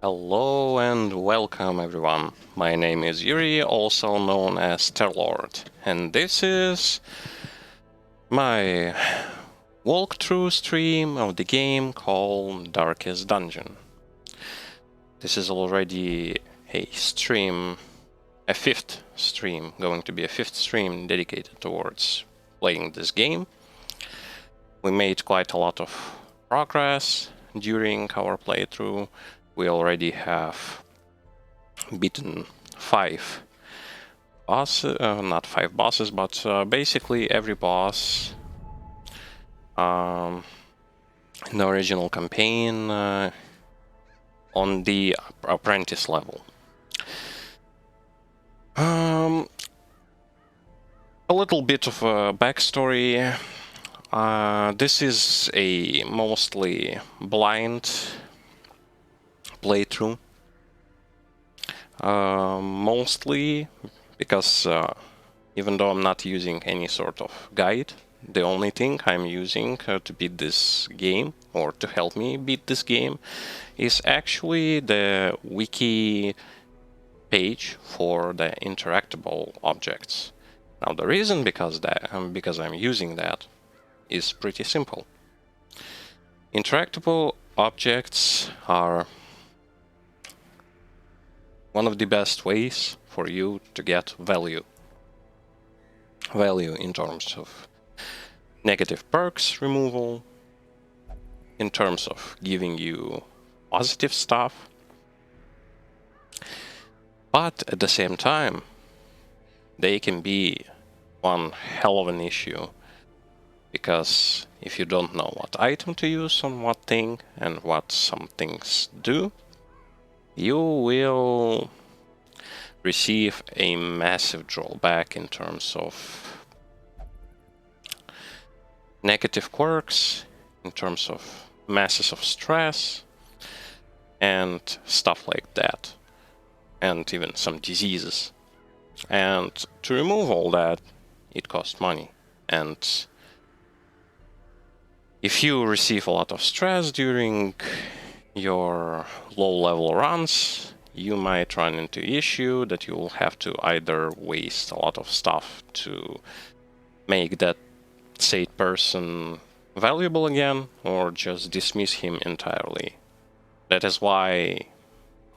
Hello and welcome everyone. My name is Yuri, also known as Terlord, and this is my walkthrough stream of the game called Darkest Dungeon. This is already a stream, a fifth stream, going to be a fifth stream dedicated towards playing this game. We made quite a lot of progress during our playthrough. We already have beaten 5 bosses, not 5 bosses, but basically every boss in the original campaign on the apprentice level. A little bit of a backstory. This is a mostly blind playthrough. Mostly because even though I'm not using any sort of guide, the only thing I'm using to beat this game, or to help me beat this game, is actually the wiki page for the interactable objects. Now the reason because I'm using that is pretty simple. Interactable objects are one of the best ways for you to get value. Value in terms of negative perks removal, in terms of giving you positive stuff, but at the same time, they can be one hell of an issue, because if you don't know what item to use on what thing and what some things do, you will receive a massive drawback in terms of negative quirks, in terms of masses of stress, and stuff like that, and even some diseases. And to remove all that, it costs money. And if you receive a lot of stress during your low-level runs, you might run into the issue that you will have to either waste a lot of stuff to make that said person valuable again, or just dismiss him entirely. That is why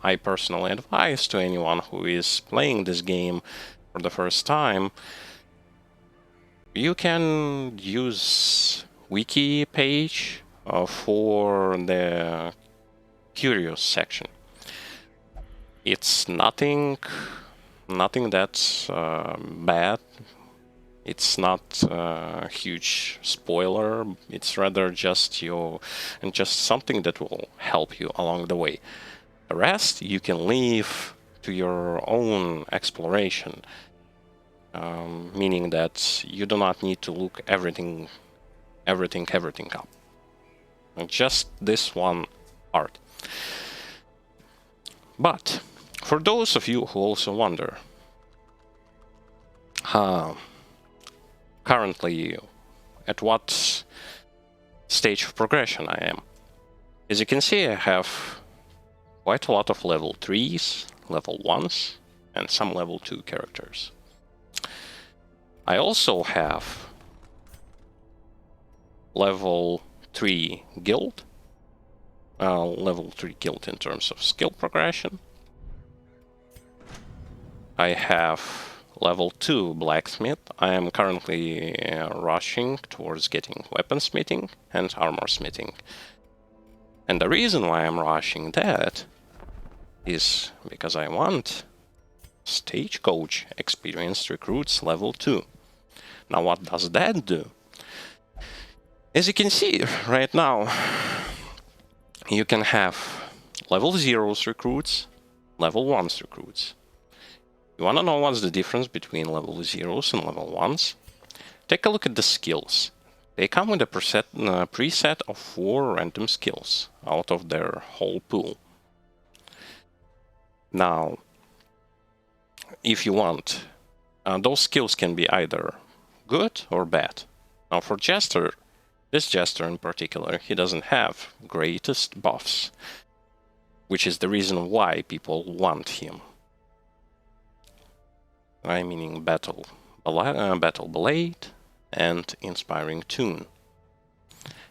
I personally advise to anyone who is playing this game for the first time, you can use wiki page for the curious section. It's nothing that's bad. It's not a huge spoiler. It's rather just something that will help you along the way. The rest you can leave to your own exploration, meaning that you do not need to look everything up. Just this one part. But for those of you who also wonder, currently at what stage of progression I am. As you can see, I have quite a lot of level 3s, level 1s, and some level 2 characters. I also have level 3 guild, level 3 guild in terms of skill progression. I have level 2 blacksmith. I am currently rushing towards getting weaponsmithing and armor smithing. And the reason why I'm rushing that is because I want Stagecoach experienced recruits level 2. Now what does that do? As you can see right now, you can have level 0s recruits, level 1s recruits. You wanna know what's the difference between level 0s and level 1s? Take a look at the skills. They come with a preset of 4 random skills out of their whole pool. Now, if you want, those skills can be either good or bad. Now for Jester, this Jester in particular, he doesn't have greatest buffs. which is the reason why people want him. I meaning Battle Blade and Inspiring Tune.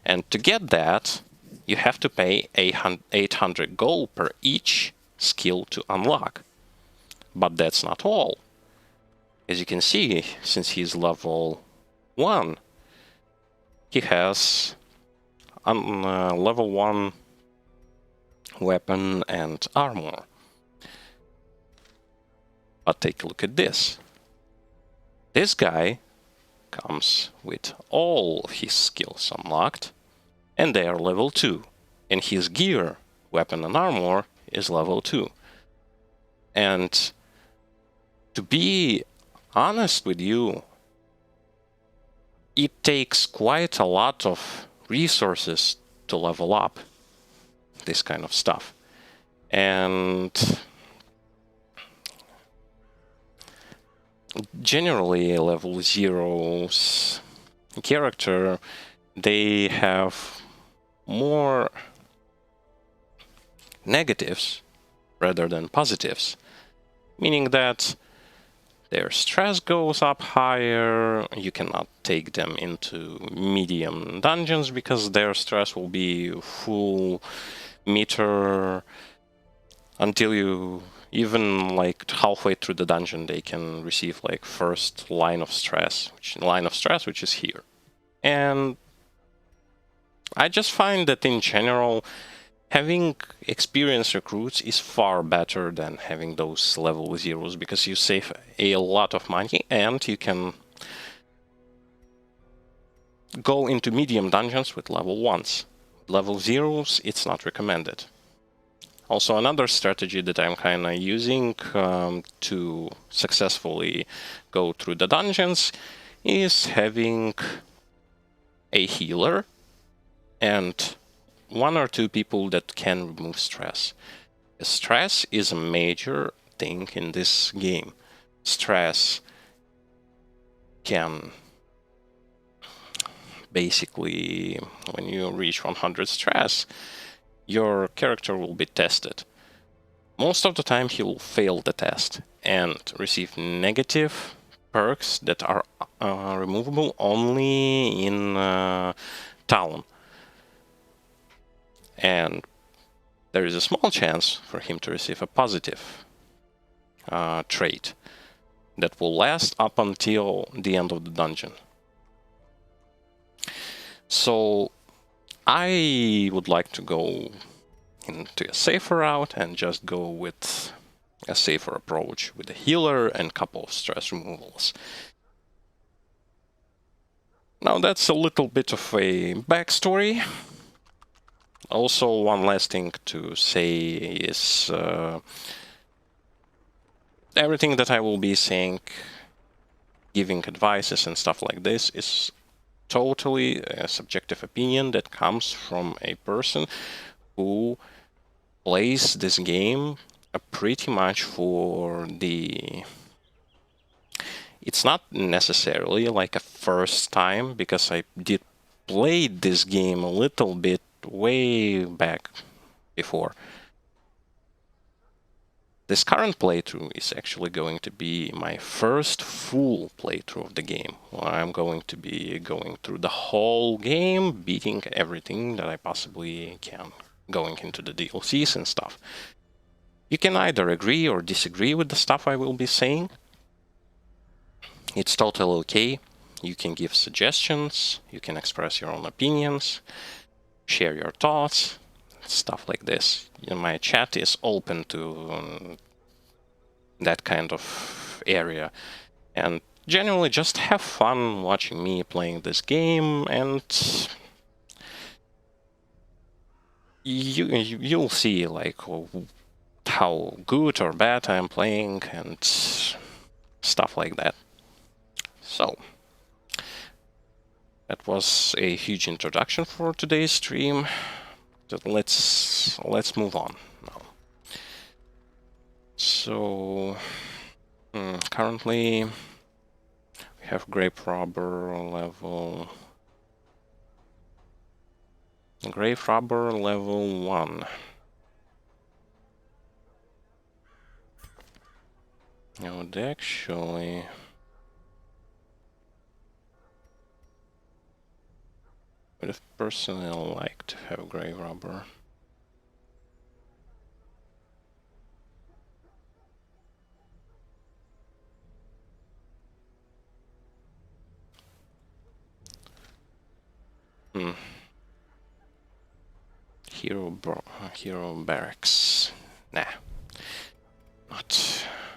And to get that, you have to pay 800 gold per each skill to unlock. But that's not all. As you can see, since he's level 1, he has level 1 weapon and armor. But take a look at this. This guy comes with all of his skills unlocked, and they are level 2. And his gear, weapon and armor is level 2. And to be honest with you, it takes quite a lot of resources to level up this kind of stuff. And generally, level 0's character, they have more negatives rather than positives, meaning that their stress goes up higher. You cannot take them into medium dungeons because their stress will be full meter until you even like halfway through the dungeon they can receive like first line of stress, which is here. And I just find that in general having experienced recruits is far better than having those level 0s, because you save a lot of money and you can go into medium dungeons with level 1s. Level 0s, it's not recommended. Also, another strategy that I'm kind of using to successfully go through the dungeons is having a healer and 1 or 2 people that can remove stress. Stress is a major thing in this game. Stress can basically, when you reach 100 stress, your character will be tested. Most of the time he will fail the test and receive negative perks that are removable only in town. And there is a small chance for him to receive a positive trait that will last up until the end of the dungeon. So I would like to go into a safer route and just go with a safer approach with a healer and a couple of stress removals. Now that's a little bit of a backstory. Also, one last thing to say is everything that I will be saying, giving advices and stuff like this, is totally a subjective opinion that comes from a person who plays this game pretty much for the... It's not necessarily like a first time, because I did play this game a little bit way back before. This current playthrough is actually going to be my first full playthrough of the game. I'm going to be going through the whole game, beating everything that I possibly can, going into the DLCs and stuff. You can either agree or disagree with the stuff I will be saying. It's totally okay. You can give suggestions, you can express your own opinions, share your thoughts, stuff like this. My chat is open to that kind of area, and generally just have fun watching me playing this game, and you'll see like how good or bad I'm playing and stuff like that. So that was a huge introduction for today's stream. Let's move on now. So currently we have Grave Robber level 1. I would actually... would have personally liked to have grey rubber. Hero barracks. Nah,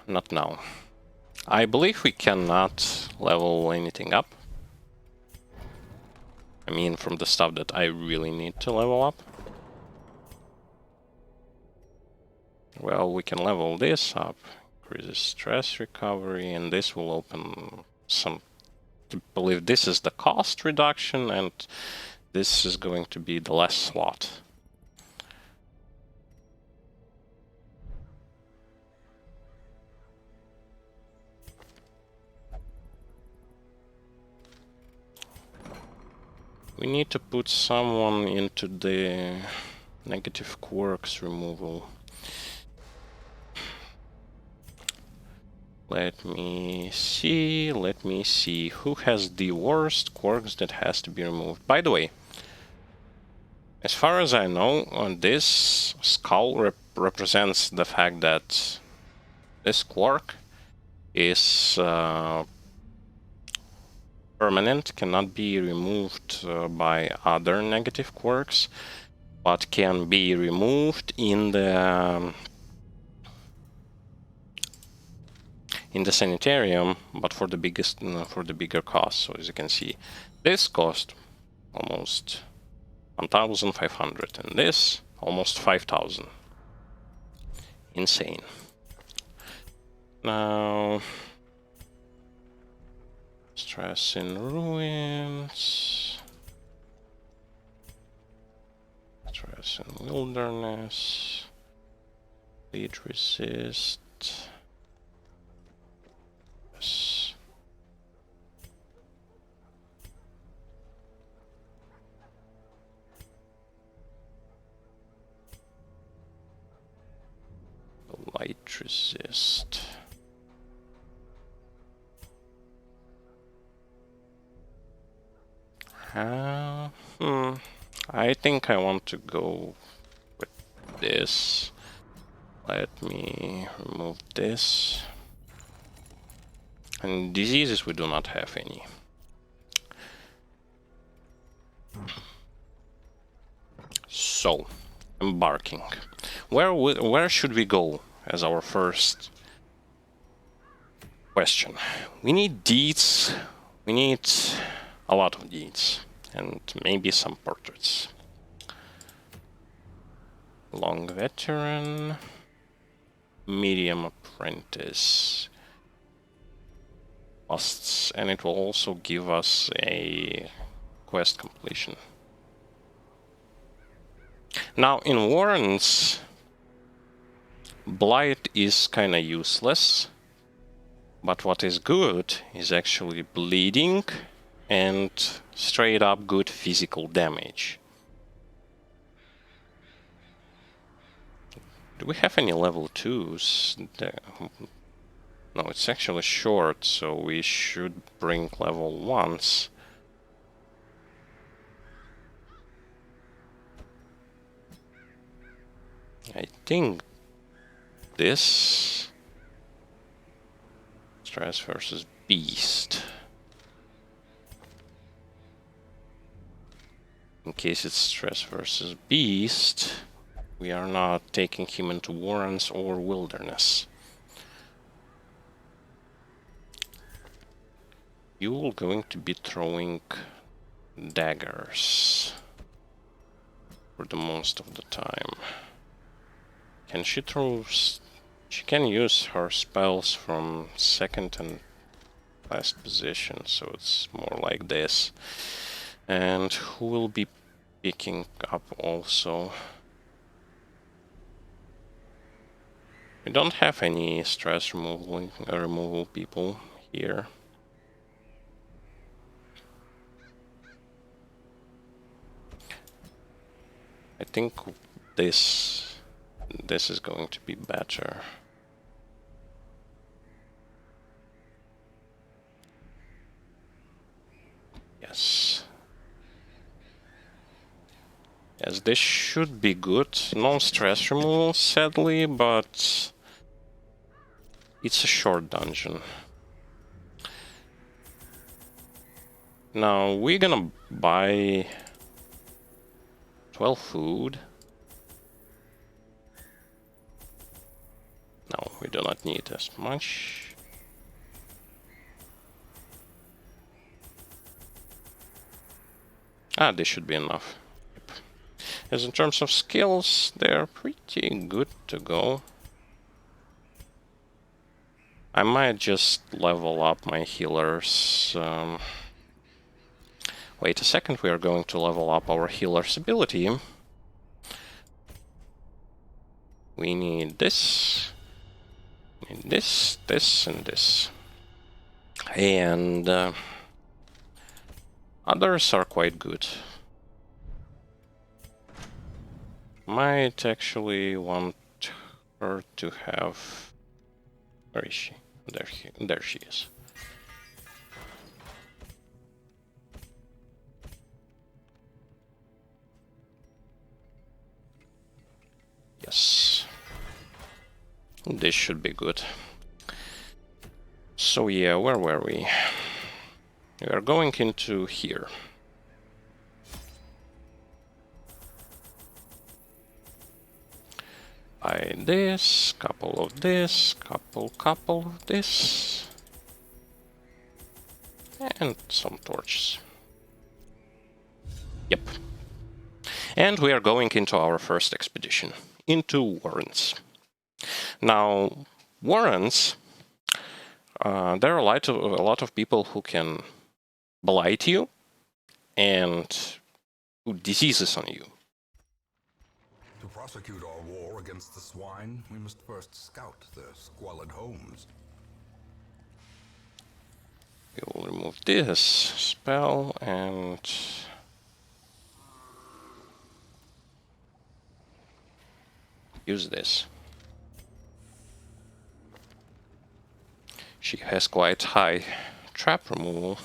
not now. I believe we cannot level anything up. I mean, from the stuff that I really need to level up. Well, we can level this up, increases stress recovery, and this will open some... I believe this is the cost reduction, and this is going to be the last slot. We need to put someone into the negative quirks removal. Let me see who has the worst quirks that has to be removed. By the way, as far as I know, this skull represents the fact that this quirk is permanent, cannot be removed by other negative quirks, but can be removed in the sanitarium, but for the bigger cost. So as you can see, this cost almost 1,500 and this almost 5,000. Insane. Now, stress in ruins, stress in wilderness, bleed resist. Yes. Light resist. I think I want to go with this. Let me remove this. And diseases, we do not have any. So, embarking. Where should we go as our first question? We need deeds. We need a lot of deeds. And maybe some portraits. Long veteran. Medium apprentice. Musts, and it will also give us a quest completion. Now in warrants, blight is kinda useless, but what is good is actually bleeding and straight up good physical damage. Do we have any level 2s? No, it's actually short, so we should bring level 1s. I think this stress versus beast. In case it's stress versus beast, we are not taking him into warrens or wilderness. You're going to be throwing daggers for the most of the time. Can she throw... She can use her spells from second and last position, so it's more like this. And who will be picking up also? We don't have any stress removal people here. I think this is going to be better. Yes, this should be good. No stress removal, sadly, but it's a short dungeon. Now we're gonna buy 12 food. No, we do not need as much. Ah, this should be enough. Yep. As in terms of skills, they're pretty good to go. I might just level up my healers. Wait a second, we are going to level up our healer's ability. We need this, and this, and this. And others are quite good. Might actually want her to have... Where is she? There she is. Yes. This should be good. So yeah, where were we? We are going into here. Buy this, couple of this, couple of this. And some torches. Yep. And we are going into our first expedition, into Warrens. Now, Warrens, there are a lot of people who can blight you and put diseases on you. To prosecute our war against the swine, we must first scout their squalid homes. We will remove this spell and... use this. She has quite high trap removal.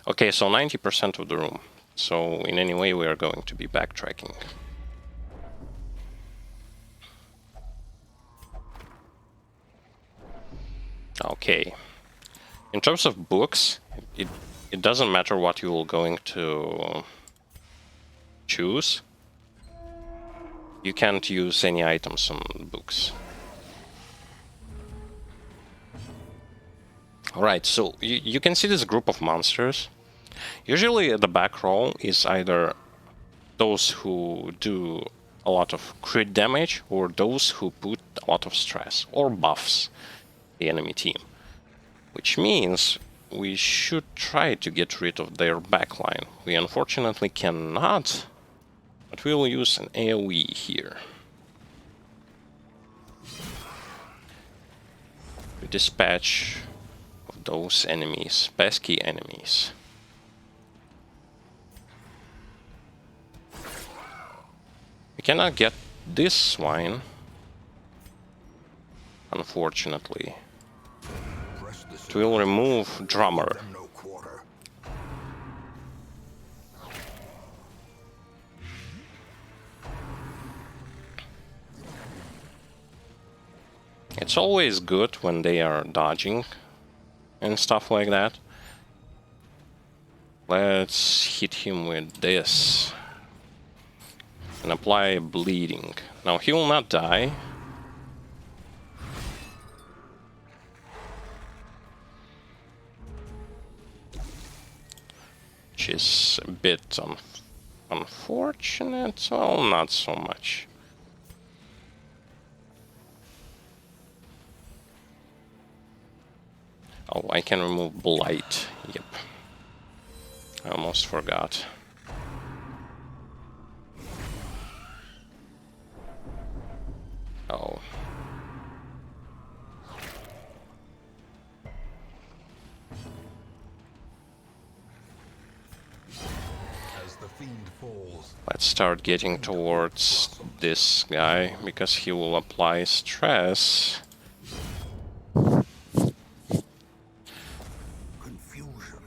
Okay, so 90% of the room. So in any way we are going to be backtracking. Okay. In terms of books, it doesn't matter what you are going to choose. You can't use any items on books. Alright, so you can see this group of monsters. Usually the back row is either those who do a lot of crit damage or those who put a lot of stress or buffs the enemy team. Which means we should try to get rid of their backline. We unfortunately cannot, but we will use an AoE here. To dispatch of those enemies, pesky enemies. We cannot get this swine, unfortunately. It will remove Drummer. It's always good when they are dodging and stuff like that. Let's hit him with this and apply bleeding. Now he will not die. Which is a bit unfortunate. Well, not so much. Oh, I can remove Blight. Yep. I almost forgot. Oh. Let's start getting towards this guy, because he will apply stress. Confusion,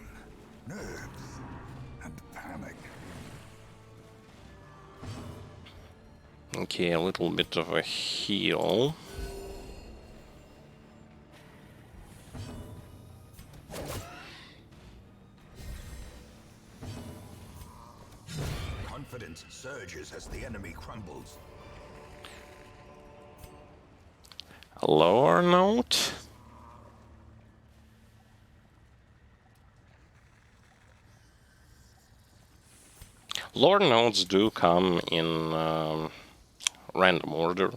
nerves, and panic. Okay, a little bit of a heal. Confidence surges as the enemy crumbles. A lower note. Lower notes do come in random order,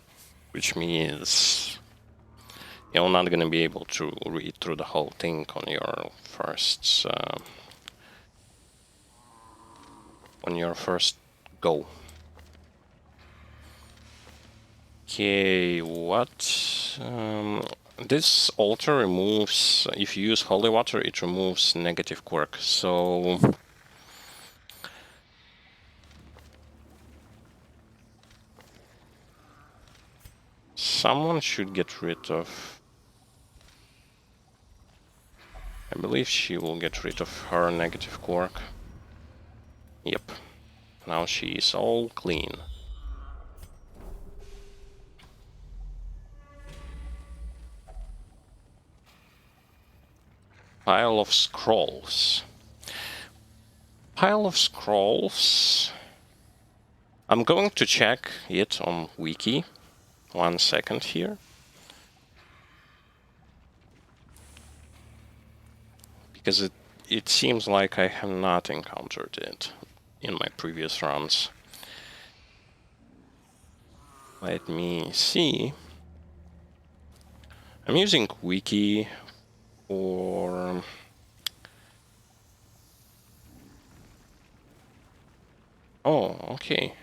which means you're not going to be able to read through the whole thing on your first go. Okay, what? This altar removes, if you use holy water, it removes negative quirk. So someone should get rid of. I believe she will get rid of her negative quirk. Yep. Now she is all clean. Pile of scrolls. Pile of scrolls. I'm going to check it on wiki. 1 second here. Because it seems like I have not encountered it in my previous runs. Let me see. I'm using wiki for... Oh, okay.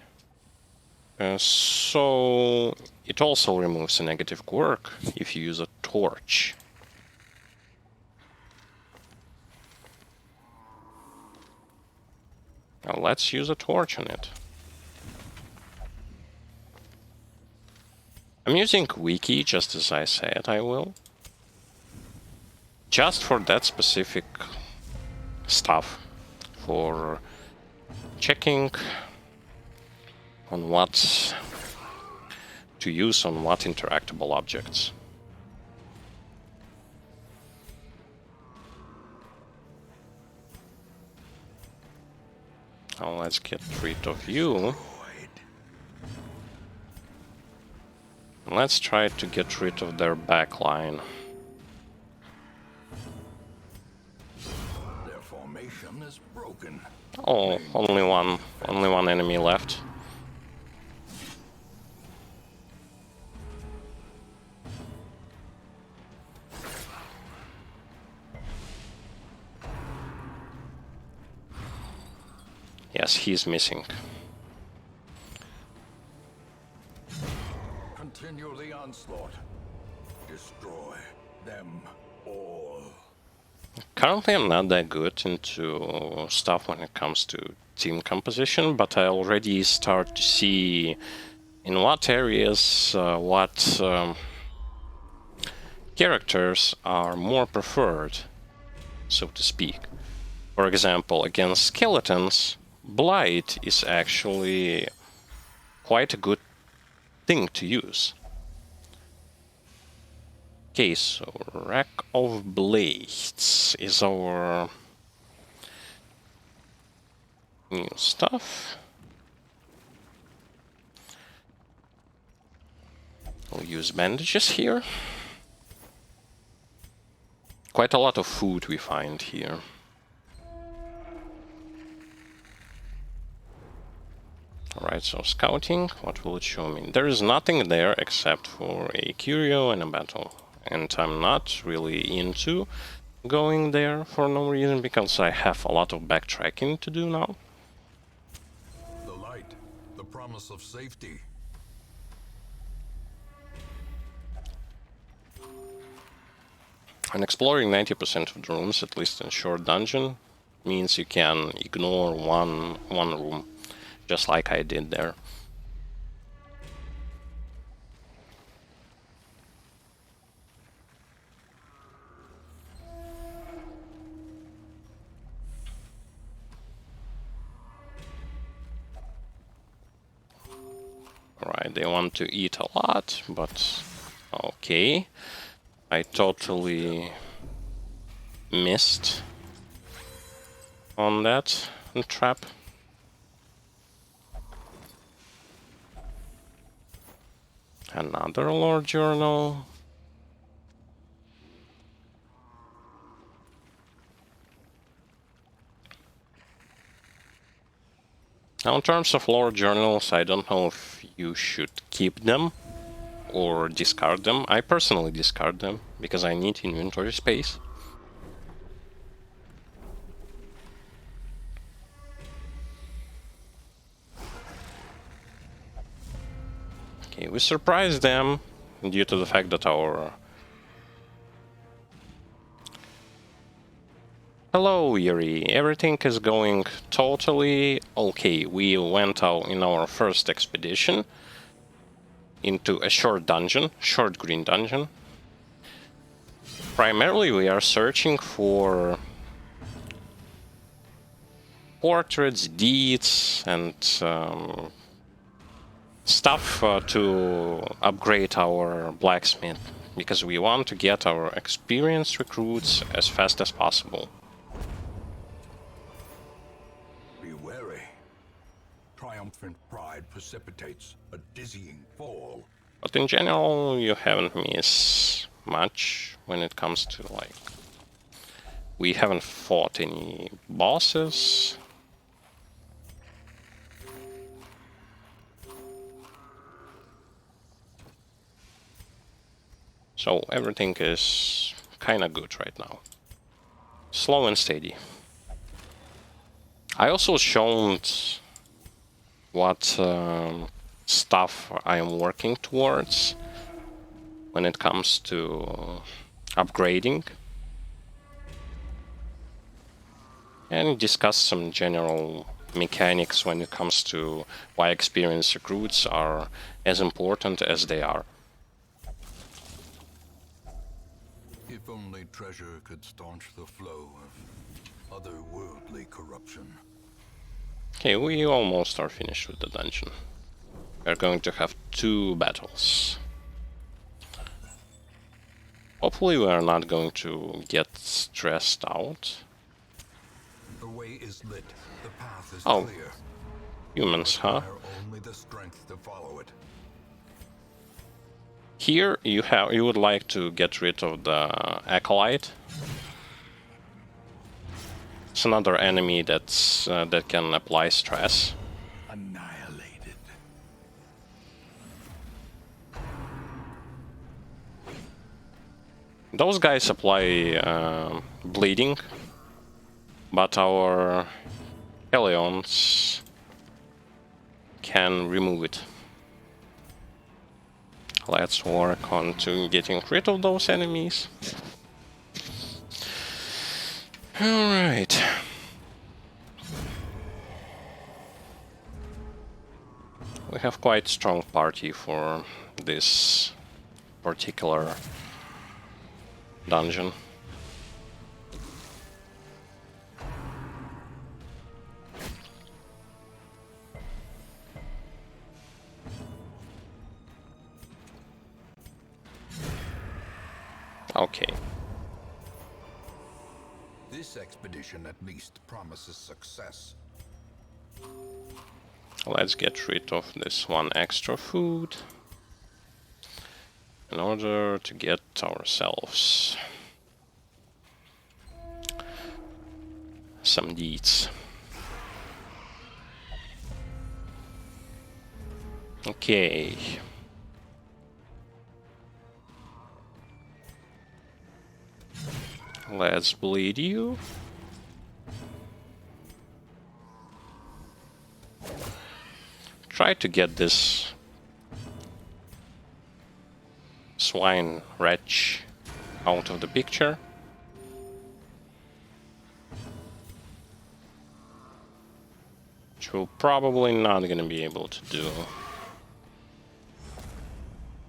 So it also removes a negative quirk if you use a torch. Now let's use a torch on it. I'm using wiki just as I said I will. Just for that specific stuff. For checking on what to use on what interactable objects. Now let's get rid of you. Let's try to get rid of their backline. Their formation is broken. Oh, only one enemy left. Yes, he's missing. Continue the onslaught. Destroy them all. Currently I'm not that good into stuff when it comes to team composition, but I already start to see in what areas what characters are more preferred, so to speak. For example, against skeletons, Blight is actually quite a good thing to use. Okay, so Rack of Blades is our new stuff. We'll use bandages here. Quite a lot of food we find here. Alright, so scouting, what will it show me? There is nothing there except for a curio and a battle. And I'm not really into going there for no reason, because I have a lot of backtracking to do now. The light, the promise of safety. And exploring 90% of the rooms, at least in short dungeon, means you can ignore one room, just like I did there. Right, they want to eat a lot, but okay. I totally missed on that trap. Another lore journal. Now, in terms of lore journals, I don't know if you should keep them or discard them. I personally discard them because I need inventory space. Okay, we surprised them due to the fact that our... Hello, Yuri. Everything is going totally okay. We went out in our first expedition into a short green dungeon. Primarily, we are searching for portraits, deeds, and stuff to upgrade our blacksmith, because we want to get our experienced recruits as fast as possible. Be wary. Triumphant pride precipitates a dizzying fall. But in general, you haven't missed much when it comes to, like... We haven't fought any bosses. So everything is kinda good right now. Slow and steady. I also shown what stuff I am working towards when it comes to upgrading. And discuss some general mechanics when it comes to why experienced recruits are as important as they are. If only treasure could staunch the flow of otherworldly corruption. Okay, we almost are finished with the dungeon. We're going to have 2 battles. Hopefully we are not going to get stressed out. The way is lit. The path is Oh. clear. Humans, huh? Require only the strength to follow it. Here you would like to get rid of the Acolyte. It's another enemy that's that can apply stress. Annihilated. Those guys apply bleeding, but our Hellions can remove it. Let's work on to getting rid of those enemies. Alright. We have quite strong party for this particular dungeon. Okay. This expedition at least promises success. Let's get rid of this 1 extra food in order to get ourselves some deeds. Okay. Let's bleed you. Try to get this swine wretch out of the picture. Which we're probably not gonna be able to do.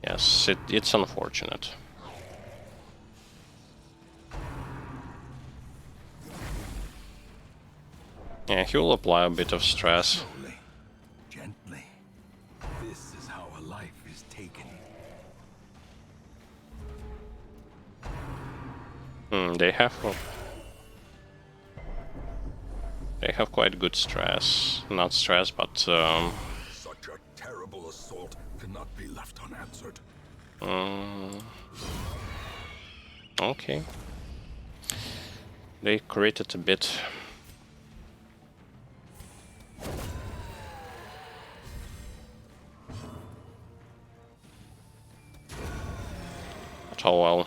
Yes, it's unfortunate. Yeah, he will apply a bit of stress. Slowly, gently. This is how life is taken. They have quite good stress. Not stress, but Such a terrible assault cannot be left unanswered. okay. They created a bit. But oh well.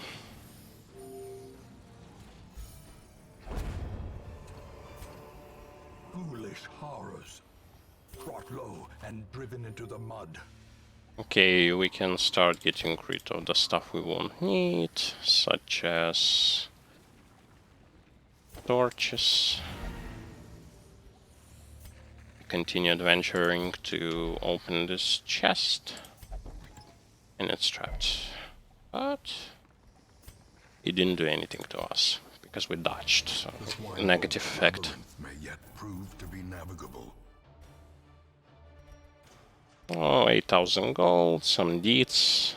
Foolish horrors. Brought low and driven into the mud. Okay, we can start getting rid of the stuff we won't need, such as torches. Continue adventuring to open this chest, and it's trapped. But he didn't do anything to us because we dodged, so negative effect. Labyrinth may yet prove to be navigable. Oh, 8,000 gold, some deeds.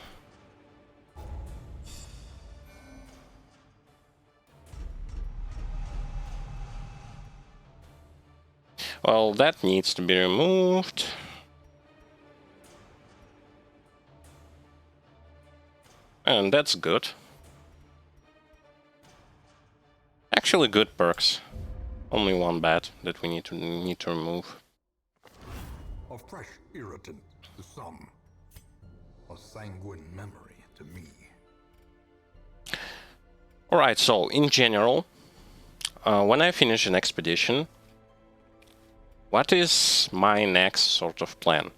Well, that needs to be removed. And that's good. Actually good perks. Only one bad that we need to remove. A fresh irritant to some. A sanguine memory to me. Alright, so in general, when I finish an expedition, what is my next sort of plan?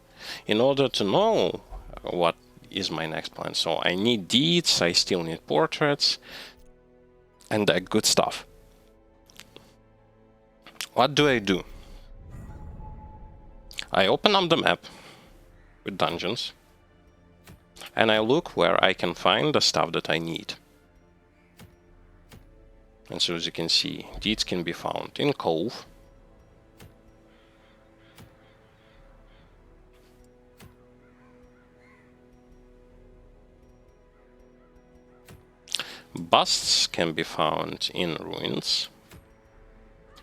In order to know what is my next plan, so I need deeds, I still need portraits, and that good stuff. What do? I open up the map with dungeons, and I look where I can find the stuff that I need. And so as you can see, deeds can be found in Cove, busts can be found in ruins,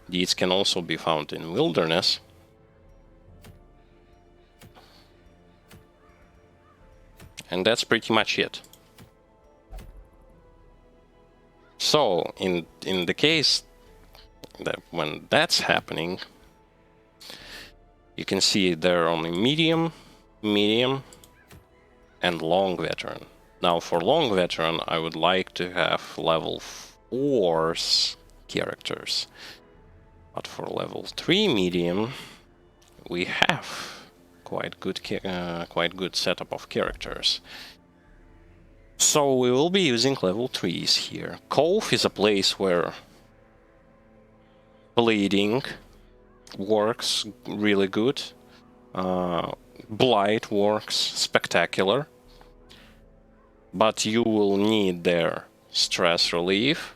deeds can also be found in wilderness, and that's pretty much it. So in the case that when that's happening, you can see there are only medium, and long veteran. Now for long veteran, I would like to have level 4 characters, but for level 3 medium, we have quite good setup of characters. So we will be using level 3s here. Cove is a place where bleeding works really good. Blight works spectacular. But you will need their stress relief.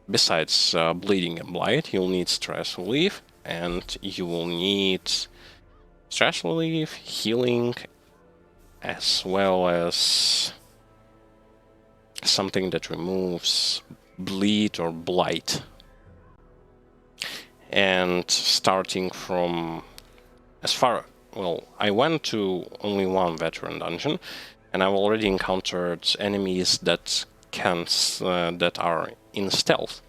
Besides bleeding and blight, you'll need stress relief, and you will need stress relief, healing, as well as something that removes bleed or blight. And starting from I went to only one veteran dungeon, and I've already encountered enemies that are in stealth.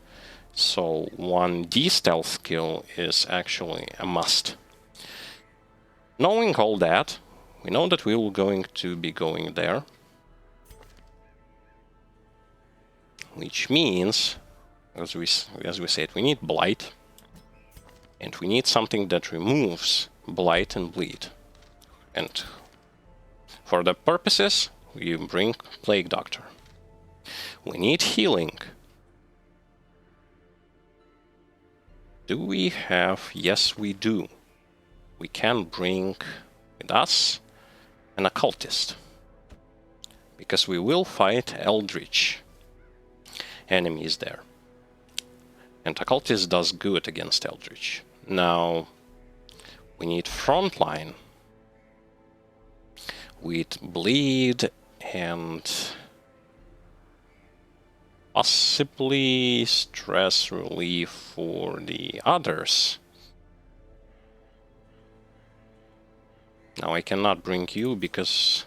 So one de-stealth skill is actually a must. Knowing all that, we know that we will going to be going there. Which means, as we said, we need blight. And we need something that removes blight and bleed. And for the purposes, you bring Plague Doctor. We need healing. Do we have? Yes, we do. We can bring with us an occultist, because we will fight eldritch enemies there. And occultist does good against eldritch. Now, we need frontline. with bleed and possibly stress relief for the others. Now I cannot bring you because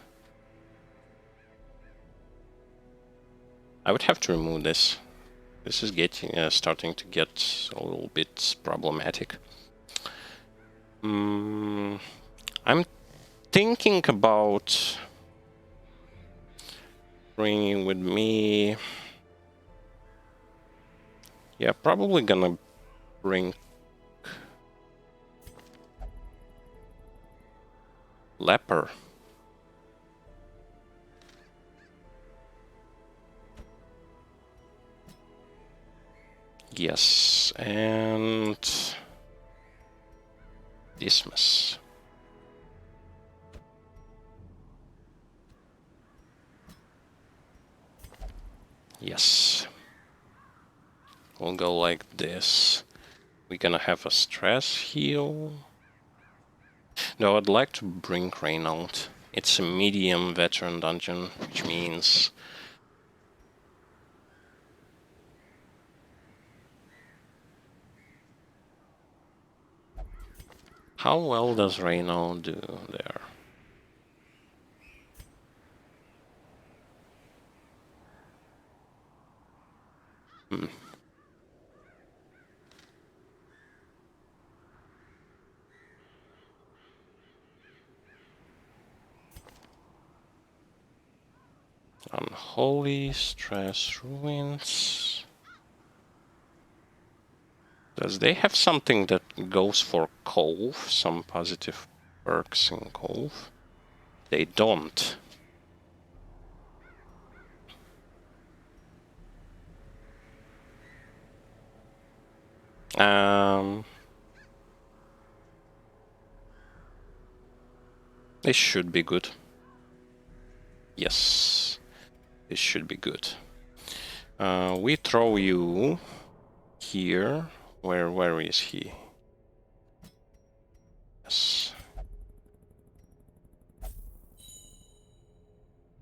I would have to remove this. This is getting starting to get a little bit problematic. I'm thinking about bringing with me. Yeah, probably gonna bring Leper. Yes, and Dismas. Yes. We'll go like this. We're gonna have a stress heal. No, I'd like to bring Reynold. It's a medium veteran dungeon, which means how well does Reynold do there? Unholy Stress Ruins. Does they have something that goes for Cove? Some positive perks in Cove? They don't. This should be good. Yes, this should be good. We throw you here. Where is he? Yes.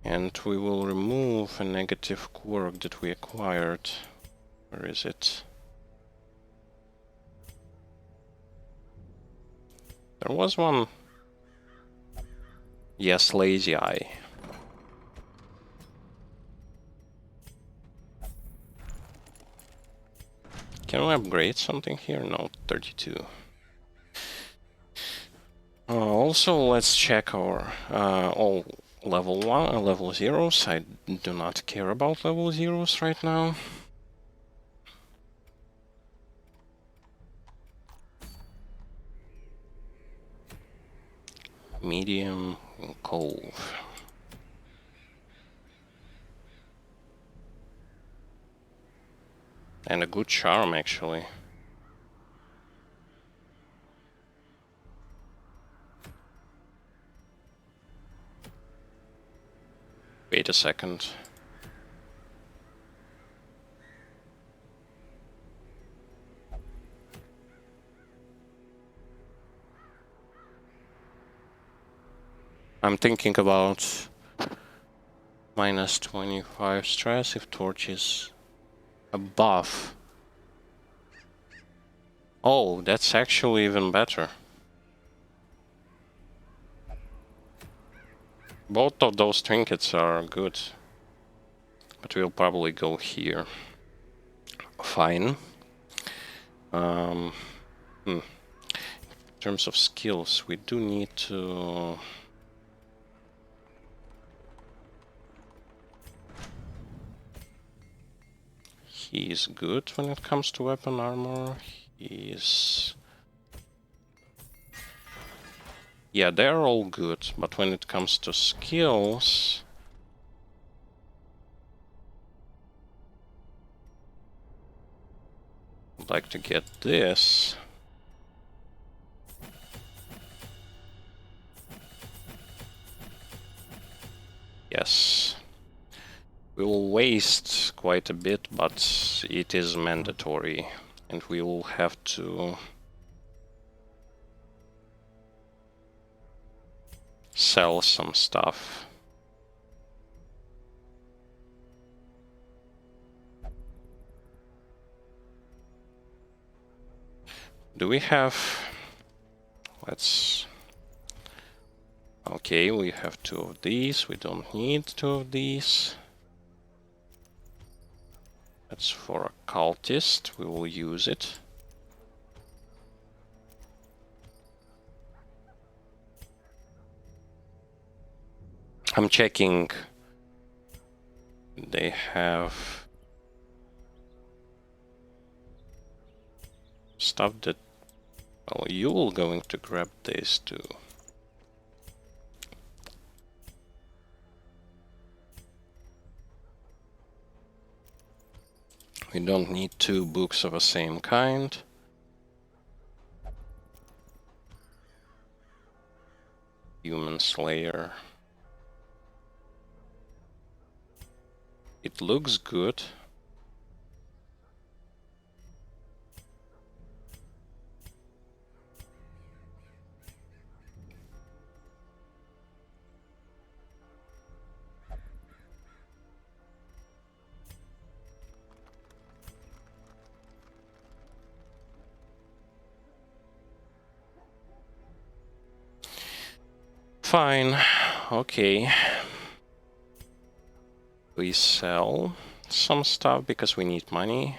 And we will remove a negative quirk that we acquired. Where is it? There was one. Yes, Lazy Eye. Can we upgrade something here? No, 32. Also, let's check our all level 1 level 0s. I do not care about level 0s right now. Medium Cove. And a good charm, actually. Wait a second. I'm thinking about minus 25 stress if torch is a buff. Oh, that's actually even better. Both of those trinkets are good. But we'll probably go here. Fine. In terms of skills, we do need to... He's good when it comes to weapon armor. He's... Yeah, they're all good, but when it comes to skills... I'd like to get this. Yes. We will waste quite a bit, but it is mandatory, and we will have to sell some stuff. Do we have... Let's... Okay, we have 2 of these. We don't need 2 of these. That's for a cultist. We will use it. I'm checking. They have stuff that... Well, you're going to grab this too. We don't need 2 books of the same kind. Human Slayer. It looks good. Fine, okay. We sell some stuff because we need money.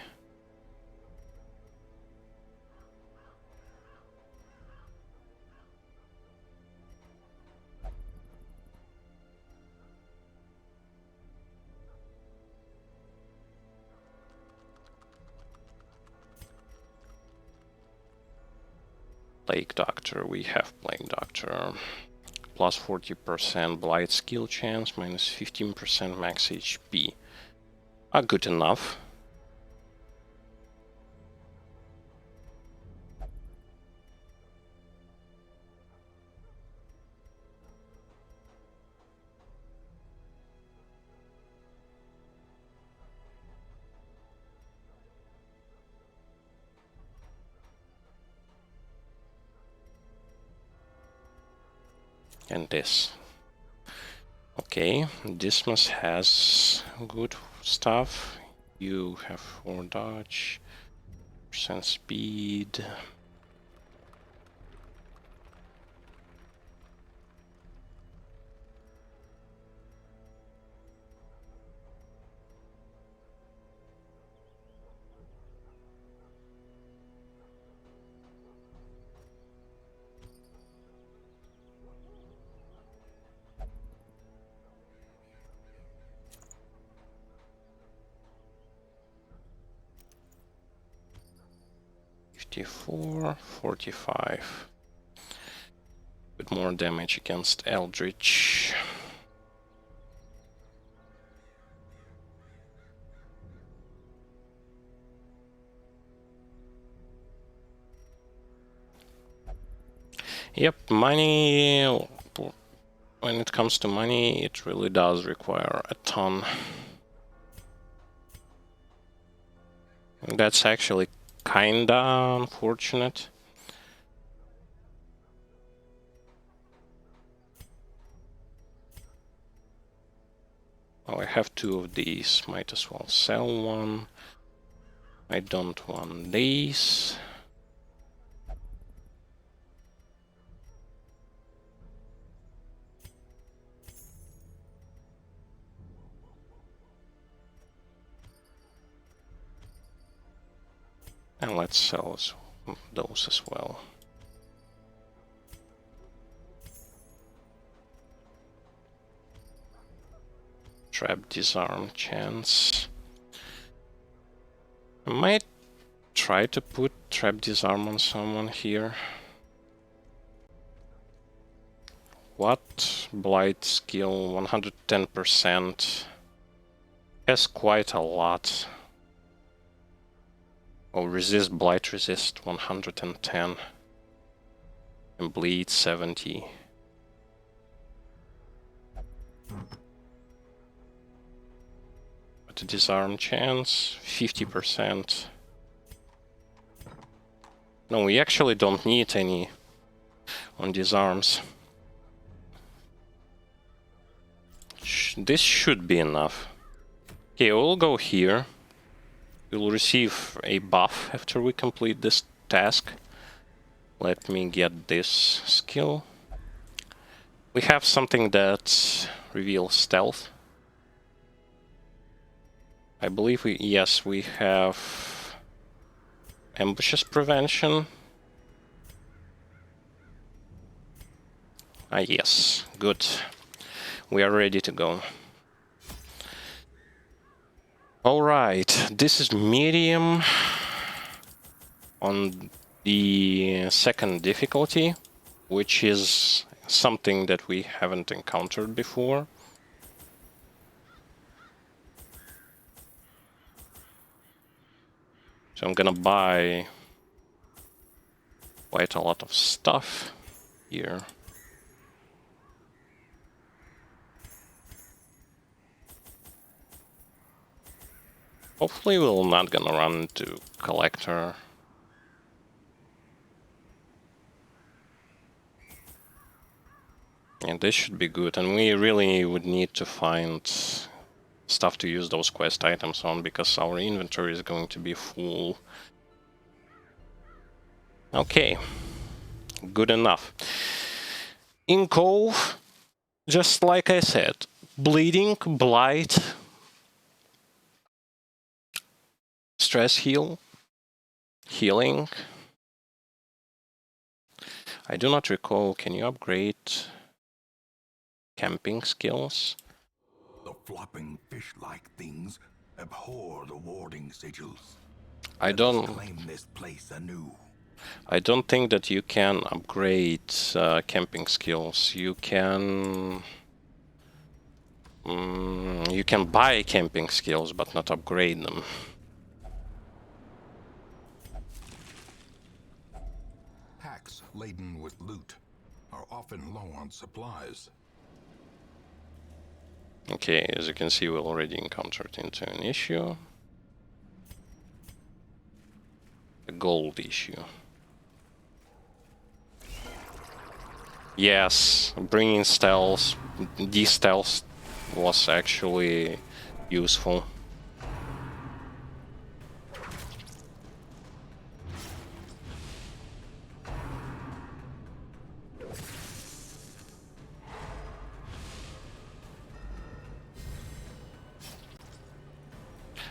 Plague Doctor, we have Plague Doctor. Plus 40% Blight skill chance, minus 15% max HP. Are good enough. And this. Okay, Dismas has good stuff. You have 4 dodge, percent speed. .54, 45. With more damage against Eldritch. Yep, money, when it comes to money, it really does require a ton. That's actually kinda unfortunate. Well, I have 2 of these, might as well sell one. I don't want these. And let's sell those as well. Trap disarm chance. I might try to put trap disarm on someone here. What? Blight skill 110%. Has quite a lot. Oh, resist, blight resist 110. And bleed 70. But the disarm chance 50%. No, we actually don't need any on disarms. This should be enough. Okay, we'll go here. We'll receive a buff after we complete this task. Let me get this skill. We have something that reveals stealth. I believe yes, we have ambushes prevention. Ah, yes, good. We are ready to go. Alright, this is medium on the second difficulty, which is something that we haven't encountered before. So I'm gonna buy quite a lot of stuff here. Hopefully we're not gonna run into Collector. And this should be good, and we really would need to find stuff to use those quest items on, because our inventory is going to be full. Okay, good enough. In Cove, just like I said, Bleeding, Blight, Stress Heal, Healing. I do not recall, can you upgrade camping skills? The flopping fish-like things abhor the warding sigils. I Let us don't claim this place anew. I don't think that you can upgrade camping skills. You can buy camping skills, but not upgrade them. Packs laden with loot are often low on supplies. Okay, as you can see, we already encountered into an issue. A gold issue. Yes, bringing stealth, de-stealth was actually useful.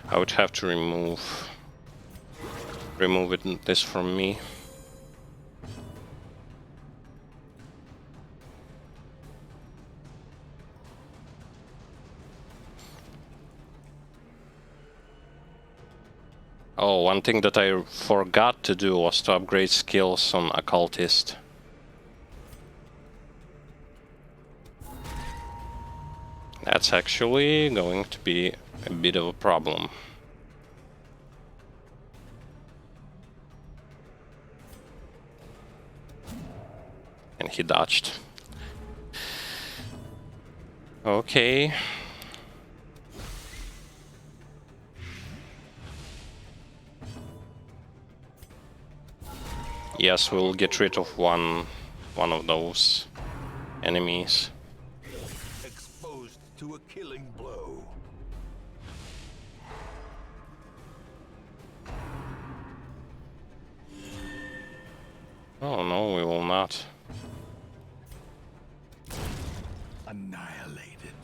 I would have to remove this from me. Oh, one thing that I forgot to do was to upgrade skills on Occultist. That's actually going to be a bit of a problem. And he dodged. Okay. Yes, we'll get rid of one of those enemies. Exposed to a killing blow. Oh no, we will not. Annihilated.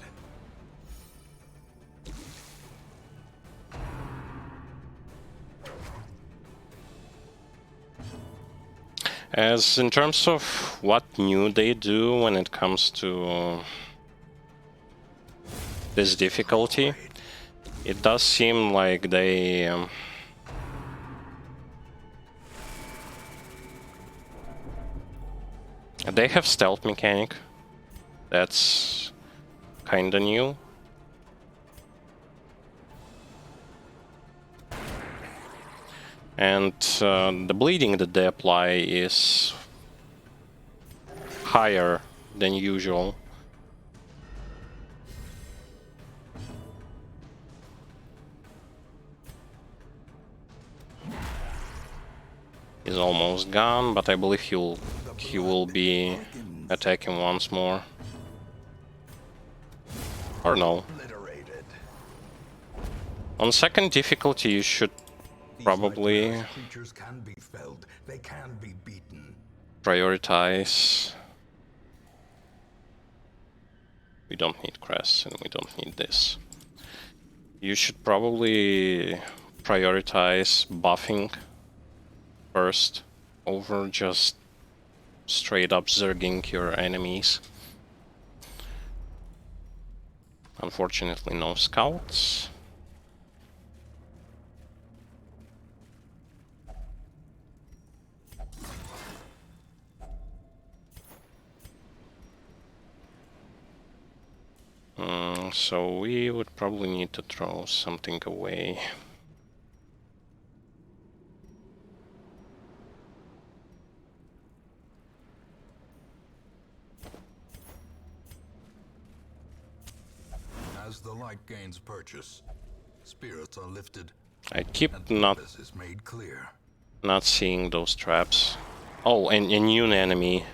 As in terms of what new they do when it comes to this difficulty, it does seem like they have stealth mechanic. That's kinda new. And the bleeding that they apply is higher than usual. He's almost gone, but I believe he will be attacking once more. Or no. Obliterated. On second difficulty, you should These probably nightmarish creatures can be felled. They can be beaten. prioritize. We don't need crests and we don't need this. You should probably prioritize buffing first over just straight up zerging your enemies. Unfortunately, no scouts. So we would probably need to throw something away. As the light gains purchase, spirits are lifted, I keep and not purpose is made clear. seeing those traps. Oh, and a new enemy.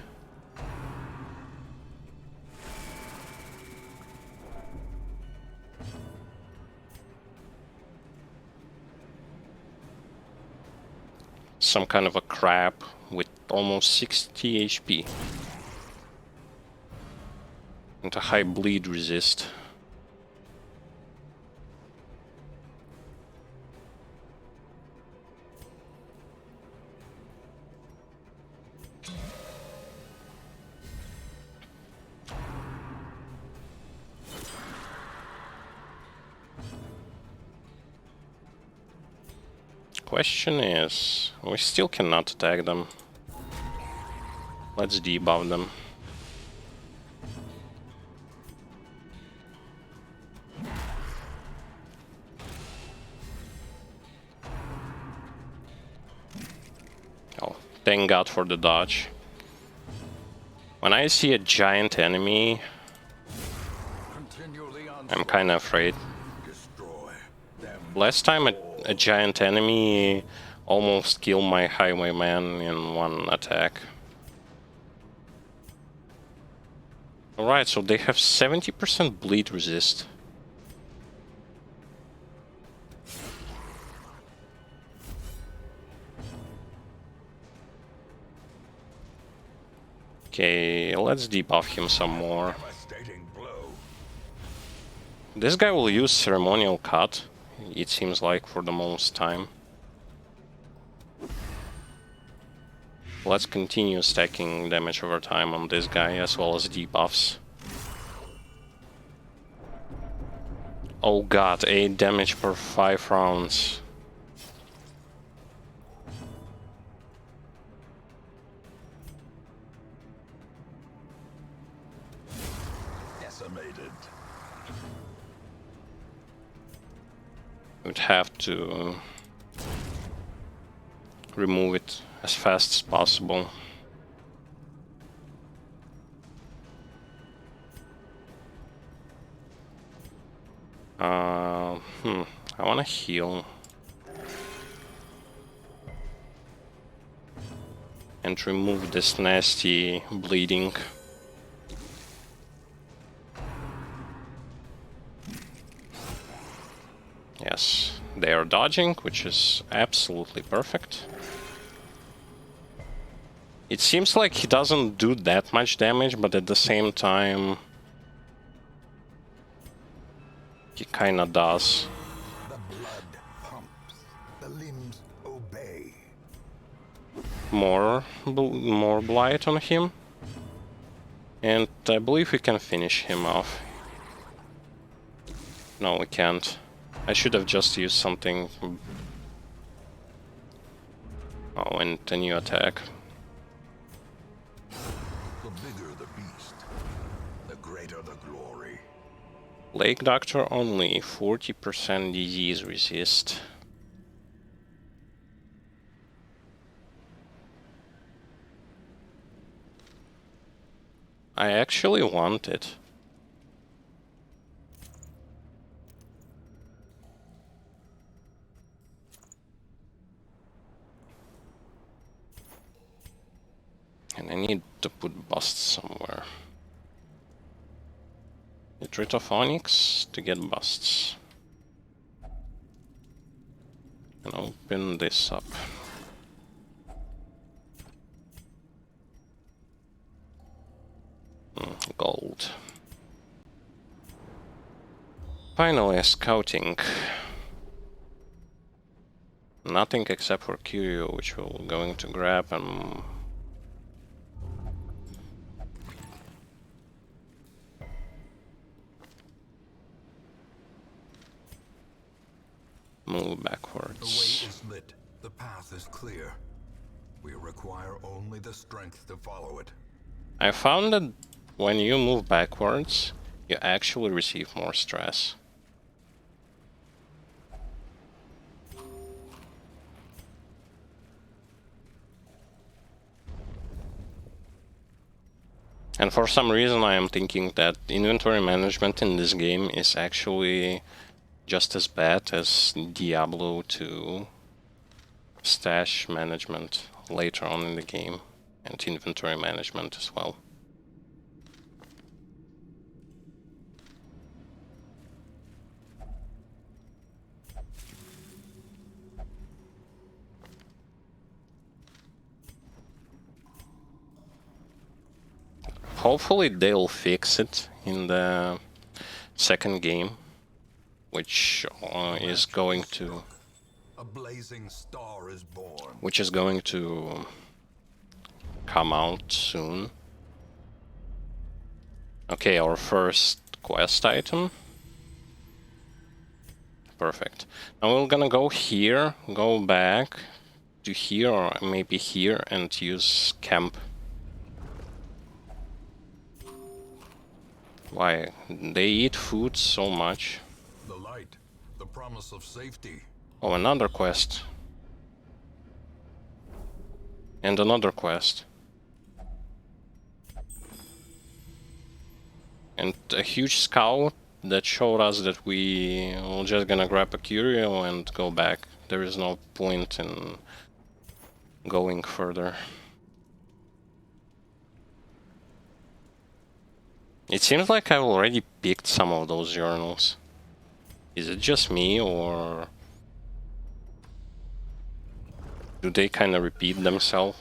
Some kind of a crab with almost 60 HP. And a high bleed resist. Question is, we still cannot attack them. Let's debuff them. Oh, thank God for the dodge. When I see a giant enemy, I'm kinda afraid. Destroy them. Last time a giant enemy almost killed my highwayman in one attack. Alright, so they have 70% bleed resist. Okay, let's debuff him some more. Devastating blow. This guy will use ceremonial cut, it seems like, for the most time. Let's continue stacking damage over time on this guy, as well as debuffs. Oh god, 8 damage per 5 rounds. Decimated. We'd have to remove it as fast as possible. I wanna heal. And remove this nasty bleeding. Yes, they are dodging, which is absolutely perfect. It seems like he doesn't do that much damage, but at the same time, he kinda does. The blood pumps. The limbs obey. More blight on him. And I believe we can finish him off. No, we can't. I should have just used something. Oh, and a new attack. The bigger the beast, the greater the glory. Plague Doctor only 40% disease resist. I actually want it. And I need to put busts somewhere. It rid of Onyx to get busts. And open this up. Gold. Finally, scouting. Nothing except for Curio, which we're going to grab and move backwards. The way is lit. The path is clear. We require only the strength to follow it. I found that when you move backwards, you actually receive more stress. And for some reason I am thinking that inventory management in this game is actually just as bad as Diablo 2 stash management later on in the game, and inventory management as well. Hopefully they'll fix it in the second game, which is going to... A blazing star is born. Which is going to come out soon. Okay, our first quest item. Perfect. Now we're gonna go here, go back to here, or maybe here, and use camp. Why? They eat food so much. The light, the promise of safety. Oh, another quest. And another quest. And a huge scout that showed us that we were just gonna grab a curio and go back. There is no point in going further. It seems like I've already picked some of those journals. Is it just me, or do they kind of repeat themselves?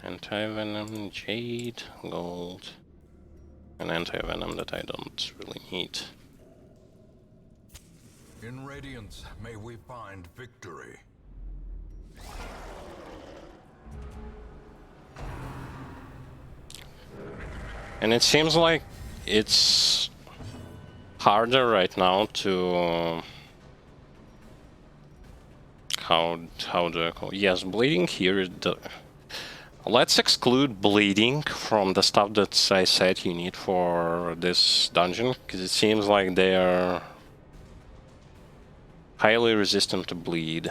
Anti-venom, jade, gold, and anti-venom that I don't really need. In Radiance, may we find victory. And it seems like it's harder right now to how do I call it? Yes, bleeding here is the... Let's exclude bleeding from the stuff that I said you need for this dungeon, because it seems like they are highly resistant to bleed.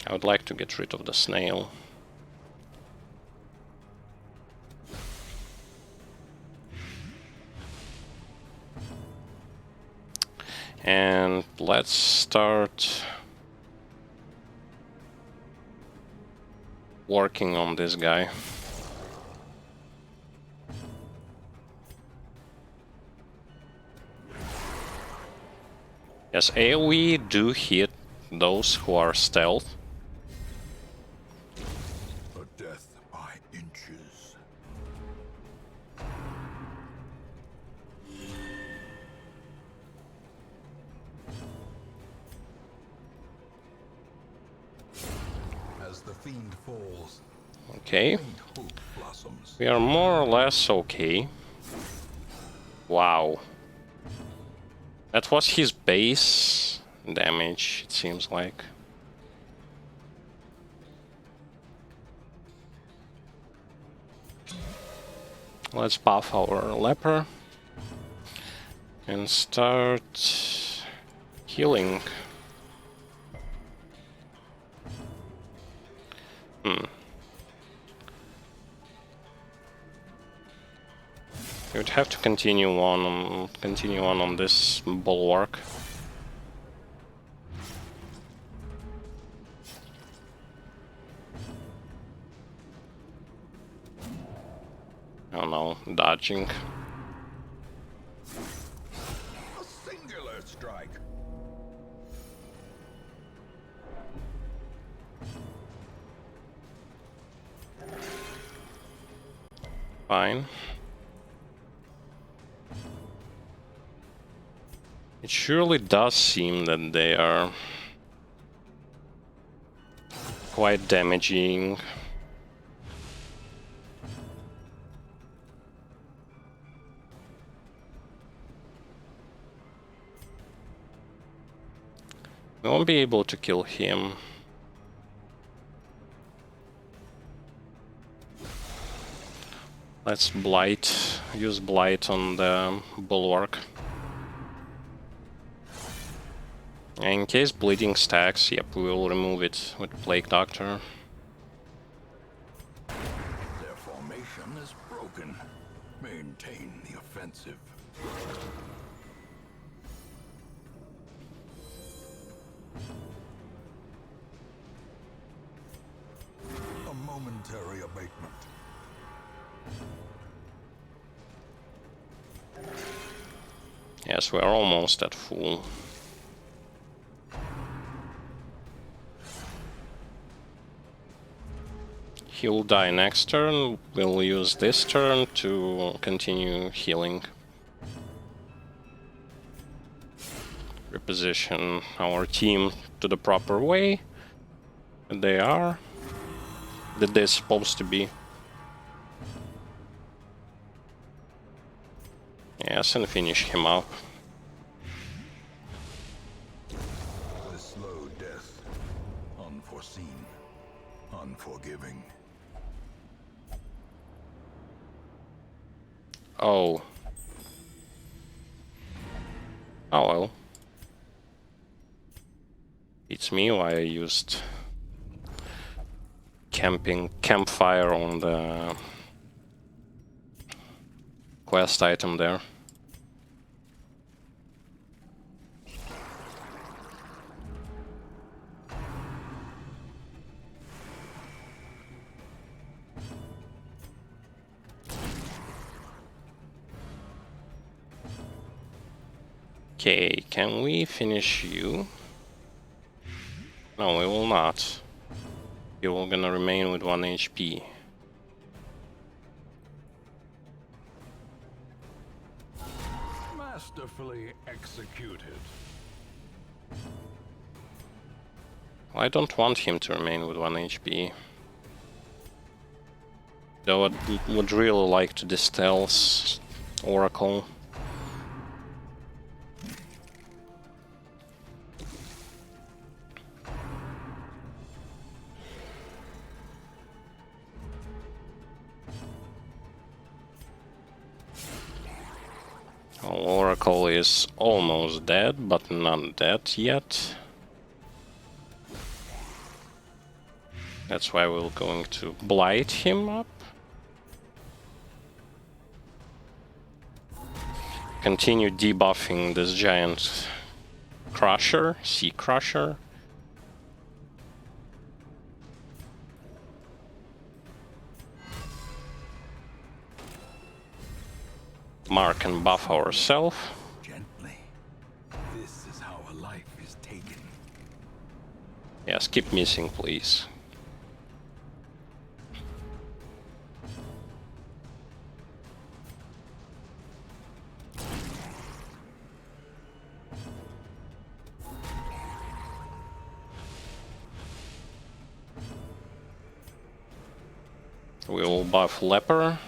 I would like to get rid of the snail. And let's start working on this guy. Yes, AoE do hit those who are stealth. A death by inches. As the fiend falls, Okay, hope blossoms. we are more or less okay. Wow. That was his base damage, it seems like. Let's buff our leper and start healing. You would have to continue on this bulwark. Oh no, dodging. A singular strike. Fine. It surely does seem that they are quite damaging. We won't be able to kill him. Let's blight, use blight on the bulwark. In case bleeding stacks, yep, we will remove it with Plague Doctor. Their formation is broken. Maintain the offensive. A momentary abatement. Yes, we're almost at full. He'll die next turn. We'll use this turn to continue healing. Reposition our team to the proper way. And they are. That they're supposed to be. Yes, and finish him up. The slow death. Unforeseen. Unforgiving. Oh. Oh well. It's me why I used campfire on the quest item there. Okay, can we finish you? No, we will not. You're gonna remain with 1 HP. Masterfully executed. I don't want him to remain with 1 HP. Though I would really like to distill Oracle. Oracle is almost dead, but not dead yet. That's why we're going to blight him up. Continue debuffing this giant crusher, Sea Crusher. Mark and buff ourselves. Gently. This is how a life is taken. Yes, keep missing, please. We will buff Leper.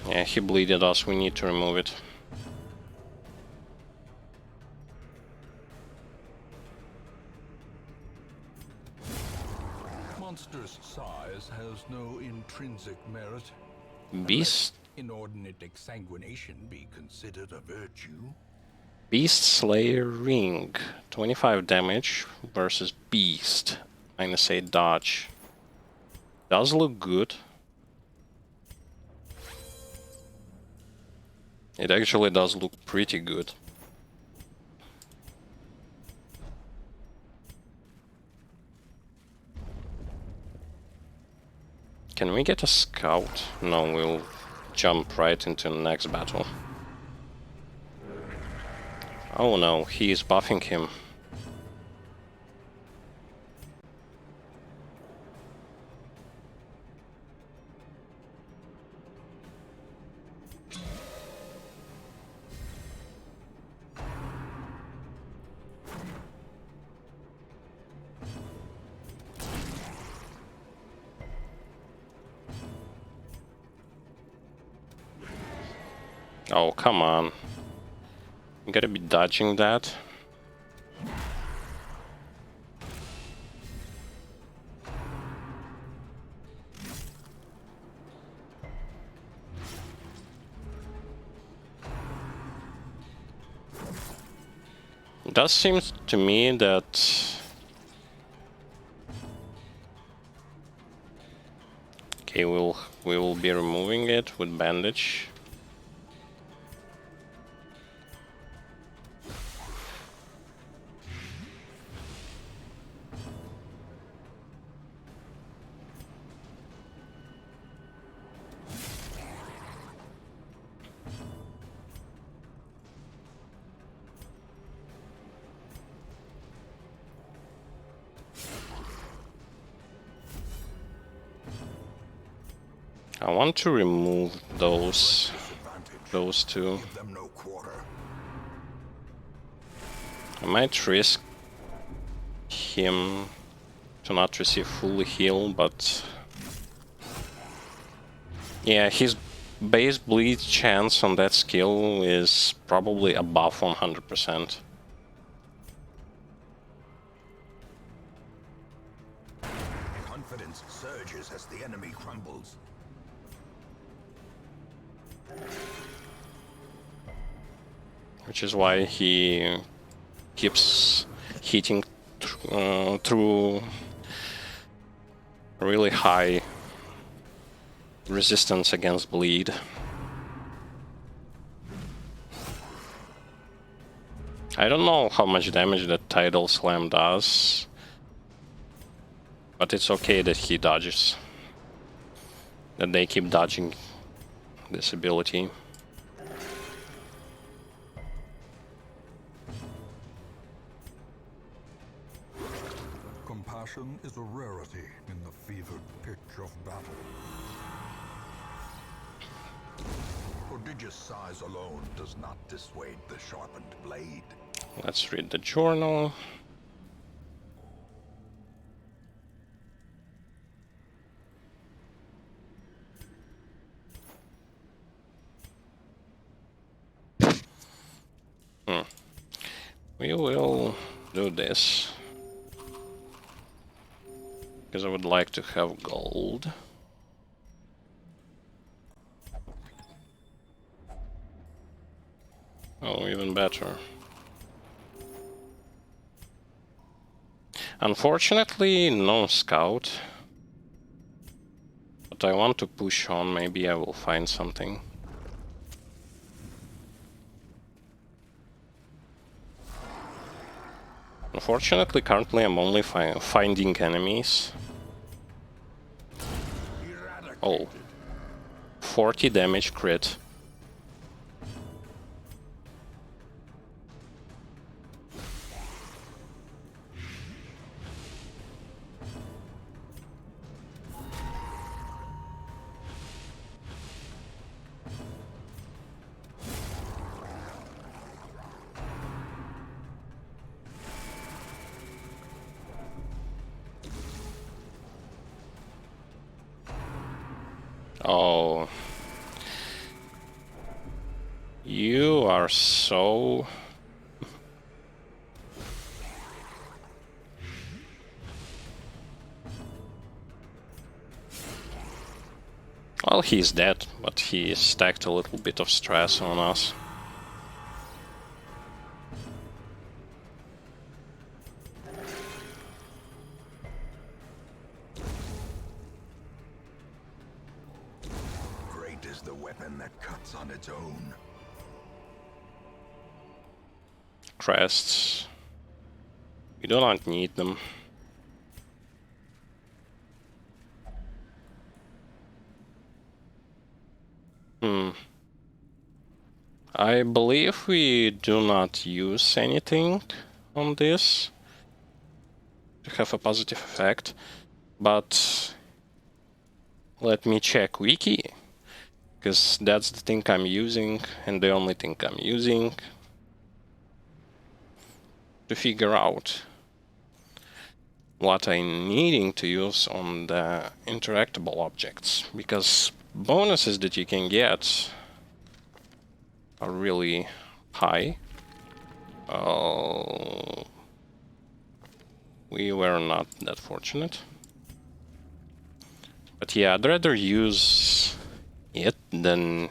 Yeah, he bleeded us, we need to remove it. monster's size has no intrinsic merit. Beast Inordinate exsanguination be considered a virtue. Beast Slayer Ring, 25 damage versus Beast, -8 dodge. Does look good. It actually does look pretty good. Can we get a scout? No, we'll jump right into the next battle. Oh no, he is buffing him. Oh, come on. You gotta be dodging that. It does seem to me that... Okay, we will be removing it with bandage. I want to remove those two. Give them no quarter. I might risk him to not receive full heal, but yeah, his base bleed chance on that skill is probably above 100%. Confidence surges as the enemy crumbles. Which is why he keeps hitting through really high resistance against bleed. I don't know how much damage that Tidal Slam does, but it's okay that he dodges. That they keep dodging this ability. Compassion is a rarity in the fevered pitch of battle. Prodigious size alone does not dissuade the sharpened blade. Let's read the journal. We will do this. Because I would like to have gold. Oh, even better. Unfortunately, no scout. But I want to push on, maybe I will find something. Unfortunately, currently I'm only finding enemies. Oh. 40 damage crit. Oh. You are so... Well, he's dead, but he stacked a little bit of stress on us. Great is the weapon that cuts on its own. Crests. We do not need them. I believe we do not use anything on this to have a positive effect, but let me check wiki, because that's the thing I'm using and the only thing I'm using to figure out what I'm needing to use on the interactable objects, because bonuses that you can get are really high. We were not that fortunate. But yeah, I'd rather use it than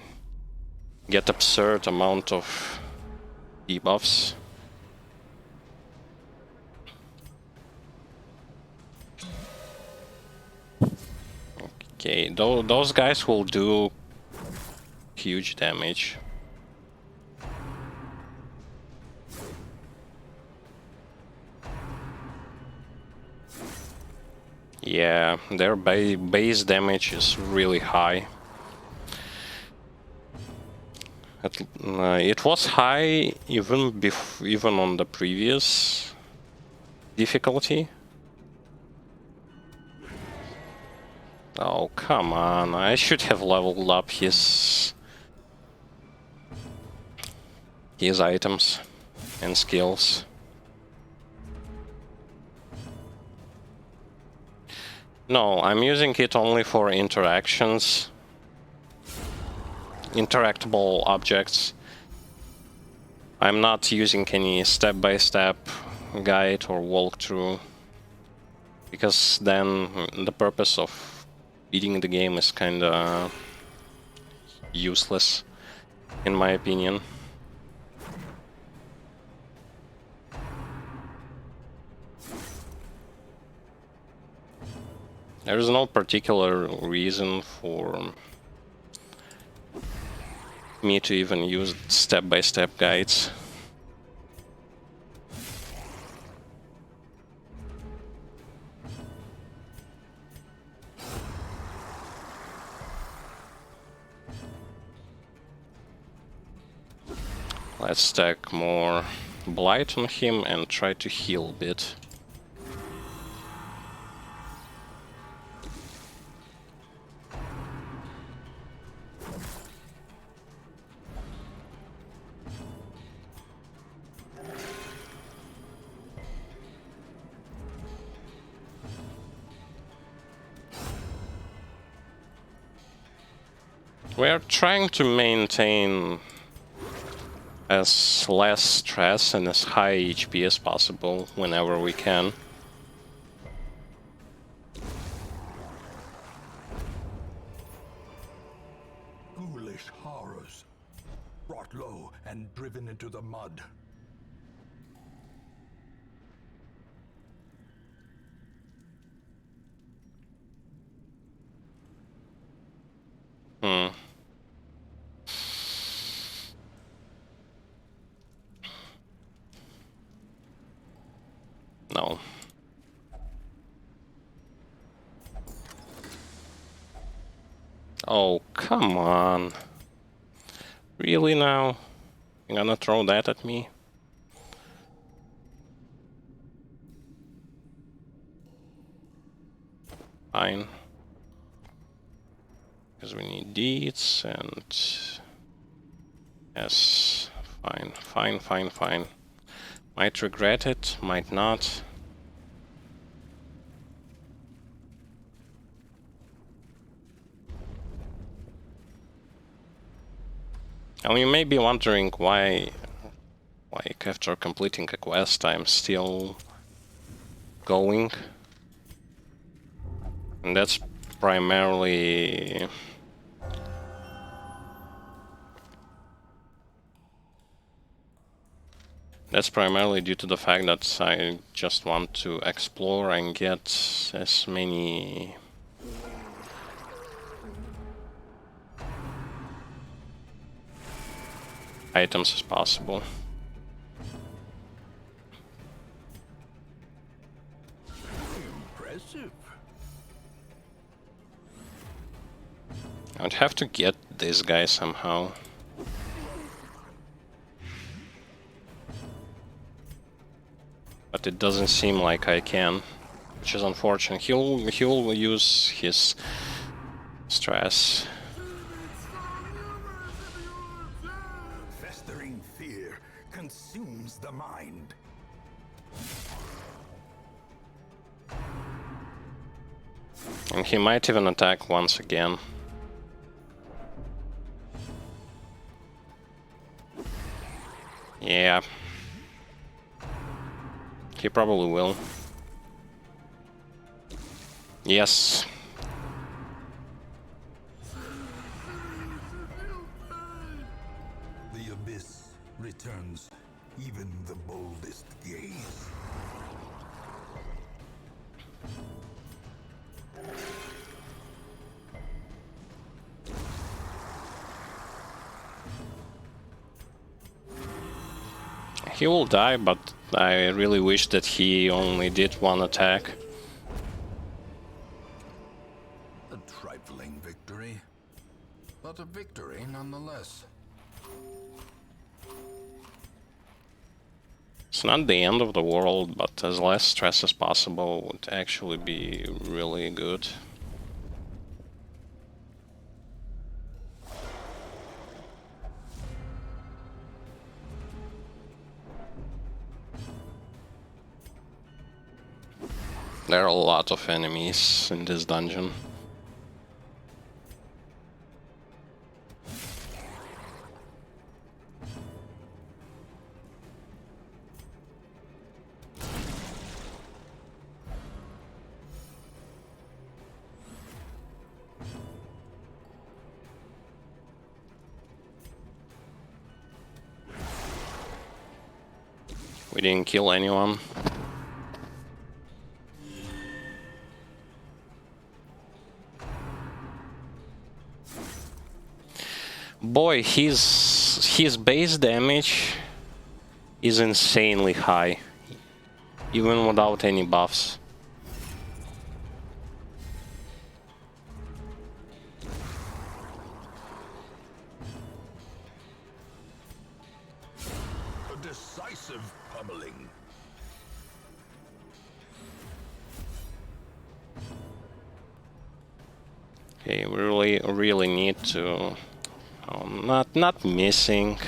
get absurd amount of debuffs. Okay, those guys will do huge damage. Yeah, their base damage is really high. It was high even on the previous difficulty. Oh, come on, I should have leveled up his items and skills. No, I'm using it only for interactions. Interactable objects. I'm not using any step-by-step guide or walkthrough, because then the purpose of beating the game is kinda useless, in my opinion. There is no particular reason for me to even use step-by-step guides. Let's stack more Blight on him and try to heal a bit. We're trying to maintain as less stress and as high HP as possible whenever we can. Ghoulish horrors, brought low and driven into the mud. No. Oh, come on. Really now? You're gonna throw that at me? Fine. Because we need deeds and... Yes, fine. Might regret it, might not. And you may be wondering why, like, after completing a quest, I'm still going. And that's primarily That's primarily due to the fact that I just want to explore and get as many items as possible. Impressive. I'd have to get this guy somehow. But it doesn't seem like I can, which is unfortunate. He'll use his stress. Festering fear consumes the mind. And he might even attack once again. Yeah. He probably will. Yes. The abyss returns even the boldest gaze. He will die, but I really wish that he only did one attack. A trifling victory, but a victory nonetheless. It's not the end of the world, but as less stress as possible would actually be really good. There are a lot of enemies in this dungeon. We didn't kill anyone. Boy, his base damage is insanely high, even without any buffs. A decisive pummeling. Okay, we really need to. Not missing.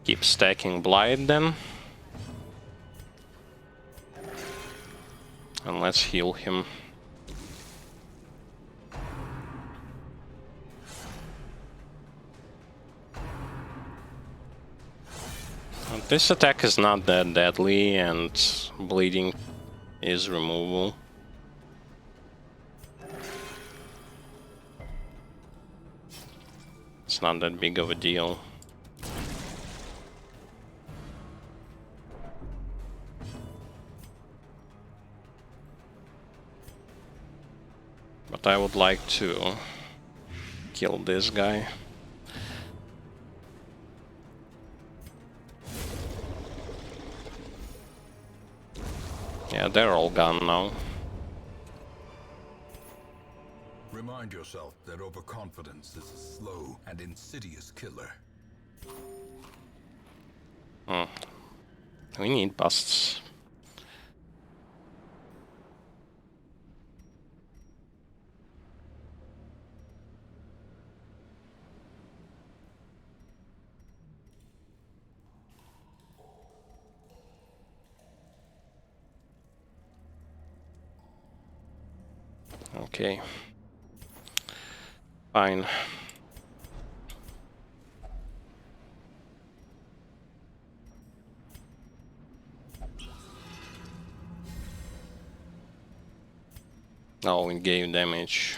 Keep stacking Blight then. And let's heal him. This attack is not that deadly and bleeding is removable. It's not that big of a deal. But I would like to kill this guy. Yeah, they're all gone now. Remind yourself that overconfidence is a slow and insidious killer. We need busts. Okay. Fine. Oh, it gave damage.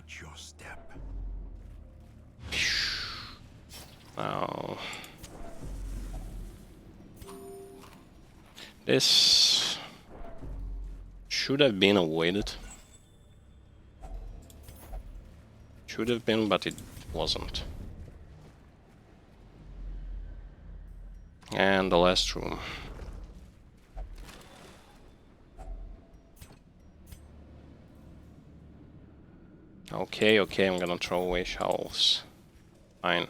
Watch your step. Now, this should have been avoided. Should have been, but it wasn't. And the last room. Okay, I'm gonna throw away shovels. Fine.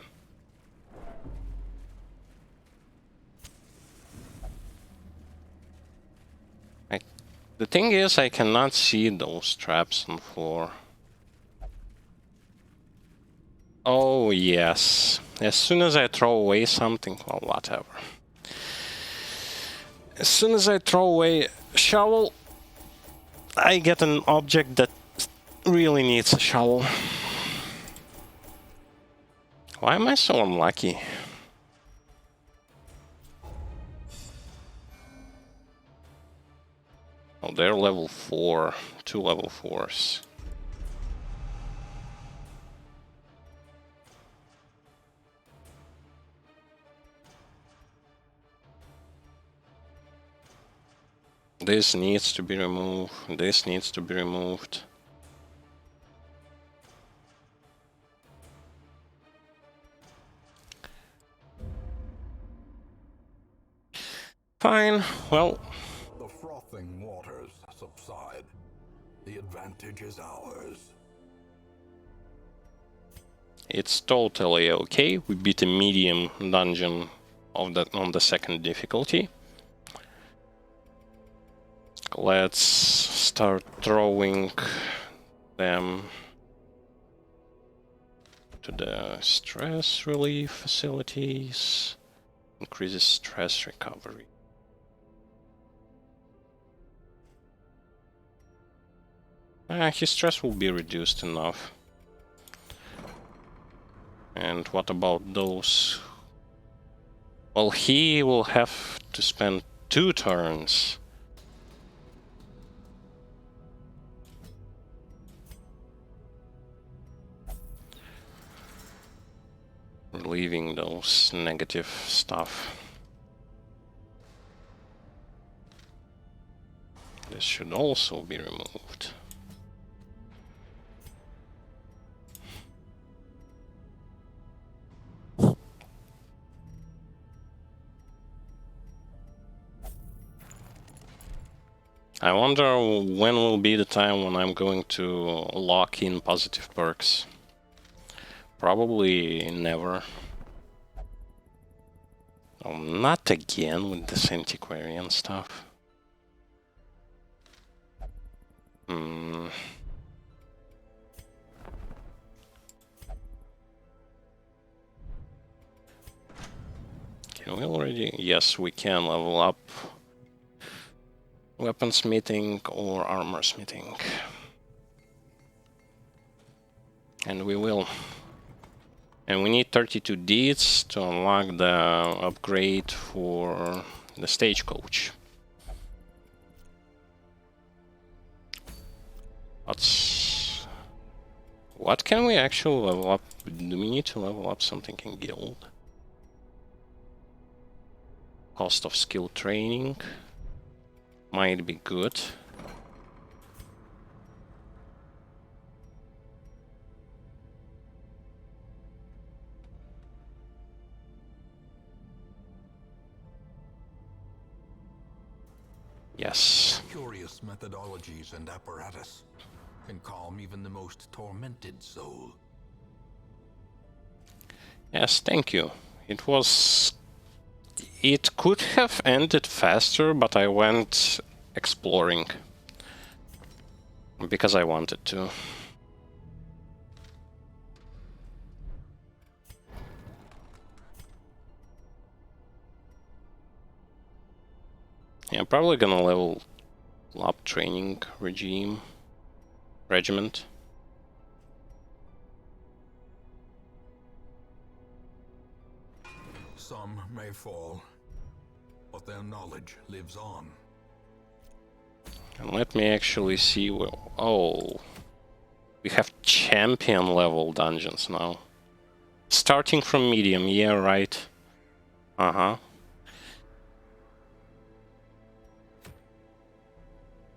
The thing is, I cannot see those traps on the floor. Oh, yes. As soon as I throw away something, well, whatever. As soon as I throw away a shovel, I get an object that really needs a shovel. Why am I so unlucky? Oh, they're level 4. 2 level 4s. This needs to be removed. This needs to be removed. Fine, well... The frothing waters subside. The advantage is ours. It's totally okay. We beat a medium dungeon on the second difficulty. Let's start throwing them to the stress relief facilities. Increases stress recovery. His stress will be reduced enough. And what about those? Well, he will have to spend 2 turns. Relieving those negative stuff. This should also be removed. I wonder when will be the time when I'm going to lock in positive perks. Probably never. Oh, not again with this antiquarian stuff. Can we already? Yes, we can level up weaponsmithing or armorsmithing. And we will. And we need 32 deeds to unlock the upgrade for the stagecoach. What can we actually level up? Do we need to level up something in guild? Cost of skill training might be good. Yes. Curious methodologies and apparatus can calm even the most tormented soul. Yes, thank you. It could have ended faster, but I went exploring. Because I wanted to. Yeah, I'm probably gonna level up training regiment. Some may fall, but their knowledge lives on. And let me actually see where... Oh. We have champion level dungeons now. Starting from medium, yeah, right. Uh-huh.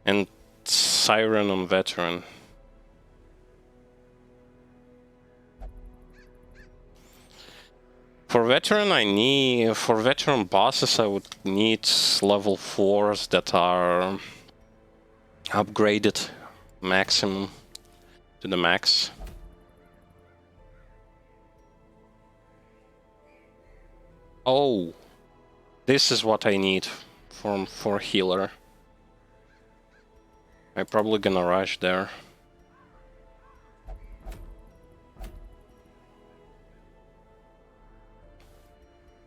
And Siren on veteran. For veteran bosses I would need level 4s that are upgraded maximum to the max. Oh, this is what I need for healer. I'm probably gonna rush there.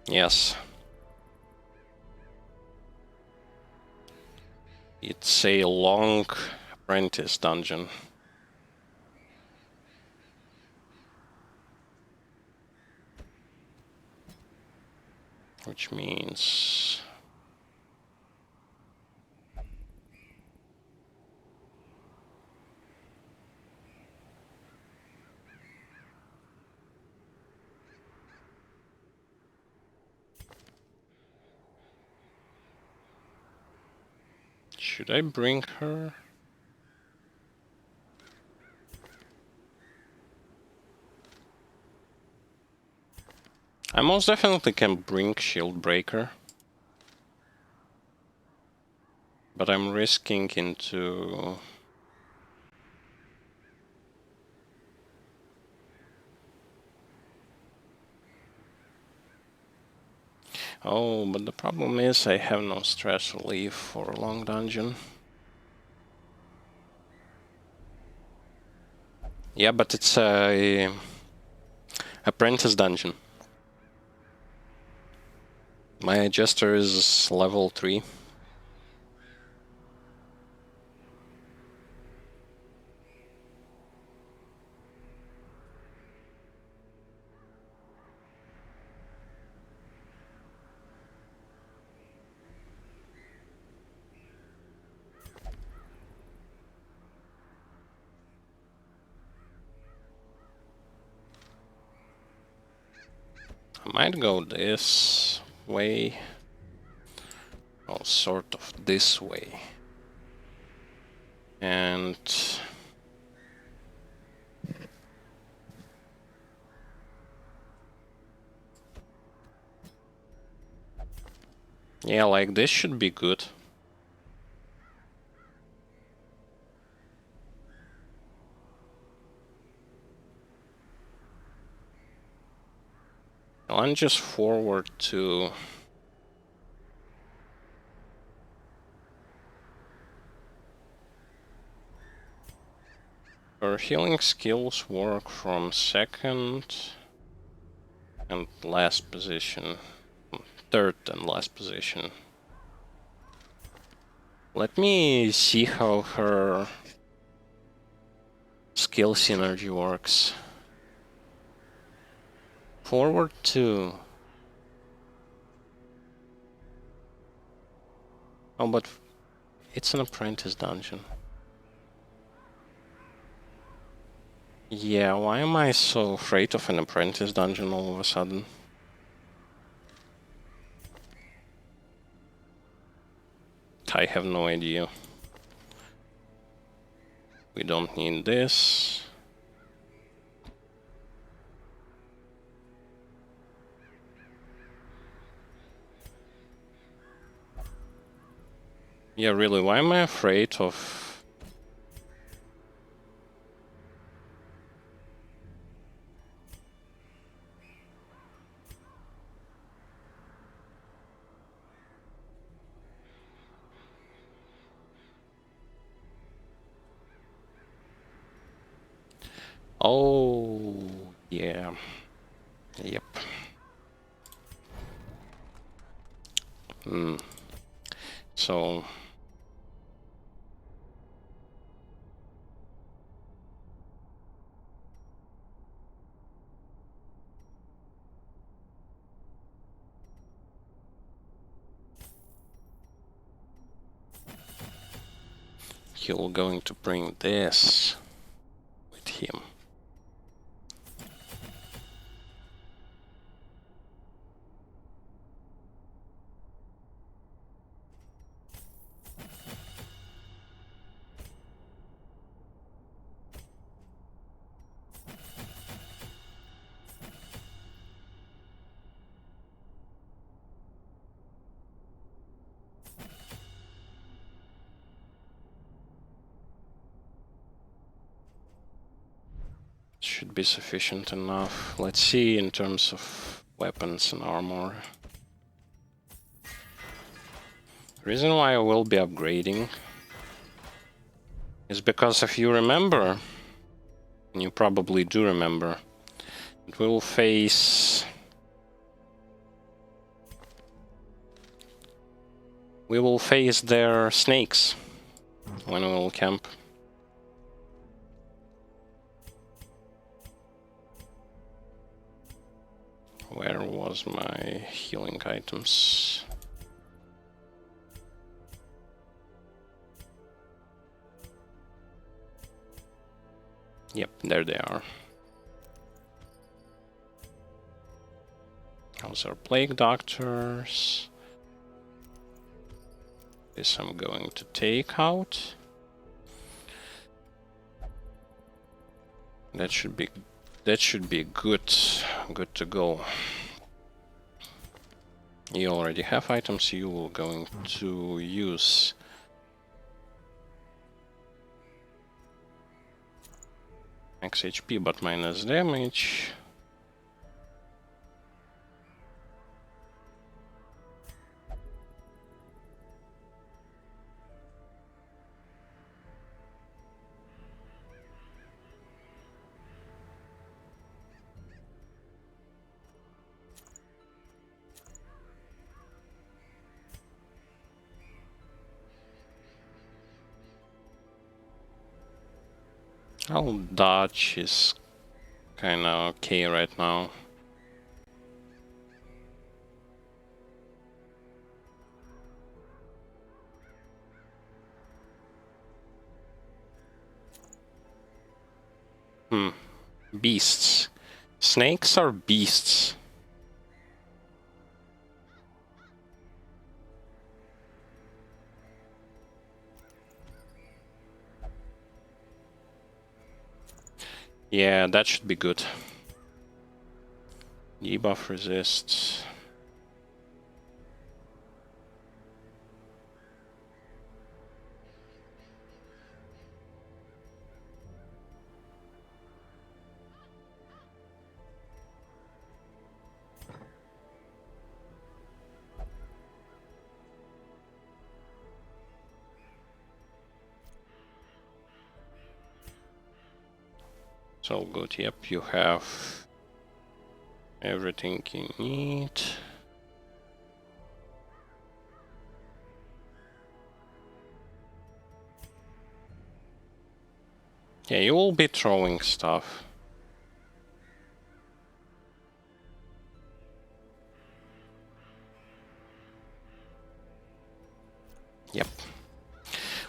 Yes. It's a long apprentice dungeon. Which means... Should I bring her? I most definitely can bring Shield Breaker. But I'm risking into... Oh, but the problem is I have no stress relief for a long dungeon. Yeah, but it's a apprentice dungeon. My adjuster is level 3. I might go this way. Oh, sort of this way. And... yeah, like this should be good. I'll just forward to... Her healing skills work from second and last position. Third and last position. Let me see how her skill synergy works. Forward to... Oh, but it's an apprentice dungeon. Yeah, why am I so afraid of an apprentice dungeon all of a sudden? I have no idea. We don't need this. Yeah, really, why am I afraid of... Oh, yeah. Yep. So... You're going to bring this with him. Should be sufficient enough. Let's see in terms of weapons and armor. The reason why I will be upgrading is because if you remember, and you probably do remember, that we will face their snakes when we will camp. Where was my healing items? Yep, there they are. Those are plague doctors. This I'm going to take out. That should be good to go. You already have items you will going to use. Max HP but minus damage. I'll dodge is kinda okay right now. Beasts. Snakes are beasts. Yeah, that should be good. Debuff resists. It's all good. Yep, you have everything you need. Yeah, you will be throwing stuff. Yep,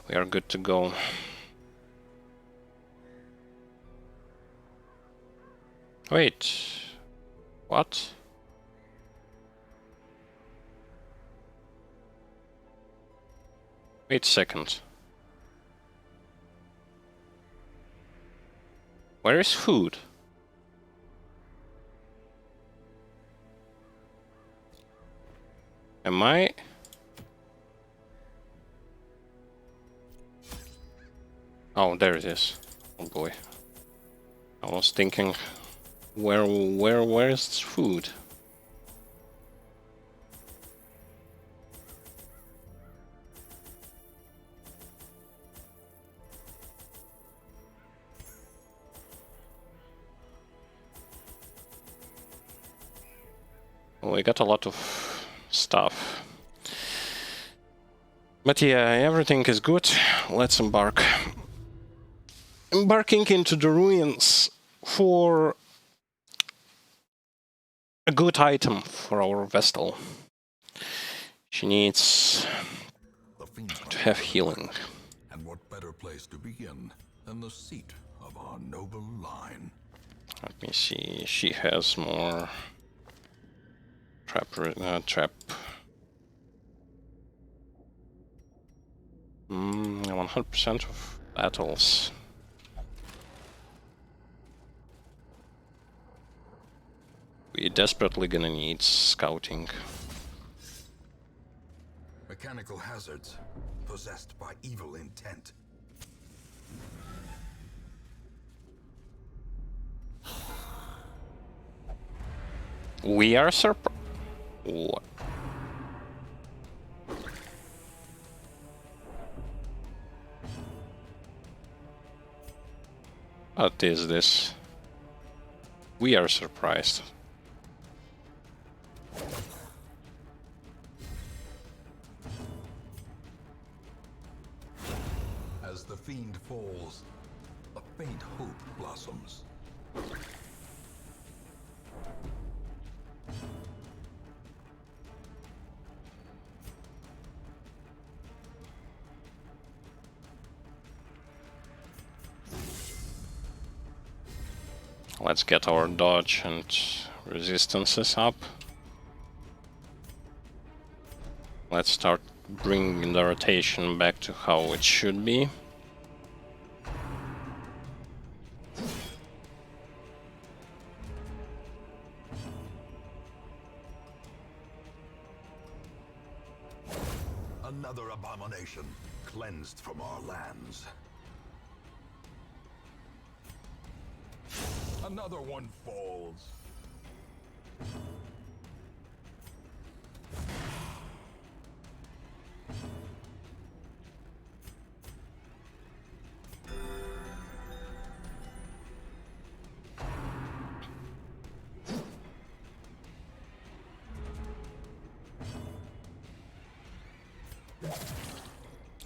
we are good to go. Wait, what? Wait a second. Where is food? Am I? Oh, there it is. Oh boy. I was thinking, where's food? Well, we got a lot of stuff. But yeah, everything is good. Let's embark. Embarking into the ruins for a good item for our Vestal. She needs to have healing. And what better place to begin than the seat of our noble line. Let me see. She has more trap. 100% of battles. We desperately gonna need scouting. Mechanical hazards possessed by evil intent. We are surprised. What? What is this? We are surprised. As the fiend falls, a faint hope blossoms. Let's get our dodge and resistances up. Let's start bringing the rotation back to how it should be. Another abomination cleansed from our lands. Another one falls.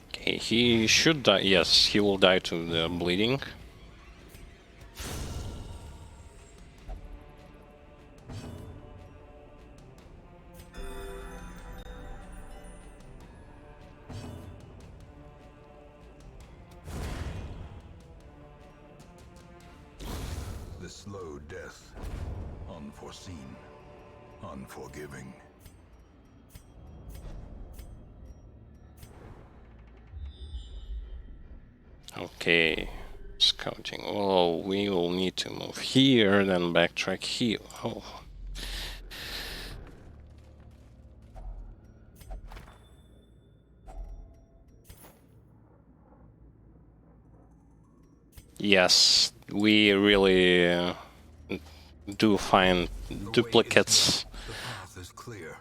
Okay, he should die. Yes, he will die to the bleeding. The slow death, unforeseen, unforgiving. Okay, scouting. Oh, we will need to move here, then backtrack here. Oh. Yes, we really do find duplicates. The path is clear.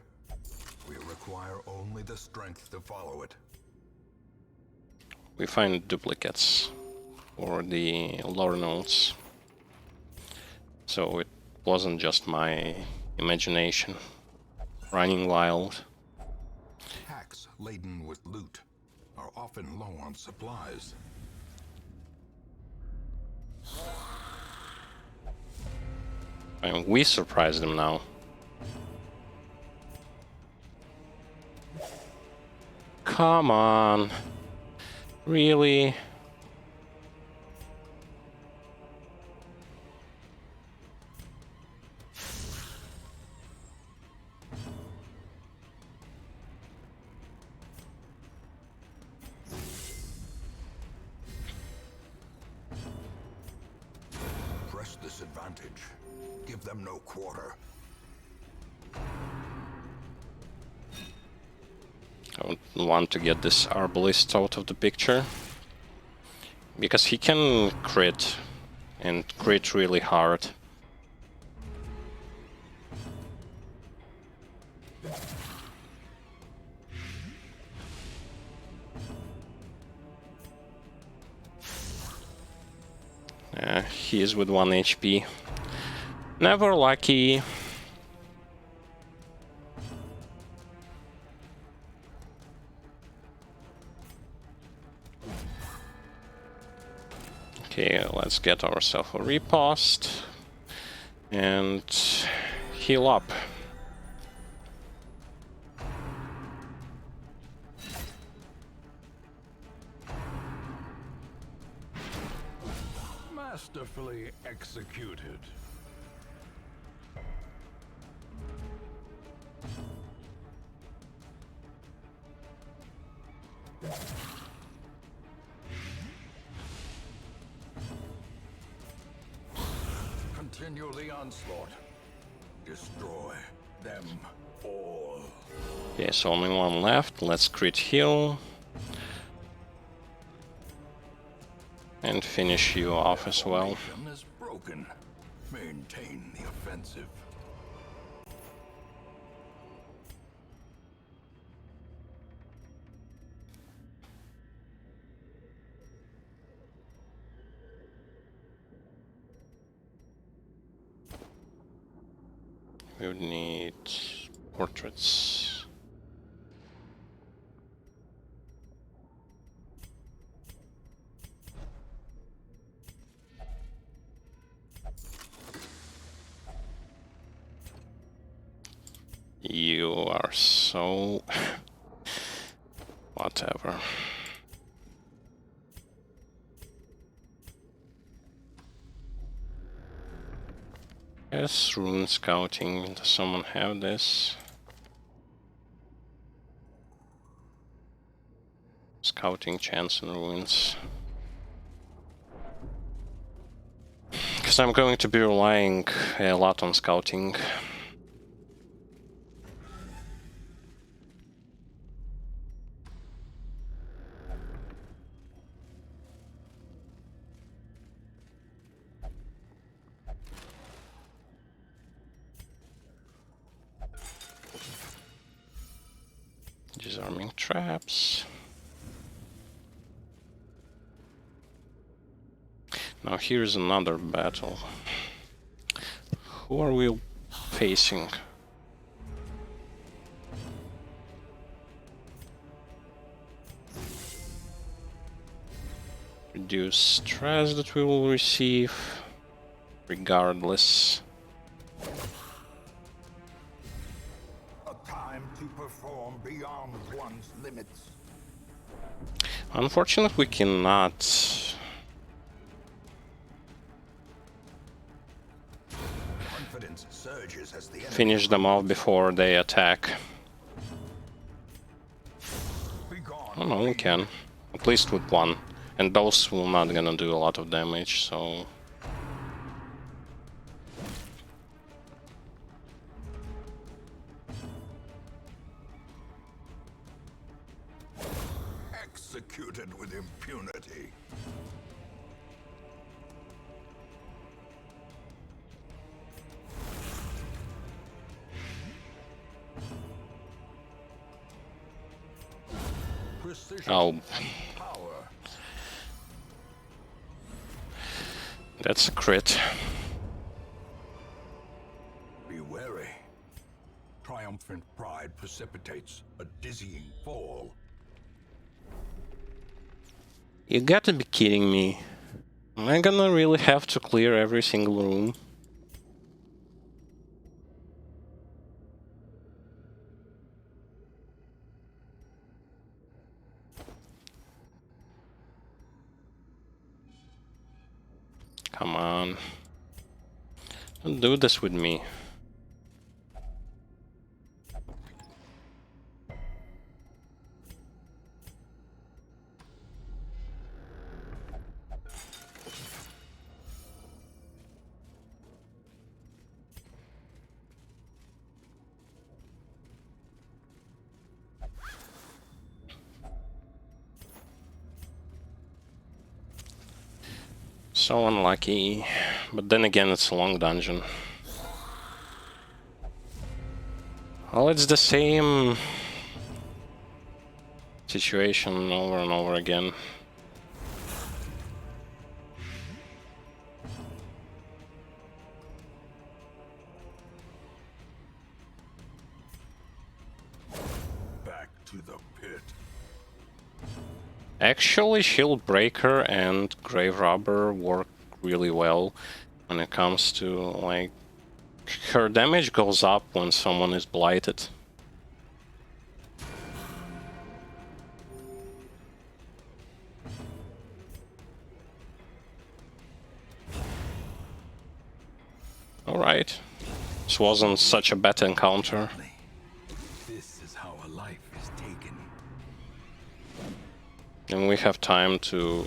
We require only the strength to follow it. We find duplicates for the lore notes. So it wasn't just my imagination running wild. Packs laden with loot are often low on supplies. And we surprised them now. Come on. Really? Press this advantage. Give them no quarter. I don't want to get this Arbalist out of the picture. Because he can crit. And crit really hard. He is with 1 HP. Never lucky. Okay, let's get ourselves a riposte and heal up. Masterfully executed. Continue the onslaught. Destroy them all. Okay, so only one left. Let's crit heal. And finish you off as well. Formation is broken. Maintain the offensive. We would need portraits. You are so... whatever. Yes, rune scouting. Does someone have this? Scouting chance in ruins. Because I'm going to be relying a lot on scouting. Disarming traps. Now here's another battle. Who are we facing? Reduce stress that we will receive, regardless. A time to perform beyond one's limits. Unfortunately, we cannot. Confidence surges as the enemy Finish them off before they attack. be gone. Oh no, we can. At least with one. And those will not gonna do a lot of damage, so... Executed with impunity. Precision. Oh, Power. that's a crit. Be wary. Triumphant pride precipitates a dizzying fall. You gotta be kidding me. Am I gonna really have to clear every single room? Come on. Don't do this with me. So unlucky, but then again it's a long dungeon. Well, it's the same situation over and over again. Back to the pit. Actually, Shield Breaker and Grave Robber work really well when it comes to, like, her damage goes up when someone is blighted. Alright. This wasn't such a bad encounter. This is how a life is taken. And we have time to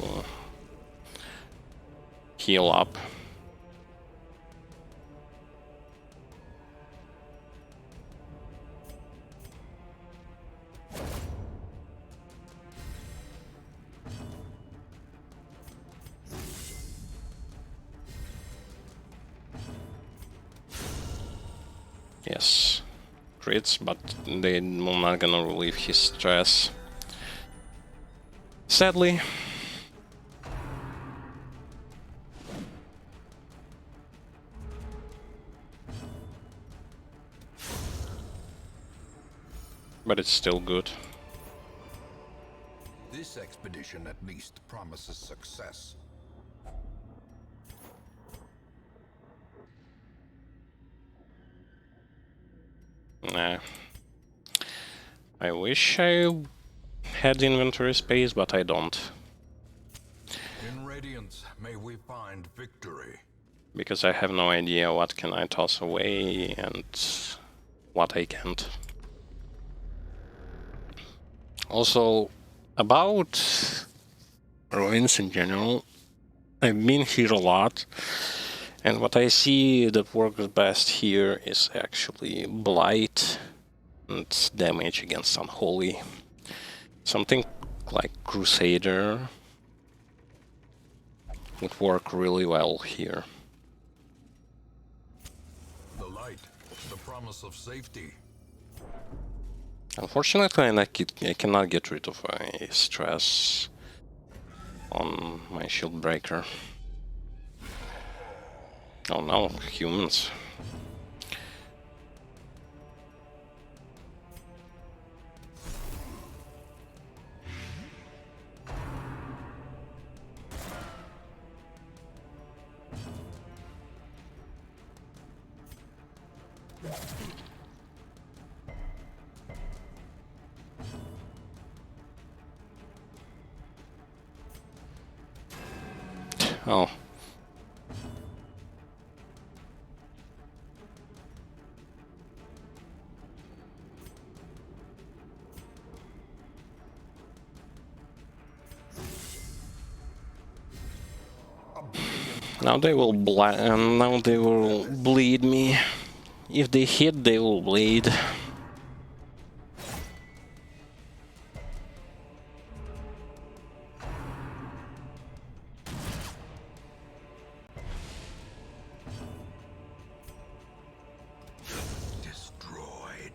heal up. Yes, crits, but they're not gonna relieve his stress. Sadly. But it's still good. This expedition at least promises success. Nah. I wish I had inventory space, but I don't. In Radiance, may we find victory. Because I have no idea what can I toss away and what I can't. Also, about ruins in general, I've been here a lot, and what I see that works best here is actually Blight and damage against Unholy. Something like Crusader would work really well here. The light, the promise of safety. Unfortunately, I cannot get rid of my stress on my shield breaker. Oh no, humans. Oh. Now they will now they will bleed me. If they hit, they will bleed. Destroyed.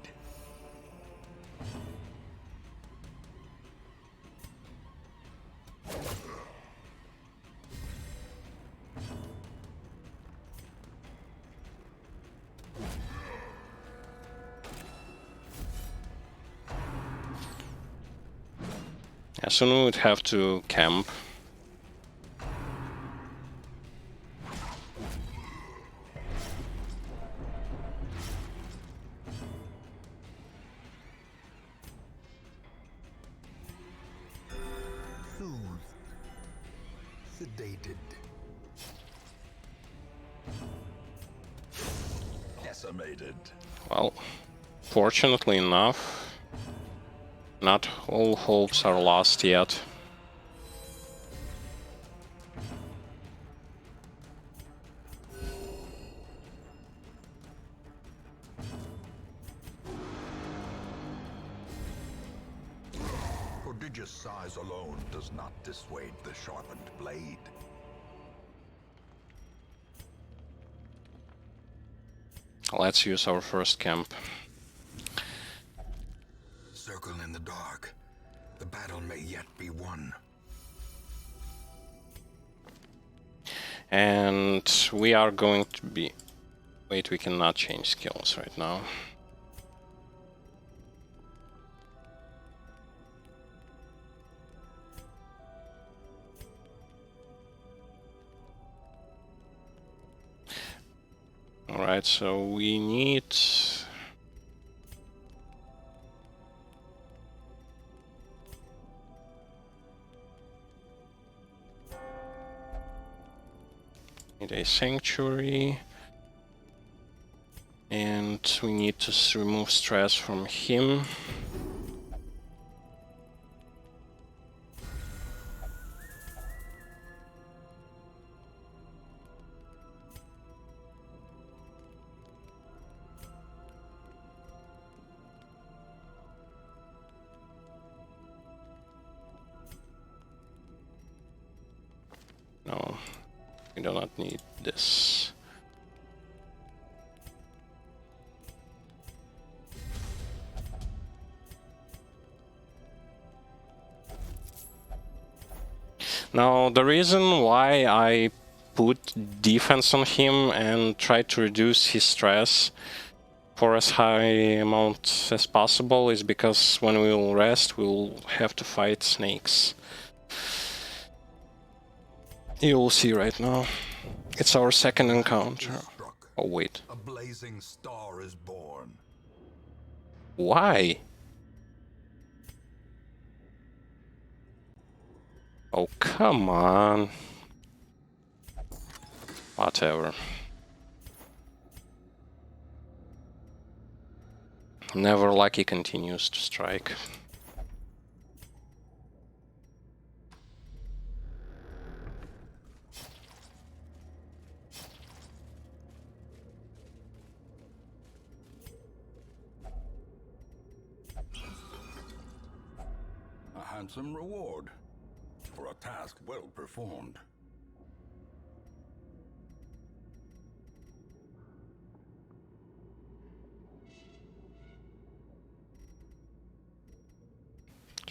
Yeah, soon we would have to camp. Soothed. Sedated. Decimated. Well, fortunately enough, not all hopes are lost yet. Prodigious size alone does not dissuade the sharpened blade. Let's use our first camp. Circle in the dark. The battle may yet be won. And we are going to be... Wait, we cannot change skills right now. Alright, so we need... Need a sanctuary. and we need to remove stress from him. No, we do not need this. Now, the reason why I put defense on him and try to reduce his stress for as high amount as possible is because when we will rest, we'll have to fight snakes. You'll see right now. It's our second encounter. Oh, wait. A blazing star is born. Why? Oh, come on. Whatever. Never Lucky continues to strike. A handsome reward for a task well performed.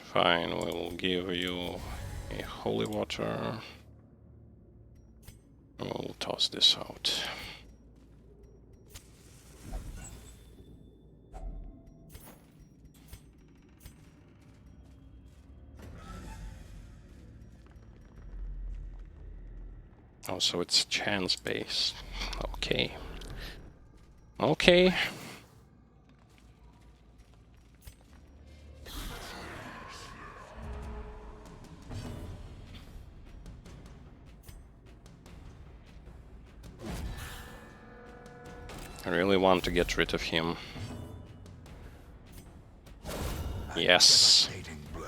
Fine, we'll give you a holy water. We'll toss this out. Oh, so it's chance-based. Okay. Okay. I really want to get rid of him. Yes. Devastating blow.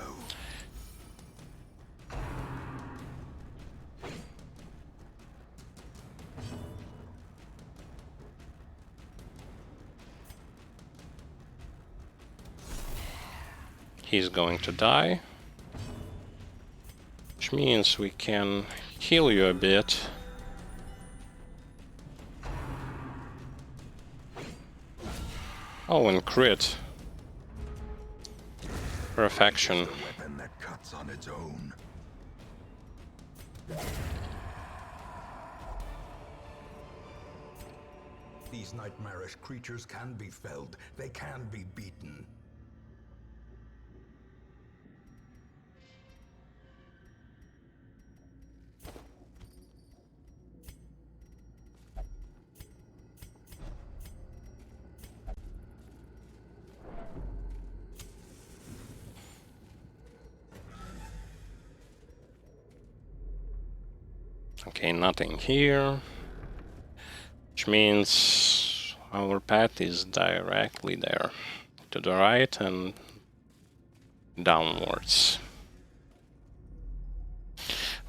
He's going to die. Which means we can heal you a bit. Oh, and crit. Perfection. A weapon that cuts on its own. These nightmarish creatures can be felled. They can be beaten. Okay, nothing here. Which means our path is directly there. To the right and downwards.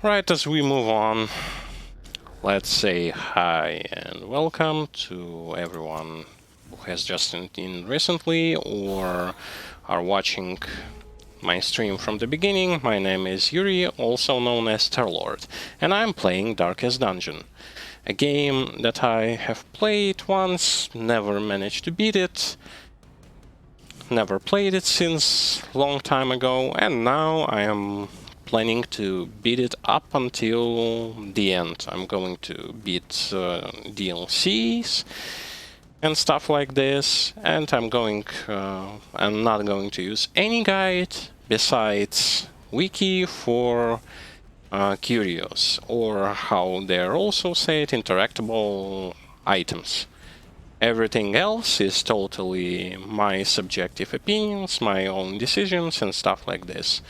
Right, as we move on, let's say hi and welcome to everyone who has just tuned in recently or are watching my stream from the beginning. My name is Yuri, also known as Starlord, and I'm playing Darkest Dungeon, a game that I have played once, never managed to beat it, never played it since long time ago, and now I am planning to beat it up until the end. I'm going to beat DLCs and stuff like this, and I'm not going to use any guide besides wiki for curios, or how they're also said, interactable items. Everything else is totally my subjective opinions, my own decisions and stuff like this.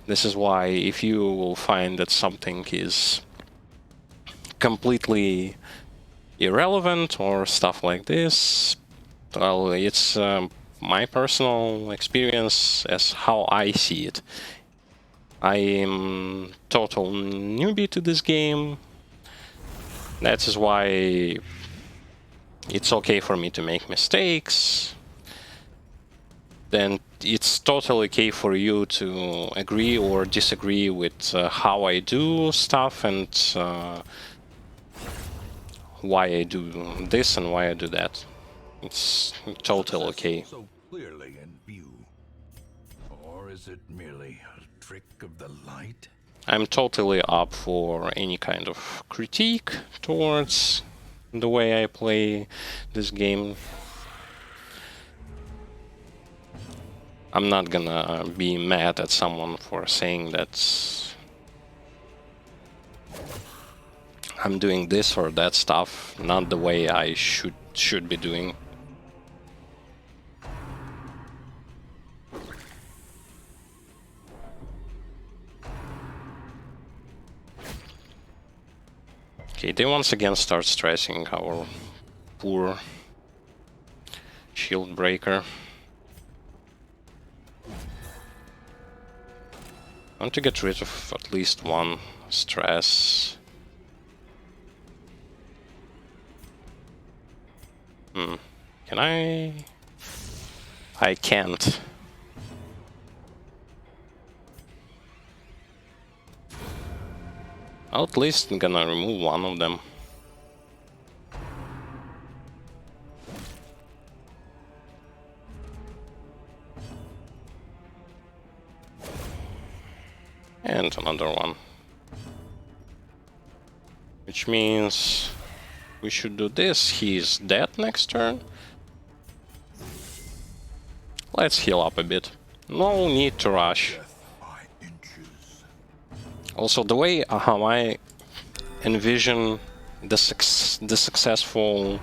This is why if you will find that something is completely irrelevant or stuff like this, Well, it's my personal experience as how I see it. I am total newbie to this game. That is why it's okay for me to make mistakes. Then it's totally okay for you to agree or disagree with how I do stuff and why I do this and why I do that. It's totally okay. So clearly in view. Or is it merely a trick of the light? I'm totally up for any kind of critique towards the way I play this game. I'm not gonna be mad at someone for saying that I'm doing this or that stuff not the way I should be doing. Okay, they once again start stressing our poor shield breaker. I want to get rid of at least one stress. Can I? I can't. At least I'm gonna remove one of them. And another one. Which means we should do this. He's dead next turn. Let's heal up a bit. No need to rush. By inches. Also, the way how I envision the successful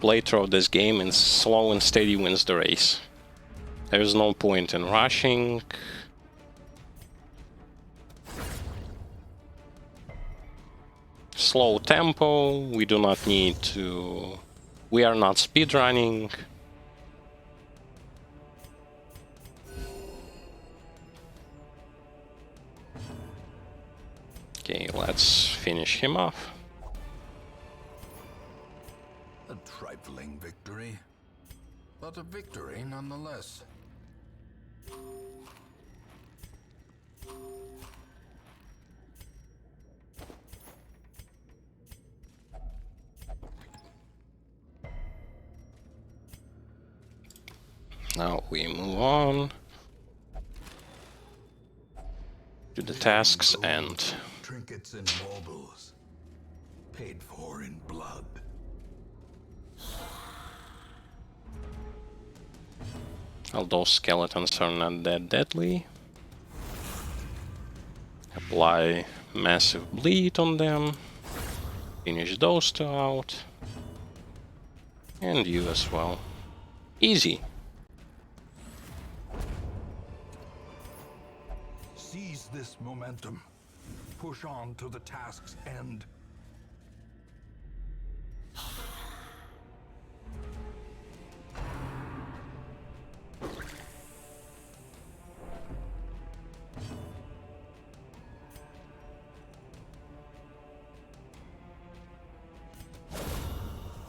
playthrough of this game is slow and steady wins the race. There's no point in rushing. Slow tempo, we do not need to... We are not speedrunning. Okay, let's finish him off. A trifling victory, but a victory nonetheless. Now we move on to the tasks and Trinkets and baubles, paid for in blood. although skeletons are not that deadly, apply massive bleed on them, finish those two out, and you as well. Easy. Seize this momentum. Push on to the task's end.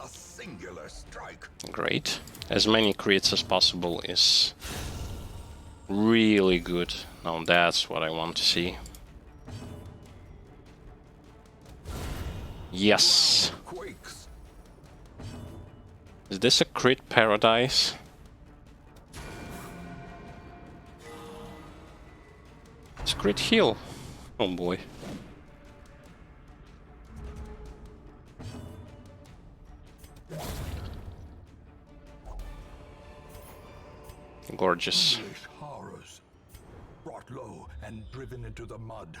A singular strike. Great. As many crits as possible is really good. Now that's what I want to see. Yes! Quakes. Is this a crit paradise? It's crit heal. Oh boy. Gorgeous. English horrors. Brought low and driven into the mud.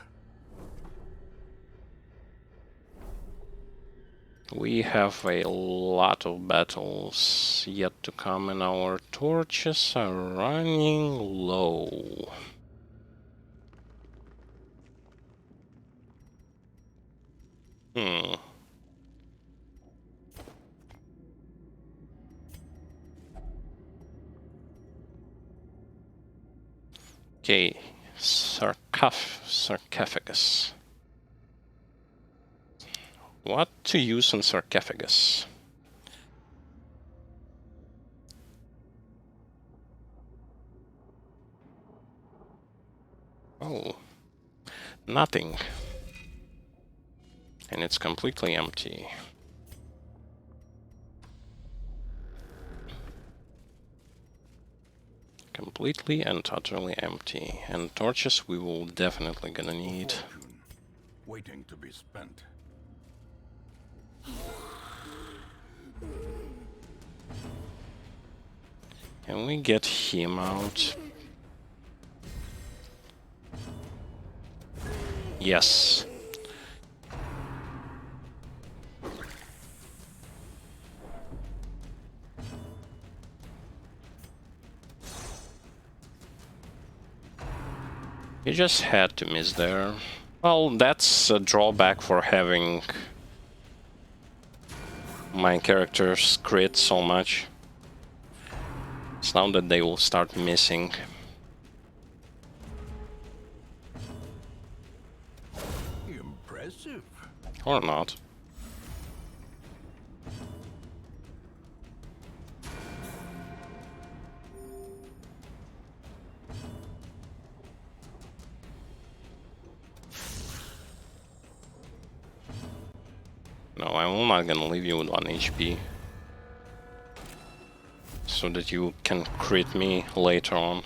We have a lot of battles yet to come and our torches are running low. Okay, sarcophagus. What to use on sarcophagus? Oh, nothing. And it's completely empty. Completely and utterly empty. And torches we will definitely gonna need. Fortune, waiting to be spent. Can we get him out? Yes. You just had to miss there. Well, that's a drawback for having my characters crit so much. It's now that they will start missing. Impressive. Or not. No, I'm not gonna leave you with 1 HP. So that you can crit me later on.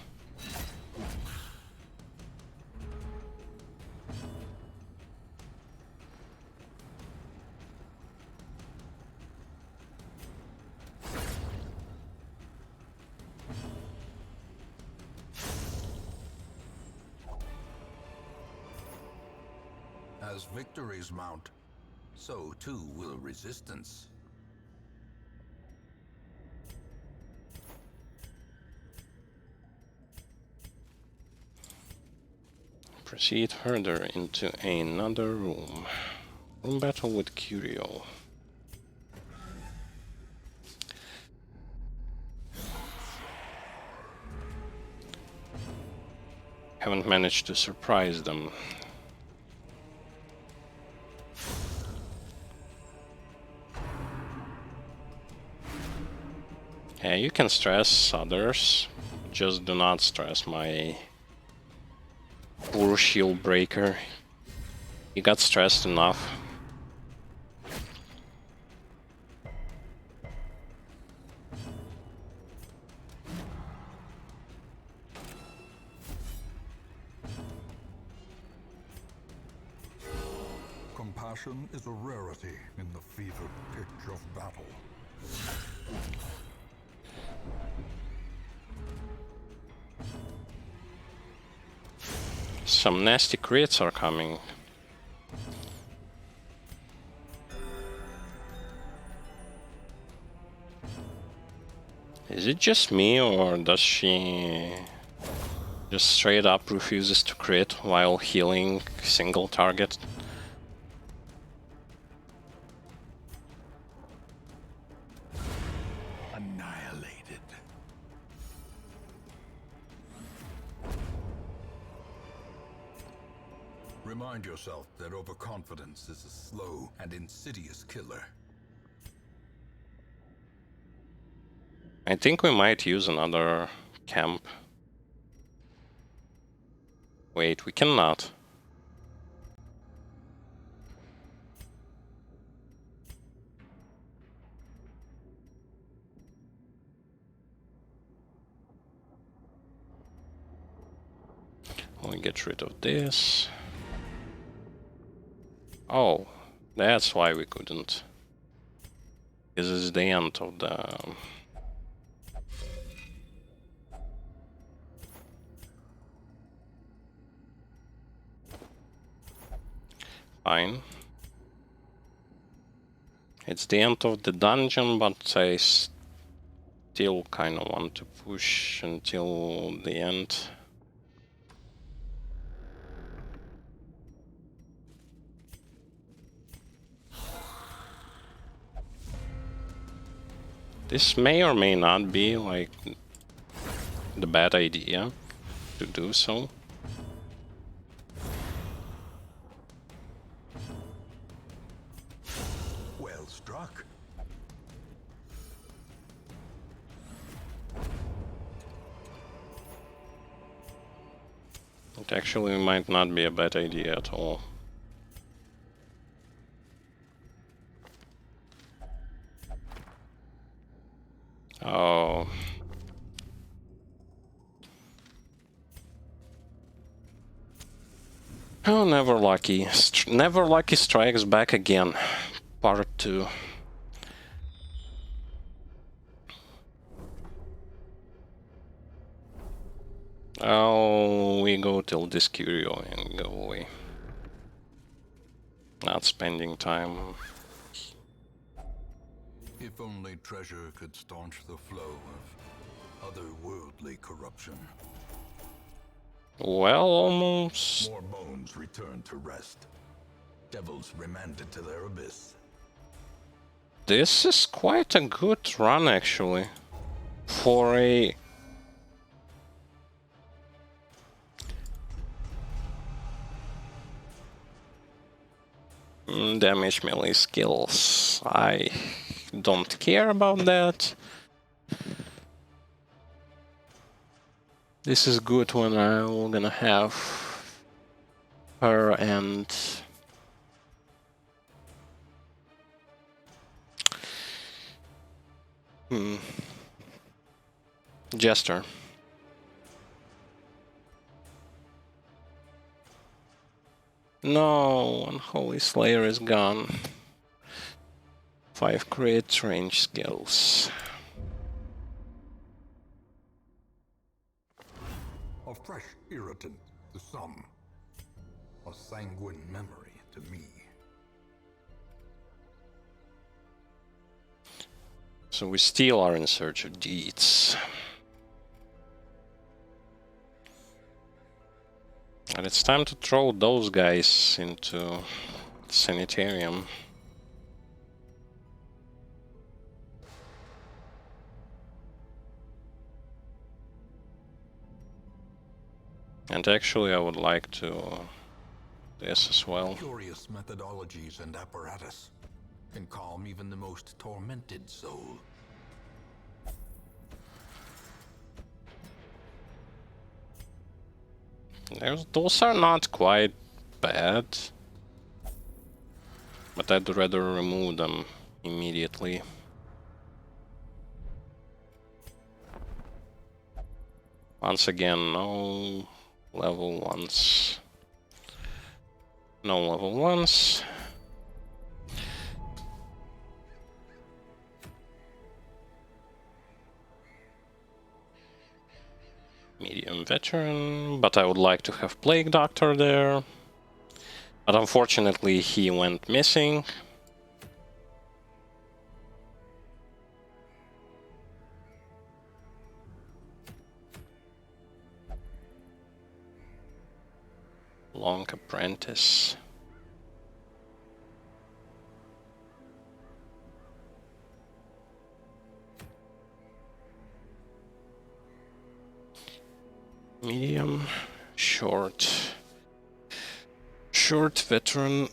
As victories mount, so too will resistance. Proceed further into another room. Room battle with Curio. Haven't managed to surprise them. Yeah, you can stress others, just do not stress my poor shield breaker. He got stressed enough. Compassion is a rarity in the fevered pitch of battle. Some nasty crits are coming. Is it just me, or does she just straight up refuses to crit while healing single target? Annihilated. Remind yourself that overconfidence is a slow and insidious killer. I think we might use another camp. Wait, we cannot. We'll get rid of this. Oh, that's why we couldn't. This is the end of the... Fine. It's the end of the dungeon, but I still kind of want to push until the end. This may or may not be like the bad idea to do so. Well struck. It actually might not be a bad idea at all. Oh. Oh, Never Lucky. Never Lucky Strikes Back Again. Part 2. Oh, we go till this Curio and go away. Not spending time. If only treasure could staunch the flow of otherworldly corruption. Well, almost. More bones returned to rest. Devils remanded to their abyss. This is quite a good run, actually. For a... damage melee skills. I don't care about that. This is good when I'm gonna have her and Jester. No, Unholy Slayer is gone. 5 crit range skills. A fresh irritant to some. A sanguine memory to me. So we still are in search of deeds. And it's time to throw those guys into Sanitarium. And actually I would like to this as well. Curious methodologies and apparatus can calm even the most tormented soul. Those are not quite bad, but I'd rather remove them immediately. Once again, no level 1s. No level 1s. Medium veteran, but I would like to have Plague Doctor there. But unfortunately he went missing. Long Apprentice. Medium, short veteran.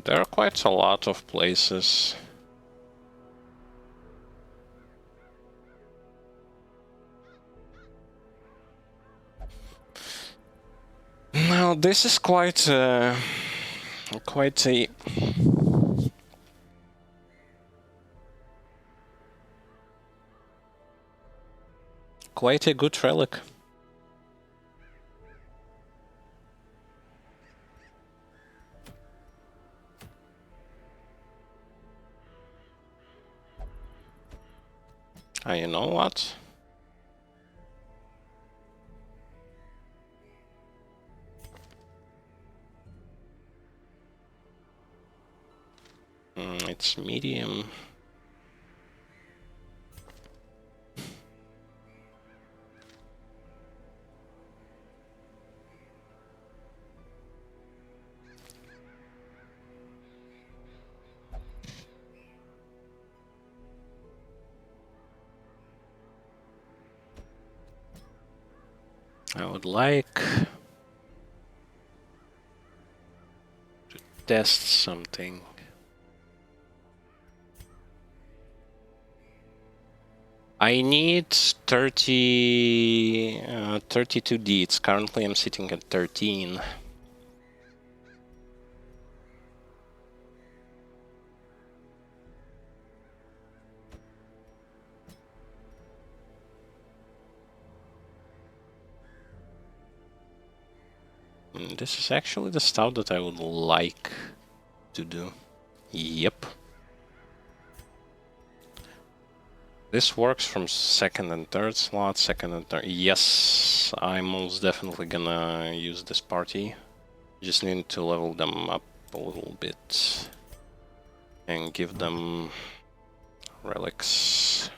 There are quite a lot of places. Now this is quite a quite a good relic. You know what? It's medium. I would like to test something. I need 32 deeds. Currently I'm sitting at 13. This is actually the stuff that I would like to do. Yep. This works from second and third slot, second and third. Yes, I'm most definitely gonna use this party. Just need to level them up a little bit and give them relics.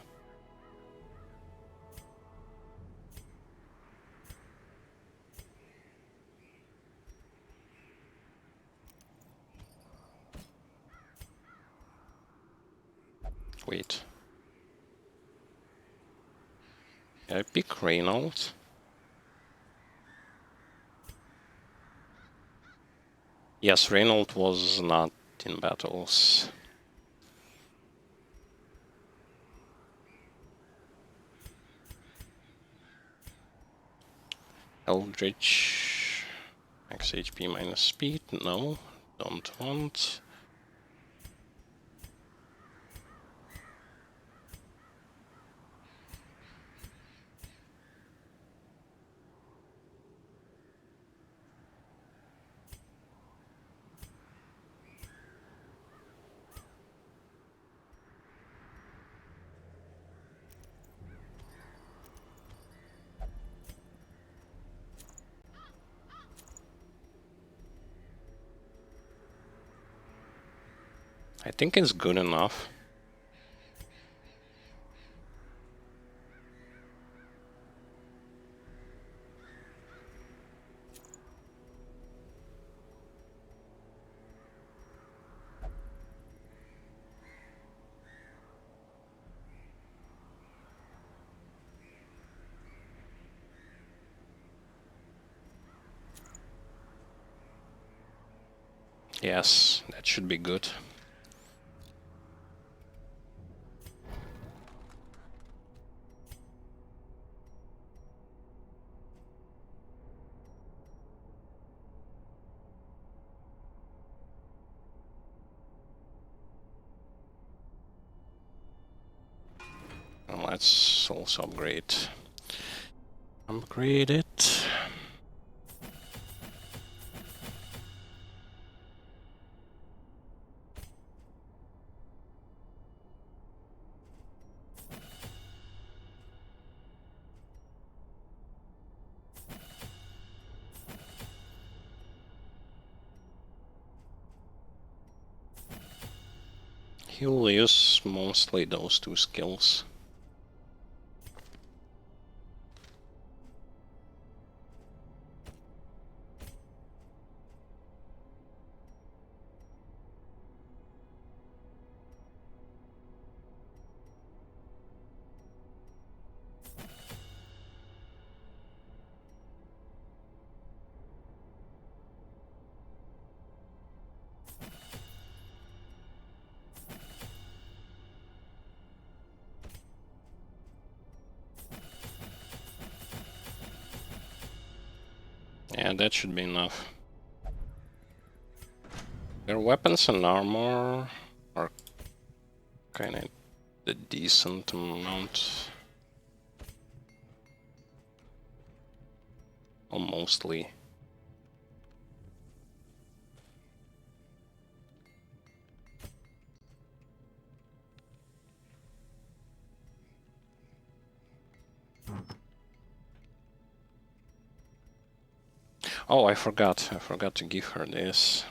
Wait. I pick Reynolds. Yes, Reynolds was not in battles. Eldritch. Max HP minus speed. No, don't want. I think it's good enough. Yes, that should be good. Well, let's also upgrade. Upgrade it. He'll use mostly those two skills. Yeah, that should be enough. Their weapons and armor are kind of a decent amount. Or mostly. Oh, I forgot to give her this.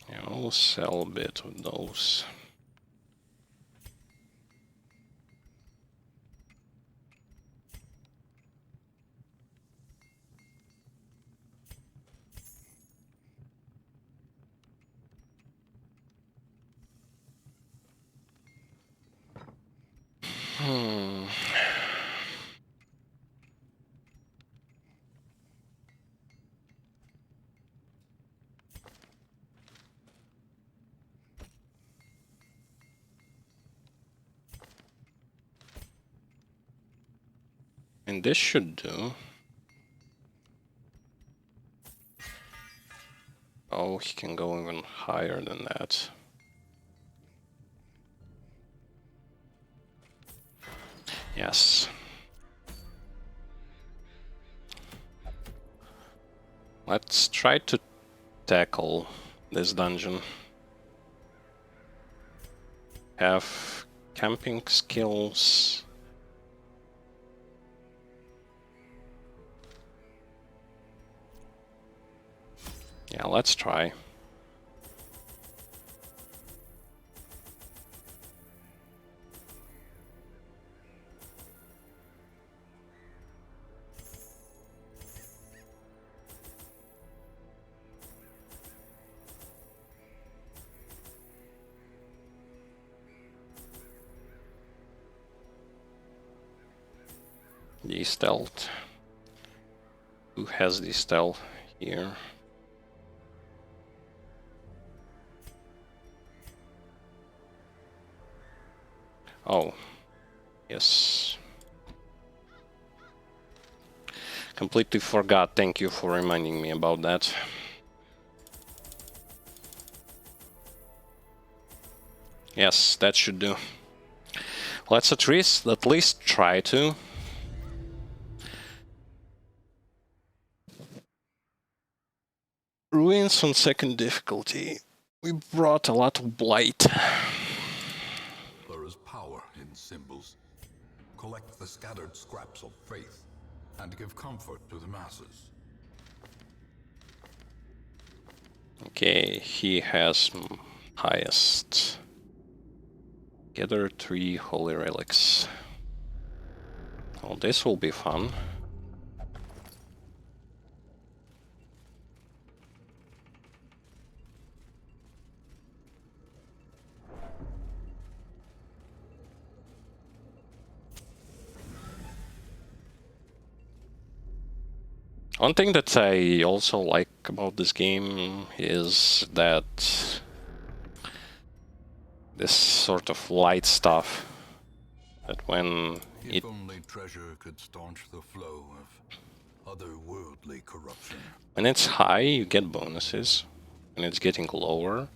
Yeah, I'll sell a bit of those. Hmm. And this should do. Oh, he can go even higher than that. Yes. Let's try to tackle this dungeon. Have camping skills. Yeah, let's try. The stealth. Who has the stealth here? Oh, yes. Completely forgot. Thank you for reminding me about that. Yes, that should do. Let's at least try to. Ruins on second difficulty. We brought a lot of blight. There is power in symbols. Collect the scattered scraps of faith and give comfort to the masses. Okay, he has highest. Gather 3 holy relics. Oh, this will be fun. One thing that I also like about this game is that this sort of light stuff, that when If only treasure could staunch the flow of otherworldly corruption. when it's high, you get bonuses. When it's getting lower,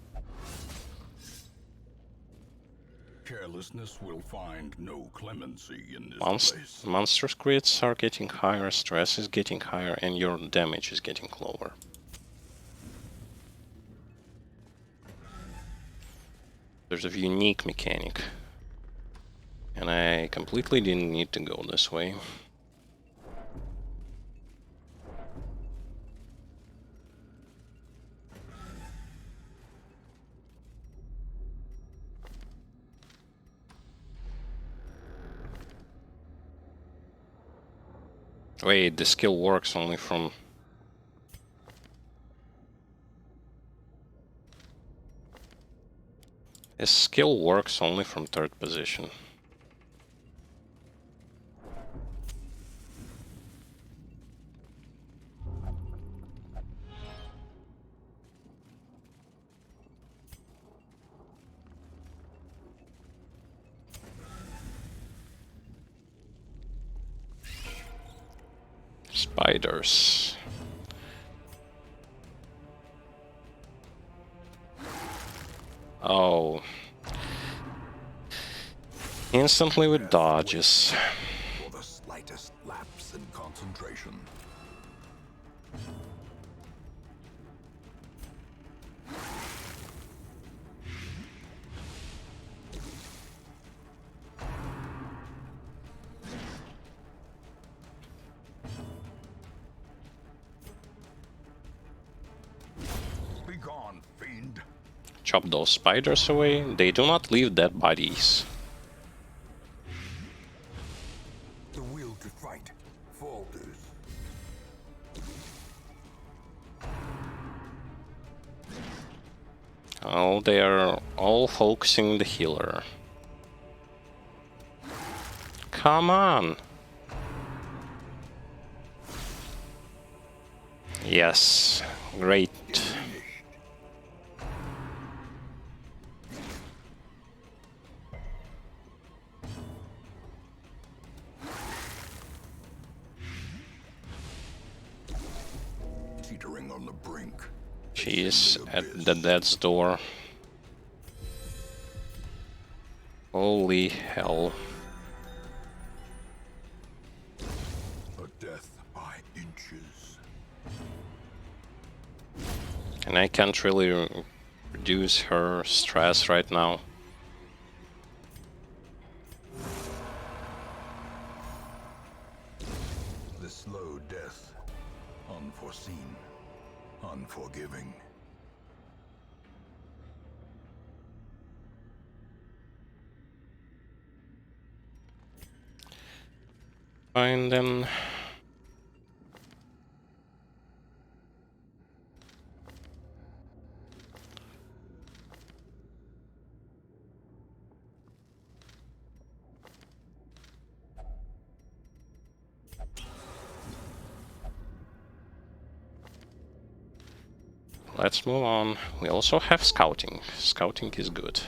Carelessness will find no clemency in this place. monster crits are getting higher, stress is getting higher, and your damage is getting lower. There's a unique mechanic. And I completely didn't need to go this way. Wait, the skill works only from... This skill works only from third position. Spiders. Oh. Instantly with dodges. For the slightest lapse in concentration. Be gone, fiend. Chop those spiders away. They do not leave dead bodies. The will to fight falters. Oh, they are all focusing the healer. Come on. Yes, great. Teetering on the brink. She's at the death's door. Holy hell. A death by inches. And I can't really reduce her stress right now. The slow death. Unforeseen. Unforgiving. Fine then. Let's move on. We also have scouting. Scouting is good.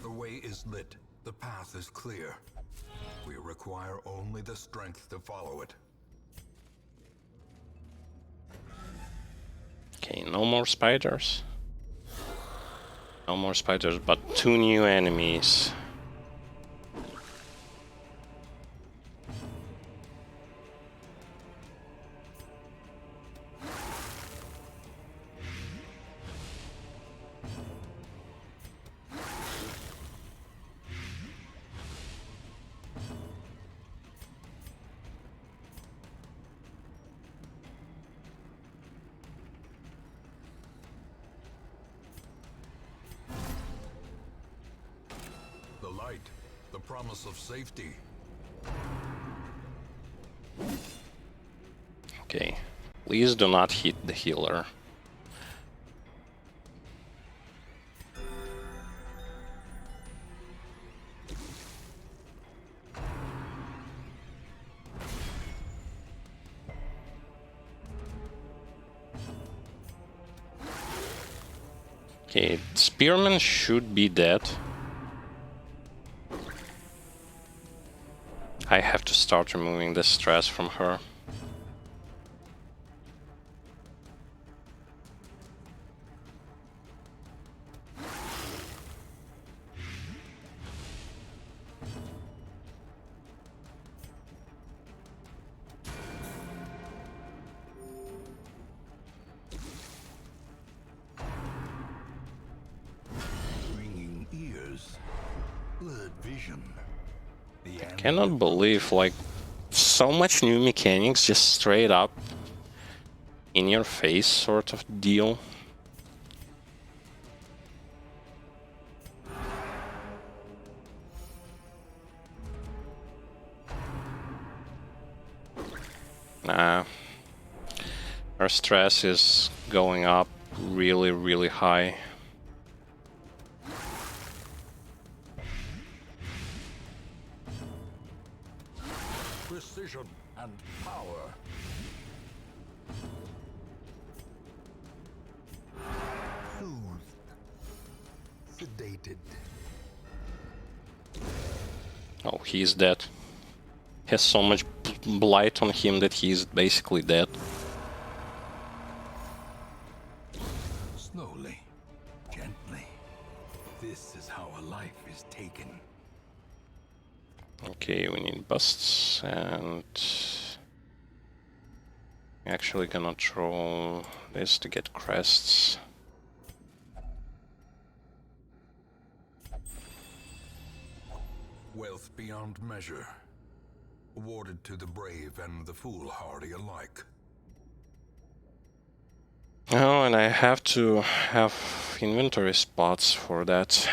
The way is lit. The path is clear. We require only the strength to follow it. Okay, no more spiders. No more spiders, but 2 new enemies. The light. The promise of safety. Okay, please do not hit the healer. Okay, Spearman should be dead. I have to start removing the stress from her. Ringing ears. Blurred vision. Cannot believe, like, so much new mechanics just straight up in your face sort of deal. Nah. Our stress is going up really, really high. Precision and power. Soothed. Sedated. Oh, he's dead. Has so much blight on him that he's basically dead. Slowly. Gently. This is how a life is taken. Okay, we need busts and actually gonna throw this to get crests. Wealth beyond measure. Awarded to the brave and the foolhardy alike. Oh, and I have to have inventory spots for that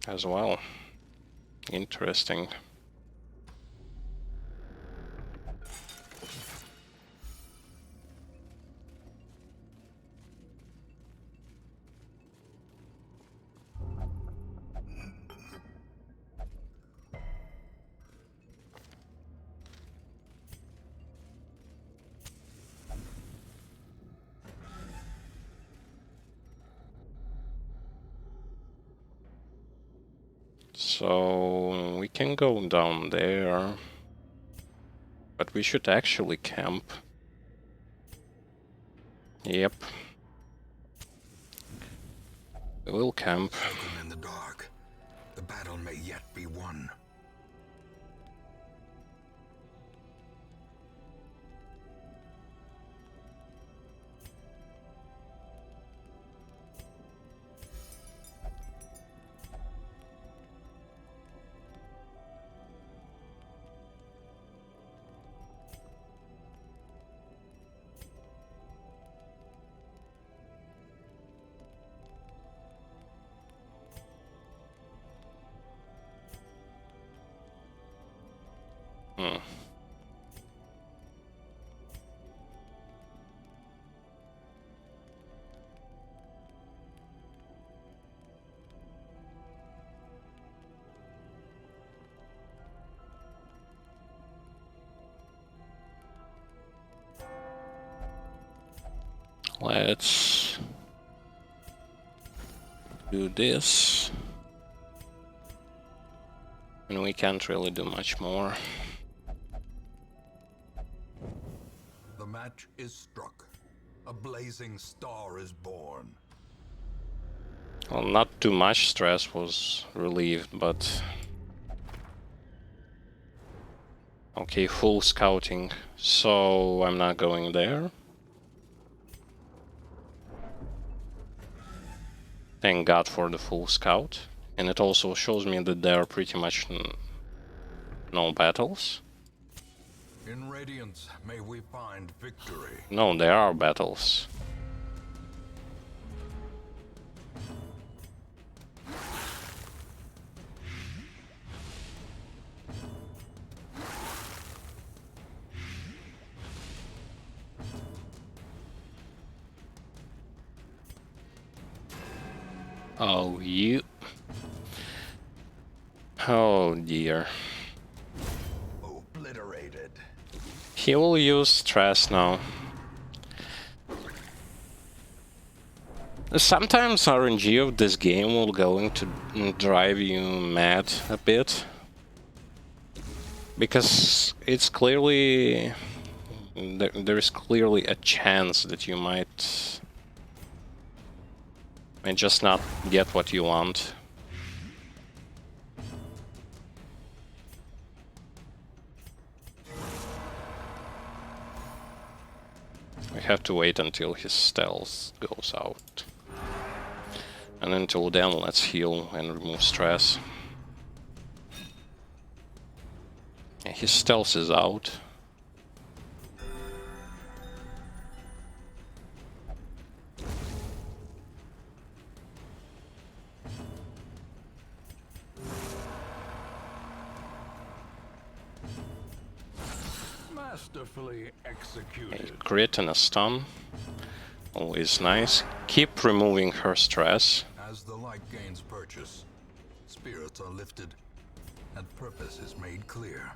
as well. Interesting. So we can go down there, but we should actually camp. Yep. We will camp. Broken in the dark. The battle may yet be won. Hmm. Let's do this. And we can't really do much more. The match is struck. A blazing star is born. Well, not too much stress was relieved, but... Okay, full scouting, so I'm not going there. Thank God for the full scout. And it also shows me that there are pretty much no battles. In Radiance, may we find victory. No, there are battles. Oh, you... Oh dear. Obliterated. He will use stress now. Sometimes RNG of this game will going to drive you mad a bit. Because it's clearly... There is clearly a chance that you might just not get what you want. We have to wait until his stealth goes out. And until then, let's heal and remove stress. Yeah, his stealth is out. Masterfully executed. A crit and a stun. Always nice. Keep removing her stress. As the light gains purchase, spirits are lifted, and purpose is made clear.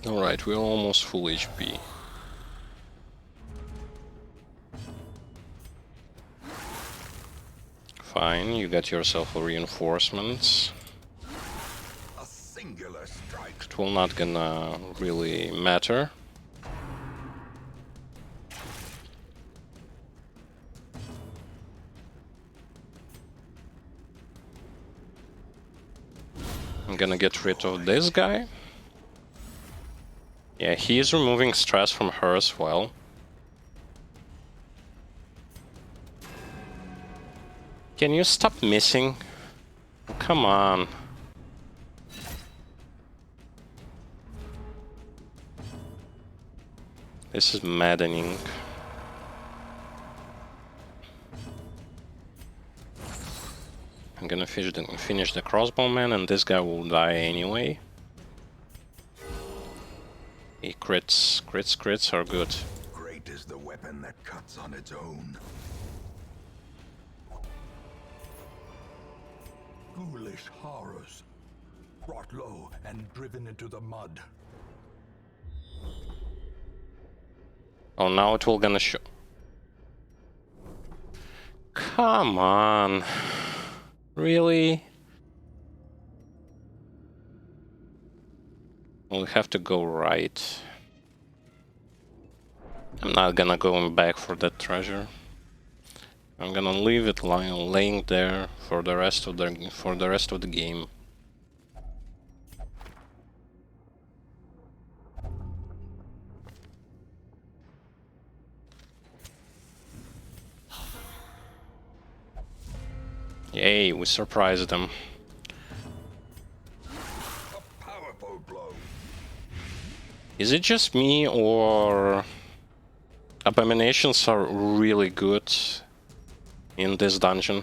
Alright, we're almost full HP. Fine, you got yourself a reinforcements. A singular strike. It will not gonna really matter. I'm gonna get rid of this guy. Yeah, he is removing stress from her as well. Can you stop missing? Oh, come on. This is maddening. I'm gonna finish the crossbowman, and this guy will die anyway. He crits. Crits are good. Great is the weapon that cuts on its own. Ghoulish horrors, brought low and driven into the mud. Oh, now it will gonna show. Come on. Really? We'll have to go right. I'm not gonna go back for that treasure. I'm gonna leave it laying there for the rest of the game. Yay, we surprised them. A powerful blow. Is it just me, or abominations are really good in this dungeon?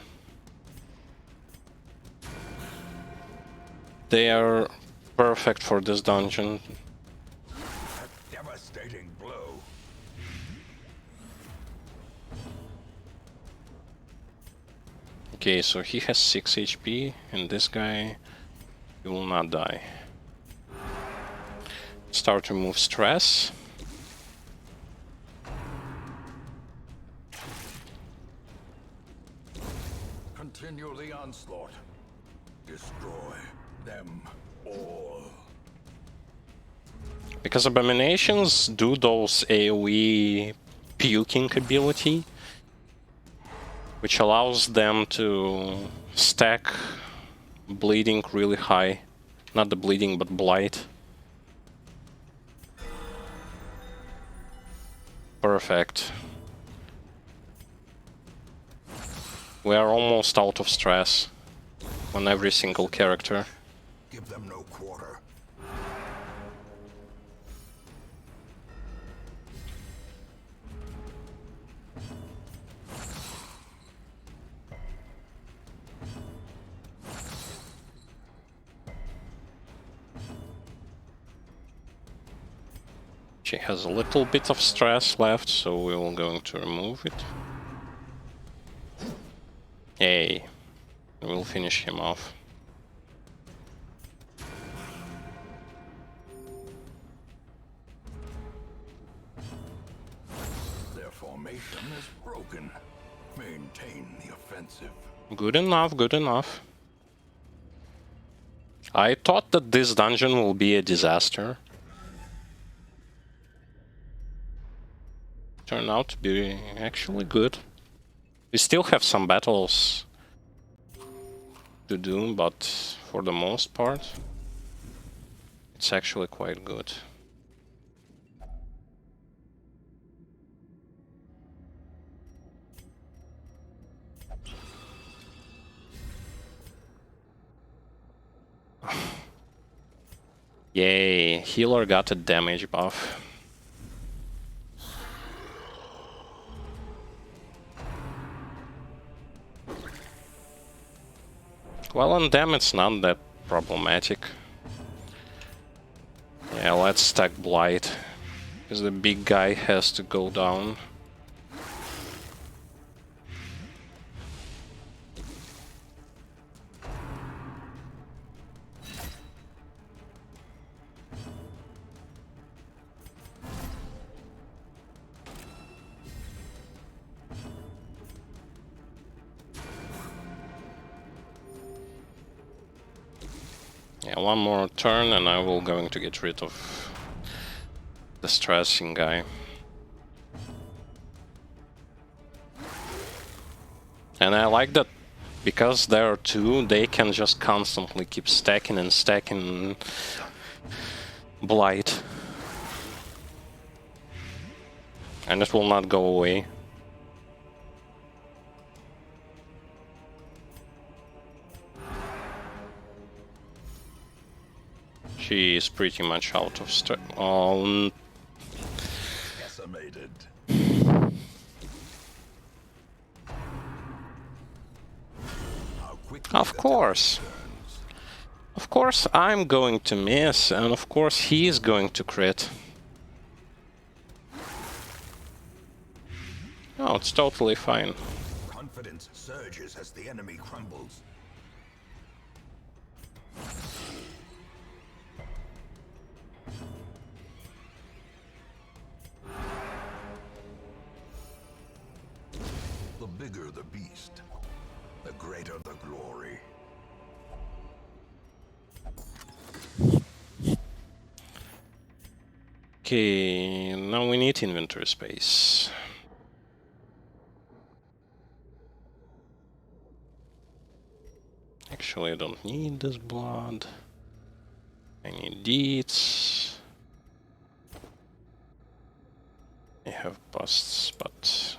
They are perfect for this dungeon. A devastating blow. Okay, so he has 6 HP, and this guy, he will not die. Start to remove stress. Continue the onslaught. Destroy them all. Because abominations do those AoE puking ability, which allows them to stack bleeding really high. Not the bleeding, but blight. Perfect. We are almost out of stress on every single character. Give them no quarter. She has a little bit of stress left, so we're going to remove it. Yay. We'll finish him off. Their formation is broken. Maintain the offensive. Good enough, good enough. I thought that this dungeon will be a disaster. Turned out to be actually good. We still have some battles to do, but for the most part, it's actually quite good. Yay, healer got a damage buff. Well, on them it's not that problematic. Yeah, let's stack Blight, because the big guy has to go down. Yeah, one more turn and I will going to get rid of the stressing guy. And I like that because there are two, they can just constantly keep stacking and stacking Blight. And it will not go away. She is pretty much out of stock. Decimated. How quickly Of course. Of course I'm going to miss, and of course he is going to crit. Oh, it's totally fine. confidence surges as the enemy crumbles. The bigger the beast, the greater the glory. Okay, now we need inventory space. Actually, I don't need this blood. I need deeds. I have busts, but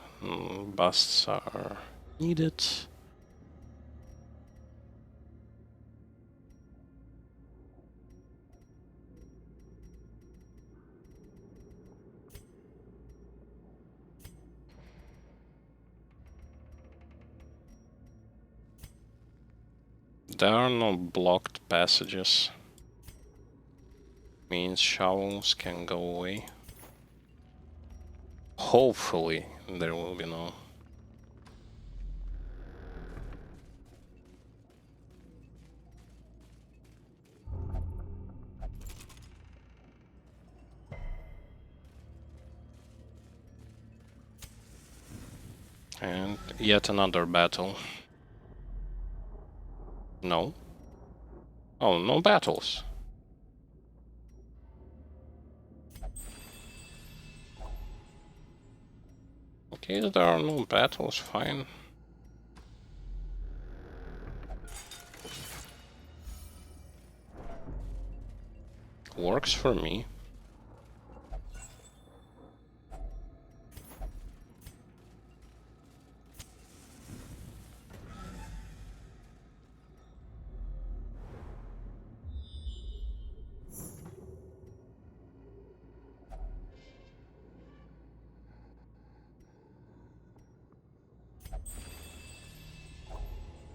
busts are needed. There are no blocked passages. Means shovels can go away. Hopefully there will be no. And yet another battle. No. Oh, no battles. Okay, there are no battles, fine. Works for me.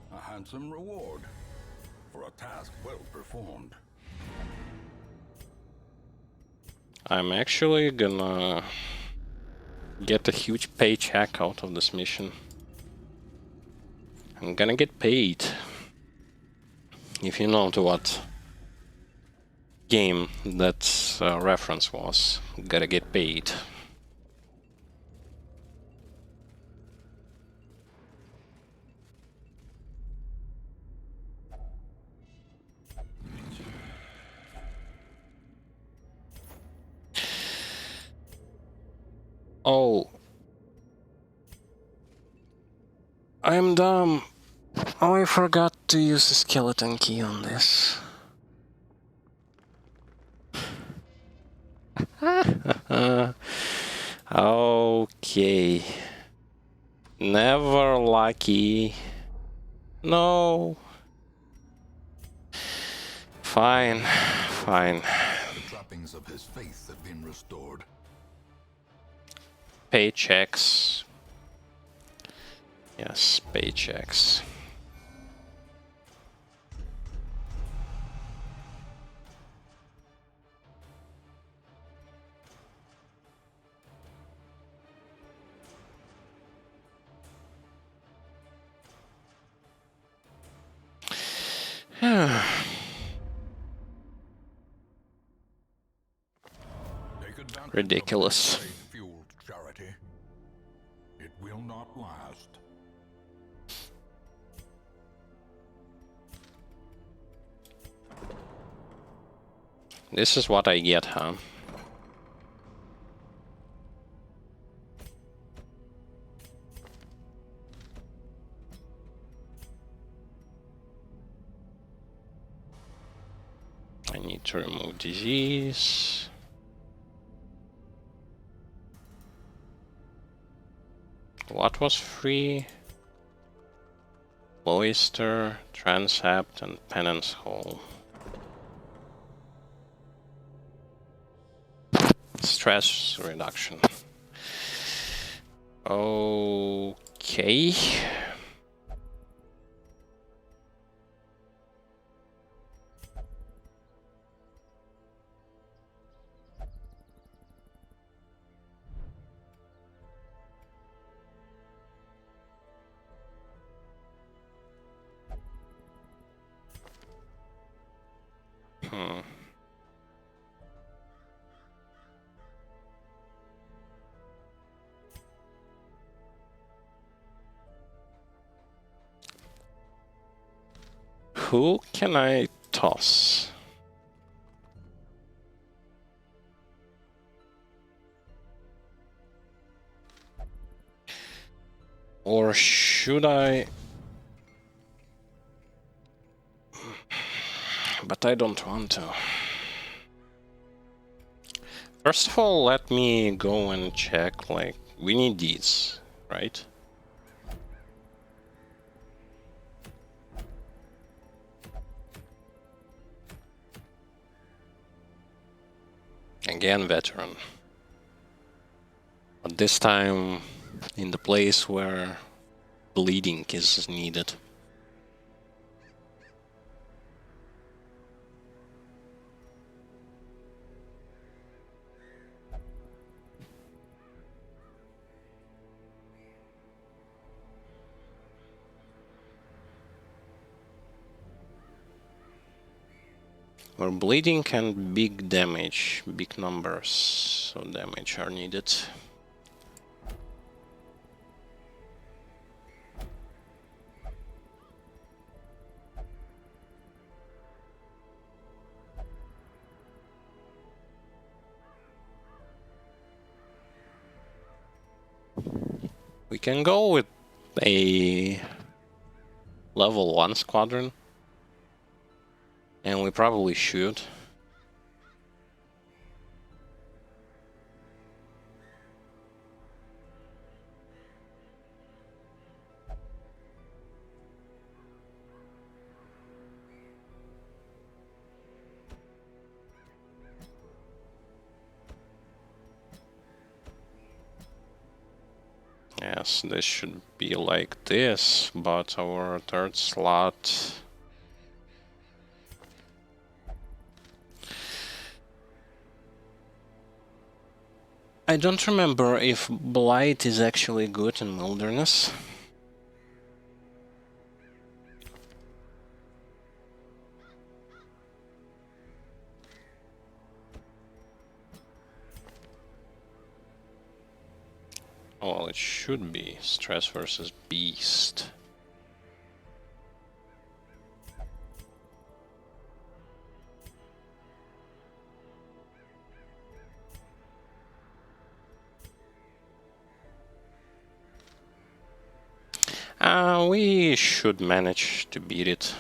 A handsome reward for a task well performed. I'm actually gonna get a huge paycheck out of this mission. I'm gonna get paid. If you know to what game that reference was, gotta get paid. Oh, I'm dumb. Oh, I forgot to use the skeleton key on this. Okay. Never lucky. No. Fine, fine. The trappings of his faith have been restored. Paychecks. Yes, paychecks. Take advantage Ridiculous. of this faith-fueled charity. It will not last. This is what I get, huh? I need to remove disease. What was free? Cloister, Transept, and Penance Hole. Stress reduction. Okay. Hmm. Who can I toss? Or should I? But I don't want to. First of all, let me go and check, like, we need these, right? Again, veteran. But this time in the place where bleeding is needed. Where bleeding and big damage, big numbers of damage are needed. We can go with a level 1 squadron. And we probably should. Yes, this should be like this, but our third slot... I don't remember if Blight is actually good in Wilderness. Well, it should be Stress versus Beast. We should manage to beat it.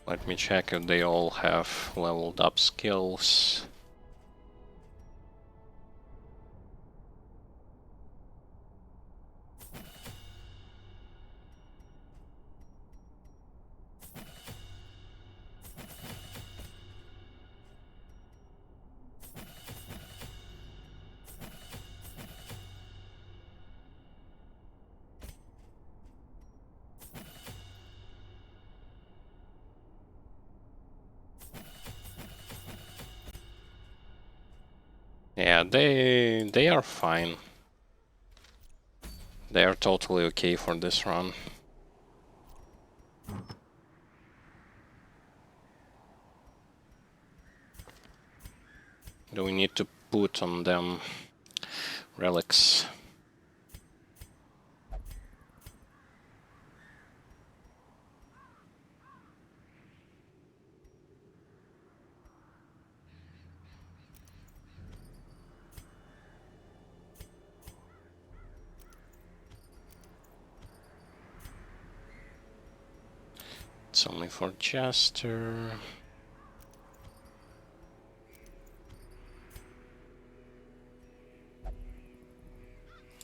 Let me check if they all have leveled up skills. Yeah, they are fine. They are totally okay for this run. Do we need to put on them relics? It's only for Jester.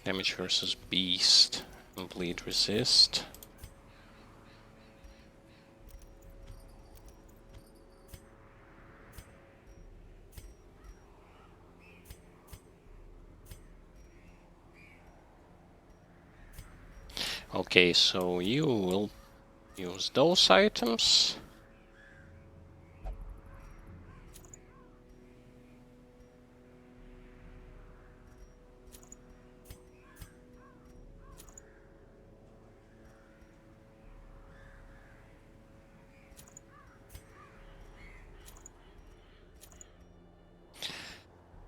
Damage versus Beast. And bleed resist. Okay, so you will use those items.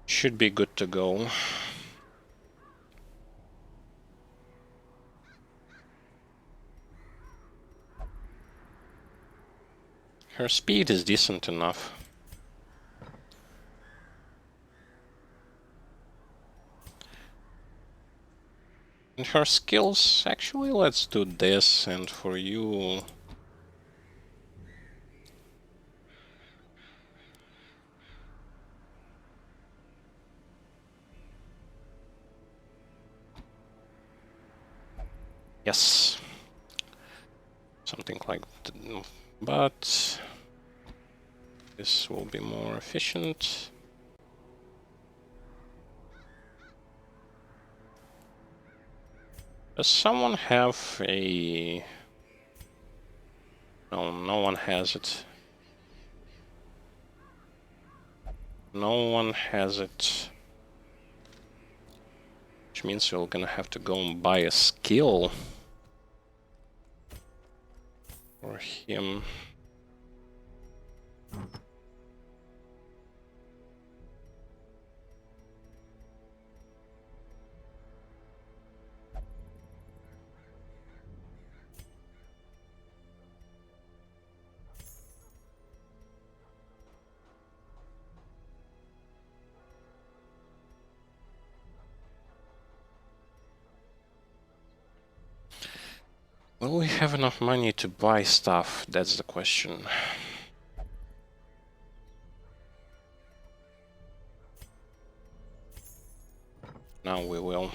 Should be good to go. Her speed is decent enough. And her skills, actually, let's do this, and for you... Yes. Something like that. But this will be more efficient. Does someone have a... No, no one has it. No one has it. Which means you're gonna have to go and buy a skill for him. Will we have enough money to buy stuff? That's the question. Now we will.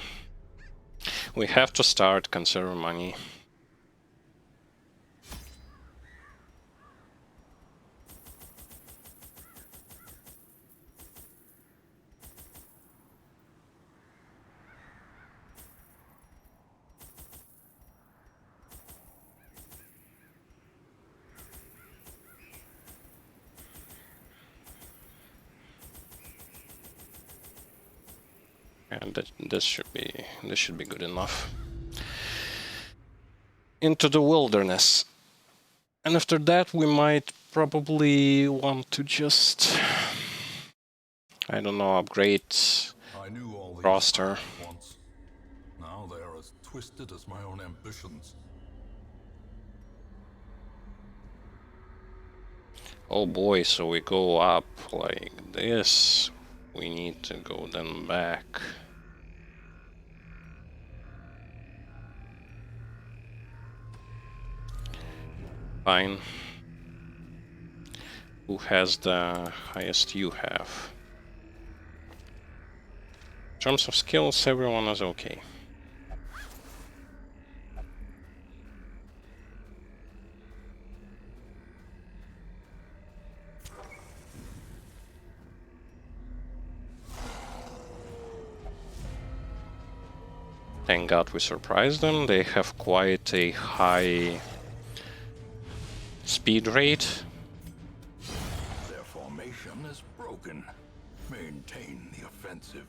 We have to start conserving money. And this should be good enough. Into the wilderness. And after that we might probably want to just, I don't know, upgrade I knew all these roster. facts once. Now they are as twisted as my own ambitions. Oh boy, so we go up like this. We need to go then back. Fine. Who has the highest? You have. In terms of skills, everyone is okay. Thank God we surprised them. They have quite a high speed rate. Their formation is broken. Maintain the offensive.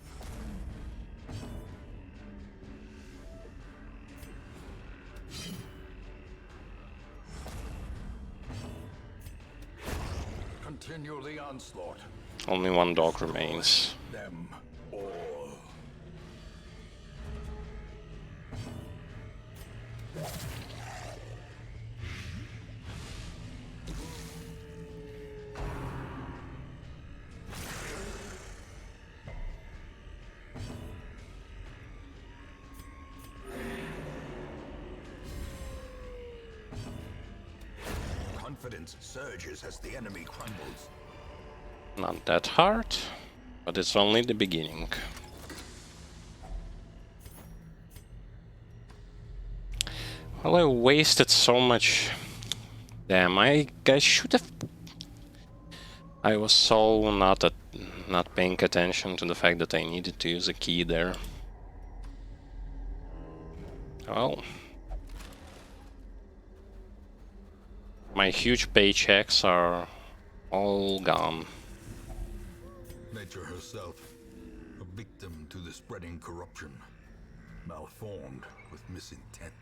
Continue the onslaught. Only one dog remains. Them all. Confidence surges as the enemy crumbles. Not that hard, but it's only the beginning. Well, I wasted so much. Damn, I should have. I was so not paying attention to the fact that I needed to use a key there. Well, my huge paychecks are all gone. Nature herself, a victim to the spreading corruption, malformed with misintent.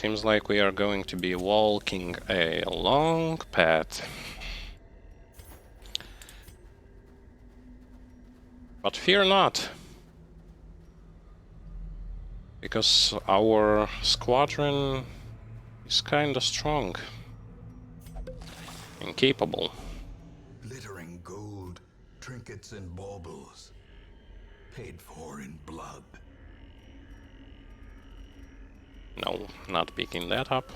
Seems like we are going to be walking a long path. But fear not, because our squadron is kinda strong and capable. Glittering gold, trinkets and baubles, paid for in blood. No, not picking that up.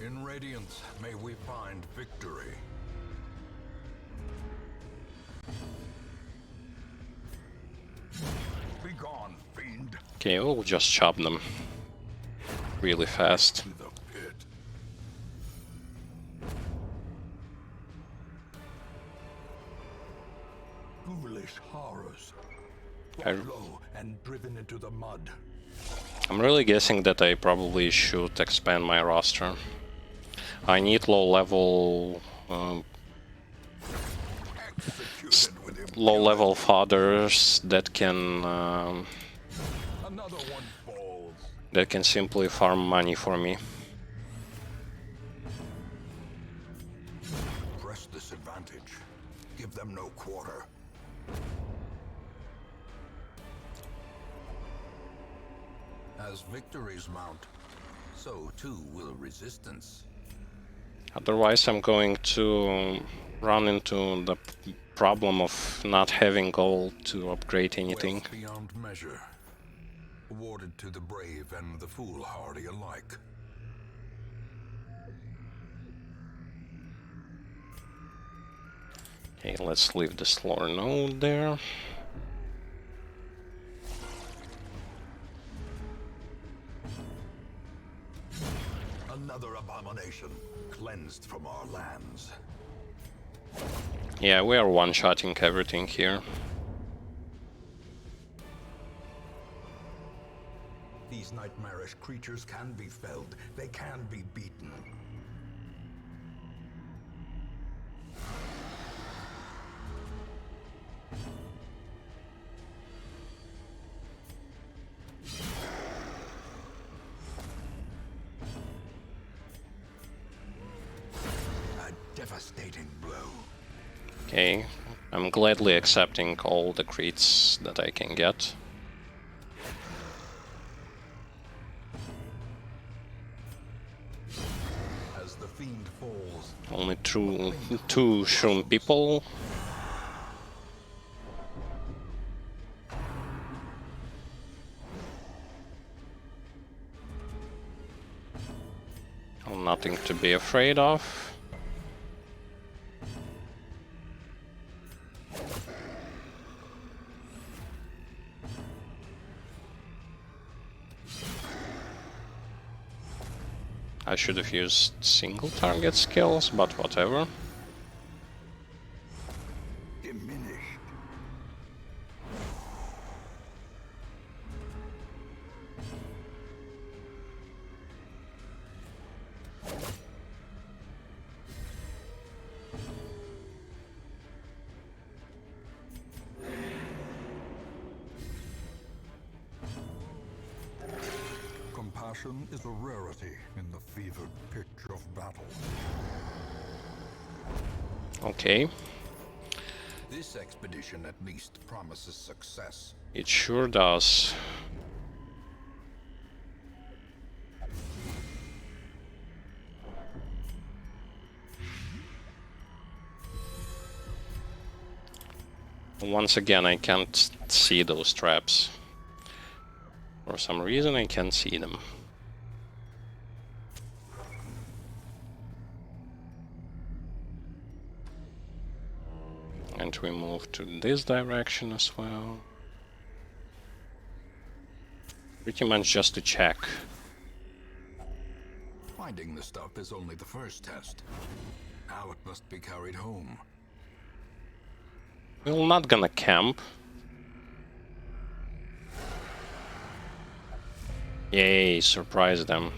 In Radiance, may we find victory. Be gone, fiend. Okay, we'll just chop them really fast. To the pit. Foolish horrors. Brought low and driven into the mud. I'm really guessing that I probably should expand my roster. I need low-level low-level fathers that can Another one falls. simply farm money for me. Press this advantage. Give them no quarter. As victories mount, so too will resistance. Otherwise, I'm going to run into the problem of not having gold to upgrade anything. Wealth beyond measure, awarded to the brave and the foolhardy alike. Okay, let's leave the slower node there. Another abomination cleansed from our lands. Yeah, we are one-shotting everything here. These nightmarish creatures can be felled. They can be beaten. A devastating blow. Okay, I'm gladly accepting all the crits that I can get. As the fiend falls, Only two Shroom people. Nothing to be afraid of. I should have used single target skills, but whatever. diminished. Compassion is a rarity in the fevered pitch of battle. Okay, This expedition at least promises success. it sure does. Once again, I can't see those traps. For some reason, I can't see them. And we move to this direction as well. Pretty much just to check. Finding the stuff is only the first test. Now it must be carried home. We're not gonna camp. Yay, surprise them.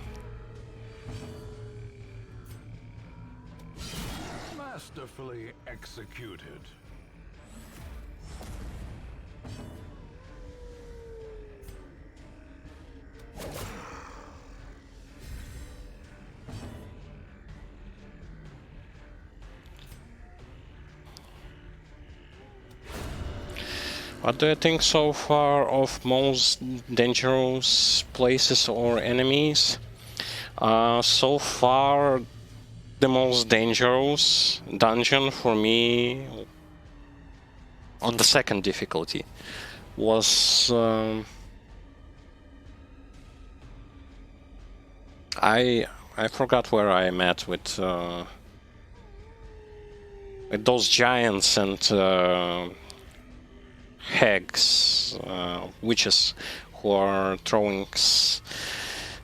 Masterfully executed. What do you think so far of most dangerous places or enemies? So far, the most dangerous dungeon for me on the second difficulty was I forgot where I met with those giants and hags, witches, who are throwing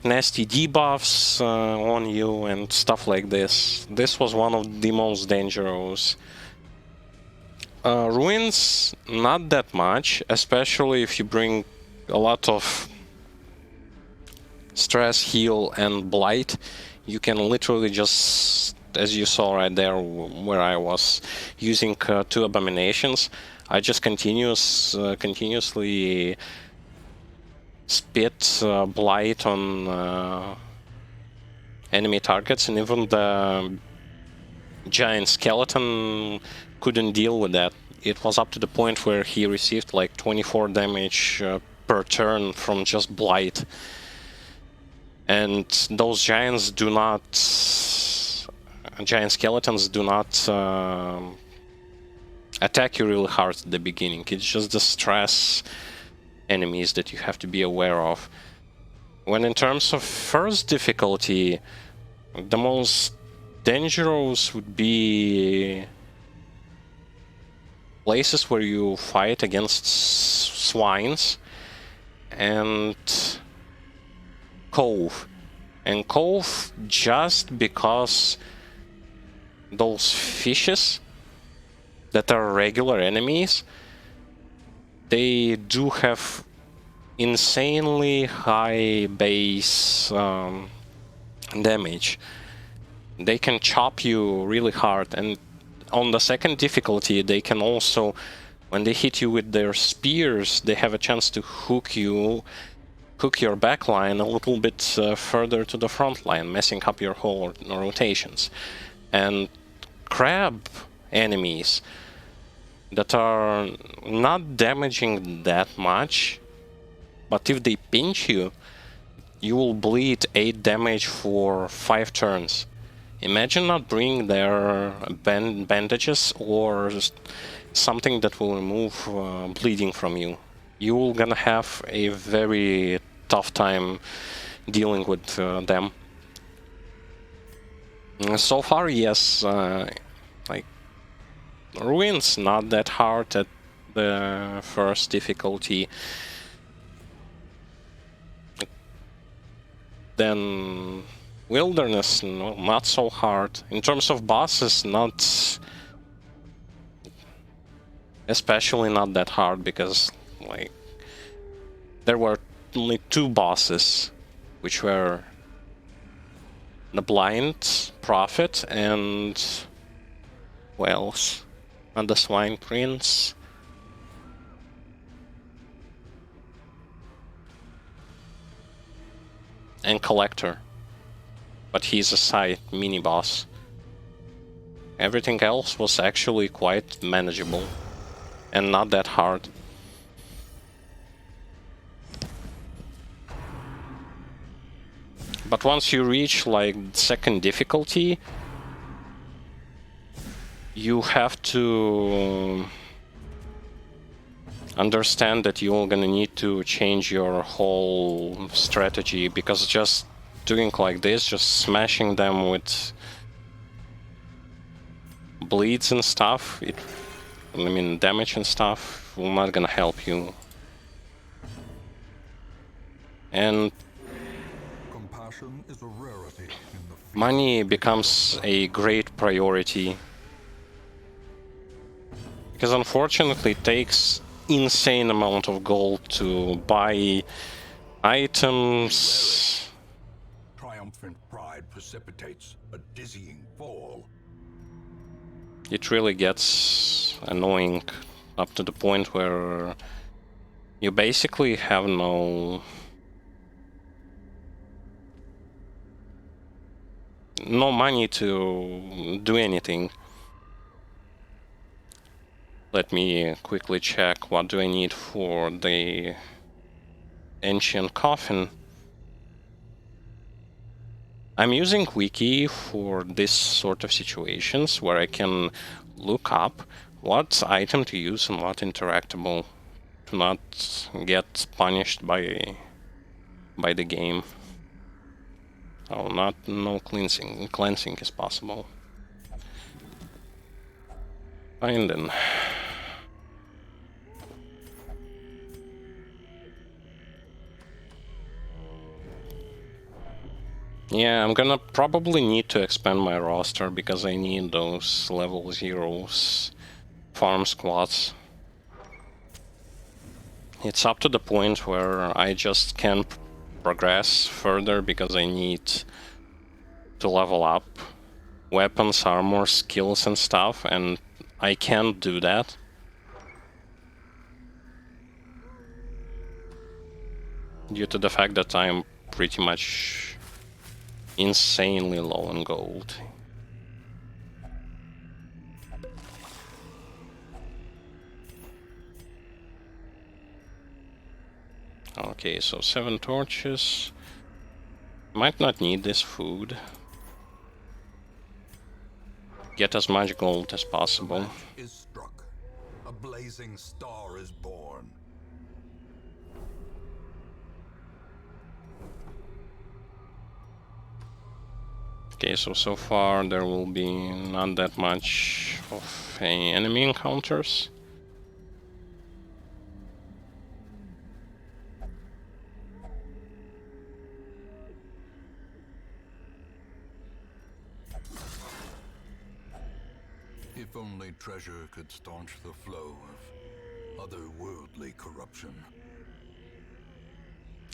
nasty debuffs on you and stuff like this. This was one of the most dangerous. Ruins, not that much, especially if you bring a lot of stress, heal, and blight. You can literally just, as you saw right there where I was using 2 abominations, I just continuously spit blight on enemy targets, and even the giant skeleton couldn't deal with that. It was up to the point where he received like 24 damage per turn from just blight. And those giant skeletons do not attack you really hard at the beginning. It's just the stress enemies that you have to be aware of. When in terms of first difficulty, the most dangerous would be places where you fight against swines and Cove. And Cove, just because those fishes that are regular enemies, they do have insanely high base damage. They can chop you really hard, and on the second difficulty they can also, when they hit you with their spears, they have a chance to hook your backline a little bit further to the front line, messing up your whole rotations. And crab enemies that are not damaging that much, but if they pinch you, you will bleed 8 damage for 5 turns. Imagine not bringing their bandages or something that will remove bleeding from you. You're gonna have a very tough time dealing with them. So far, yes, like Ruins not that hard at the first difficulty. Then Wilderness, no, not so hard. In terms of bosses, not especially not that hard, because like there were only 2 bosses, which were the Blind Prophet and who else? And the Swine Prince. And Collector. But he's a side mini-boss. Everything else was actually quite manageable and not that hard. But once you reach like second difficulty, you have to understand that you're gonna need to change your whole strategy, because just doing like this, just smashing them with bleeds and stuff, damage and stuff, will not gonna help you. And compassion is a rarity in the field. Money becomes a great priority, because unfortunately it takes insane amount of gold to buy items. Triumphant pride precipitates a dizzying fall. It really gets annoying up to the point where you basically have no money to do anything. Let me quickly check what do I need for the ancient coffin. I'm using Wiki for this sort of situations where I can look up what item to use and what interactable to not get punished by the game. Oh, no cleansing. Cleansing is possible. Fine then. Yeah, I'm gonna probably need to expand my roster because I need those level 0s farm squads. It's up to the point where I just can't progress further because I need to level up weapons, armor, skills and stuff, and I can't do that. Due to the fact that I'm pretty much insanely low on gold. Okay, so 7 torches. Might not need this food. Get as much gold as possible. The match is struck. A blazing star is born. Okay, so far there will be not that much of any enemy encounters. If only treasure could staunch the flow of otherworldly corruption.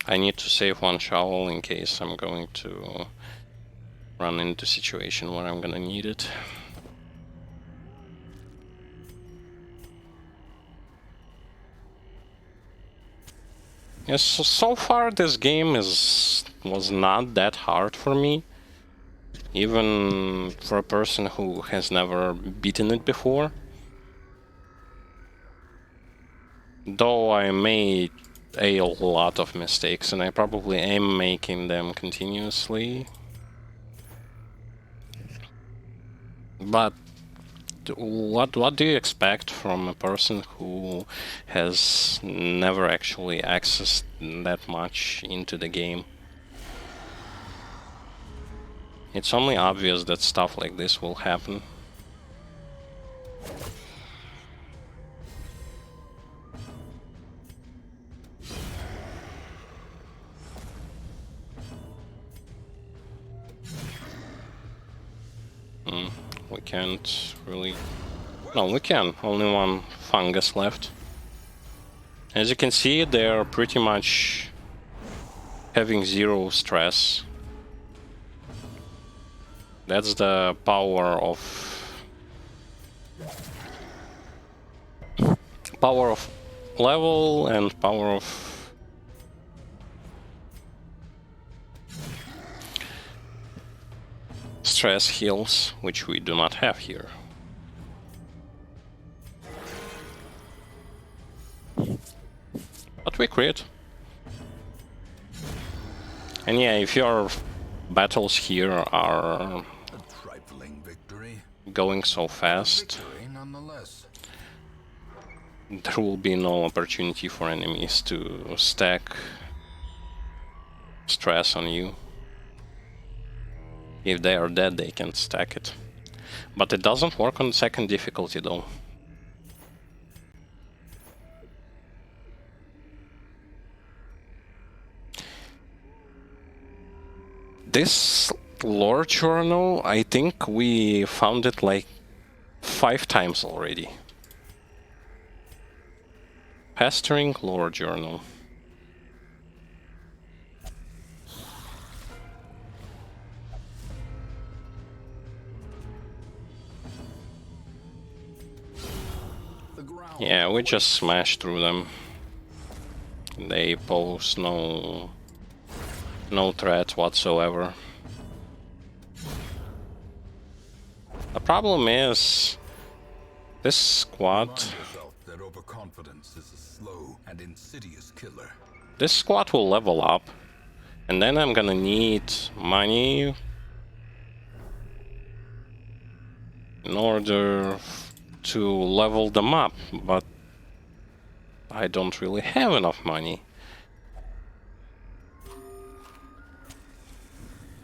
I need to save one shovel in case I'm going to run into a situation where I'm gonna need it. Yes, so far this game was not that hard for me. Even for a person who has never beaten it before. Though I made a lot of mistakes, and I probably am making them continuously. But what do you expect from a person who has never actually accessed that much into the game? It's only obvious that stuff like this will happen. We can't really... No, we can. Only one fungus left. As you can see, they're pretty much having 0 stress. That's the power of level and power of stress heals, which we do not have here. But we crit. And yeah, if your battles here are going so fast, there will be no opportunity for enemies to stack stress on you. If they are dead, they can stack it. But it doesn't work on second difficulty though. This lore journal, I think we found it like 5 times already. Pestering lore journal. Yeah, we just smashed through them. They pose no threat whatsoever. The problem is This squad... Remind yourself that overconfidence is a slow and insidious killer. This squad will level up. And then I'm gonna need money in order to level them up, but I don't really have enough money.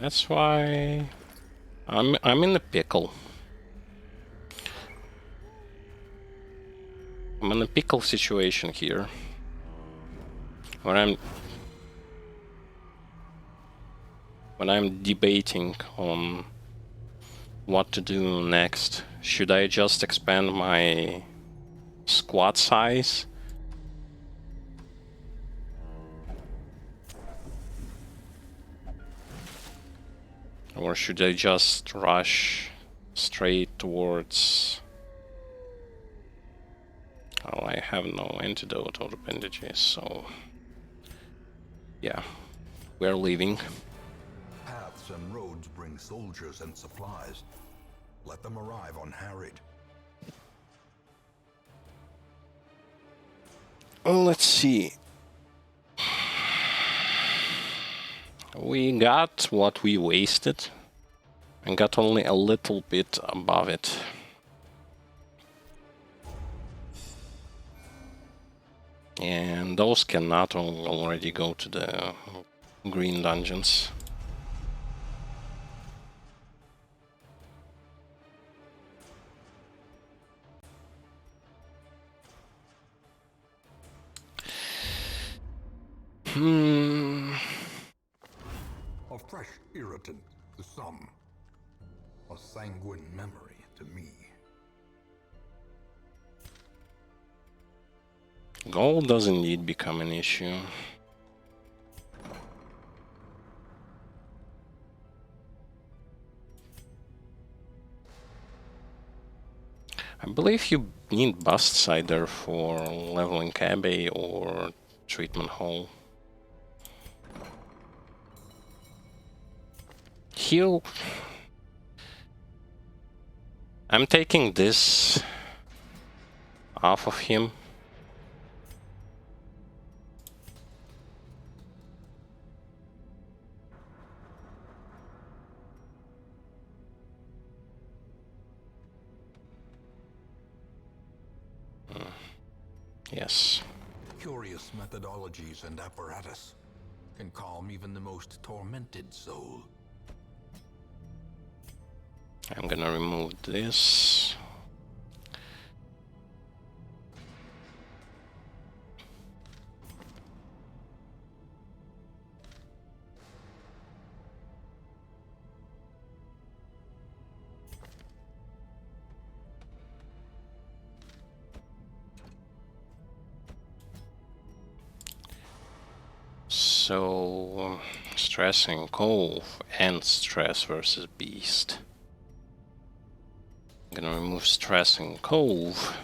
That's why I'm in a pickle. I'm in a pickle situation here, where I'm debating on what to do next. Should I just expand my squad size? Or should I just rush straight towards... Oh, I have no antidote or bandages, so... Yeah, we're leaving. Paths and roads bring soldiers and supplies. Let them arrive unharried. Well, let's see. We got what we wasted, and got only a little bit above it. And those cannot already go to the green dungeons. A fresh irritant to some. A sanguine memory to me. Gold does indeed become an issue. I believe you need busts either for leveling Abbey or treatment hall. Heal. I'm taking this off of him. Yes. Curious methodologies and apparatus can calm even the most tormented soul. I'm gonna remove this. So, stressing Cove and stress versus Beast. I'm gonna remove stressing Cove.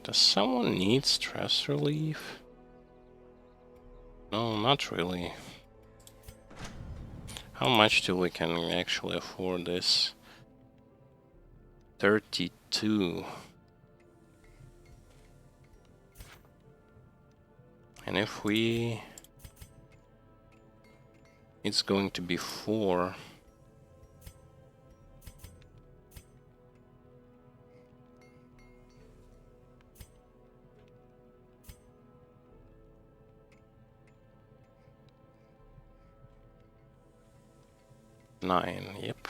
Does someone need stress relief? No, not really. How much do we can actually afford this? 32. And if we... It's going to be 4. Nine, yep.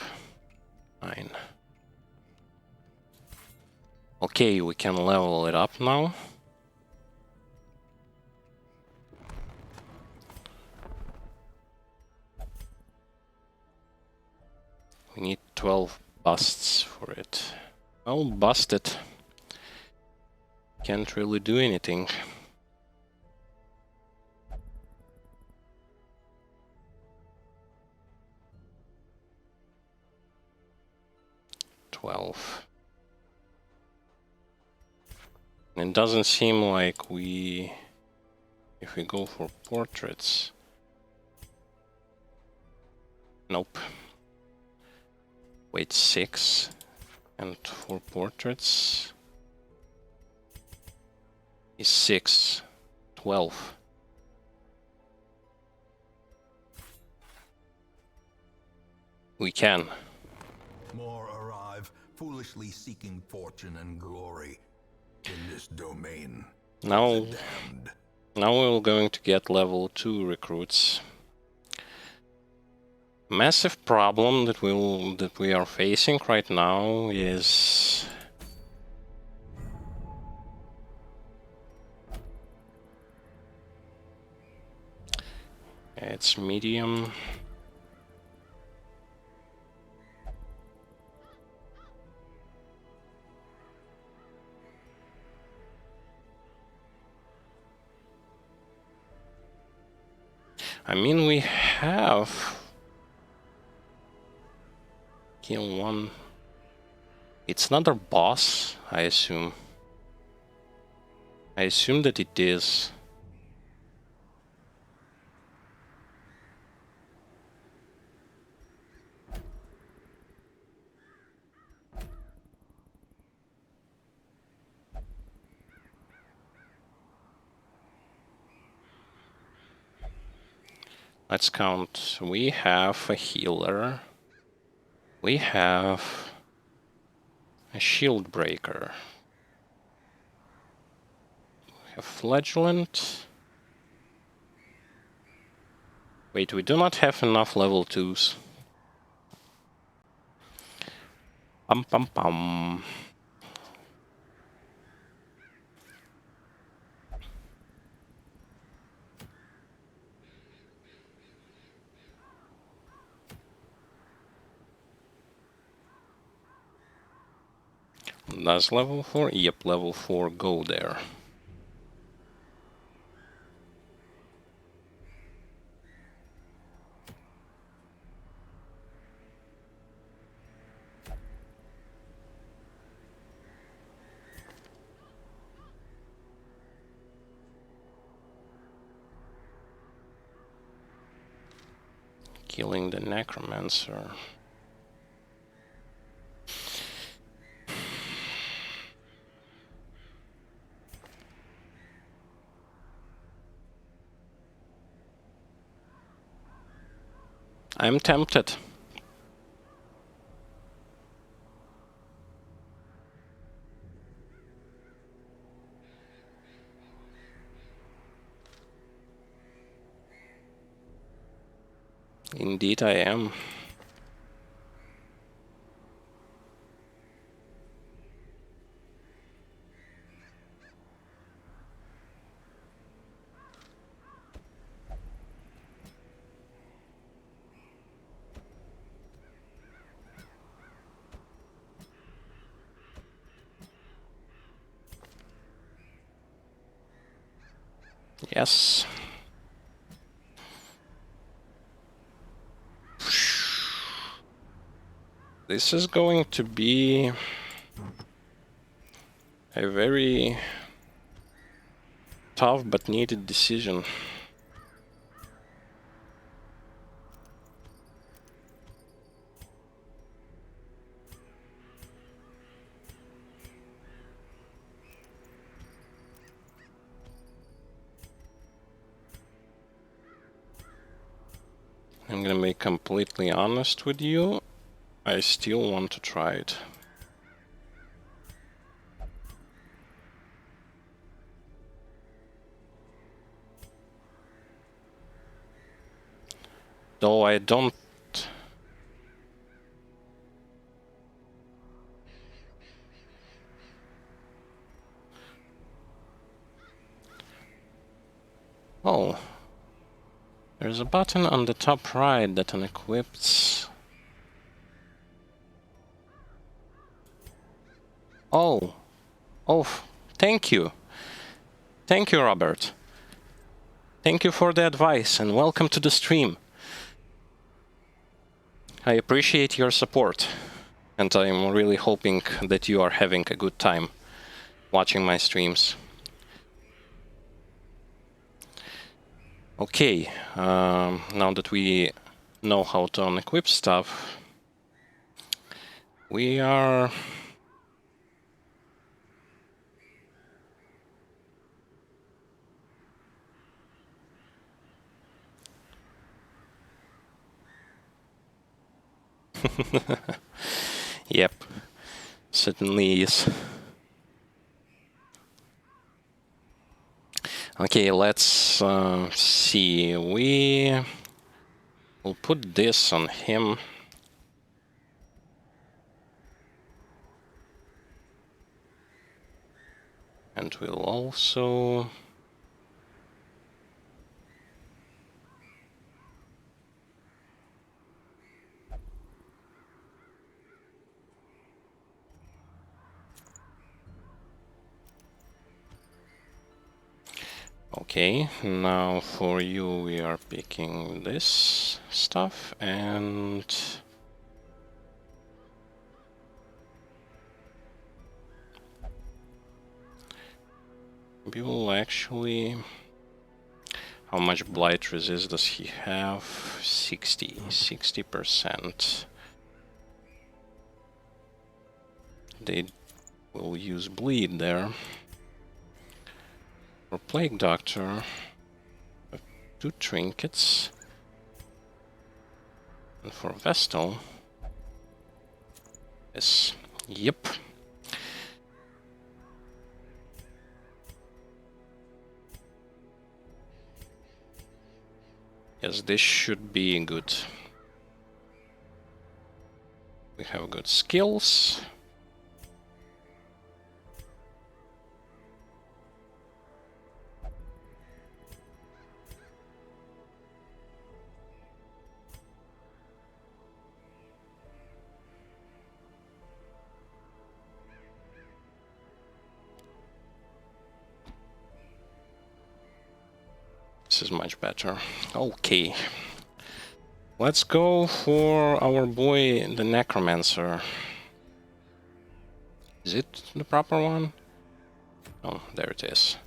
9. Okay, we can level it up now. We need 12 busts for it. Well, bust it. Can't really do anything. It doesn't seem like we... If we go for portraits... Nope. Wait, 6. And 4 portraits is 6. 12. We can. More arrive, foolishly seeking fortune and glory in this domain. Now, Damned. now we're going to get level 2 recruits. Massive problem that we are facing right now is it's medium. I mean, we have kill 1. It's not our boss, I assume. I assume that it is. Let's count. We have a healer. We have a shield breaker. We have flagellant. Wait, we do not have enough level 2s. Pum pum pum. Does level 4? Yep, level 4 go there. Killing the necromancer. I'm tempted. Indeed I am. Yes. This is going to be a very tough but needed decision. I'm gonna be completely honest with you. I still want to try it. Though I don't... Oh. There's a button on the top right that unequips... Oh. Oh, thank you. Thank you, Robert. Thank you for the advice and welcome to the stream. I appreciate your support, and I'm really hoping that you are having a good time watching my streams. Okay, now that we know how to unequip stuff, we are yep, certainly is. Okay, let's see. We will put this on him. And we'll also okay, now for you we are picking this stuff and we will actually... How much blight resist does he have? 60%. They will use bleed there. For Plague Doctor, 2 trinkets. And for Vestal, yes, yep. Yes, this should be good. We have good skills. This is much better. Okay. Let's go for our boy, the Necromancer. Is it the proper one? Oh, there it is.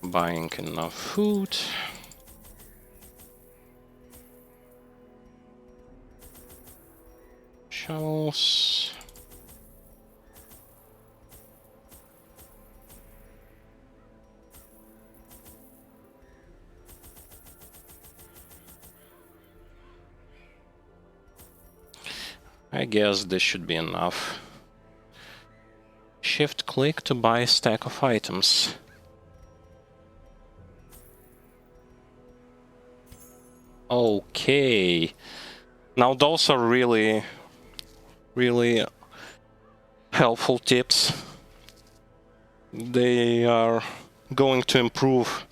Buying enough food. Shovels. I guess this should be enough. Shift click to buy a stack of items. Okay. Now those are really helpful tips. They are going to improve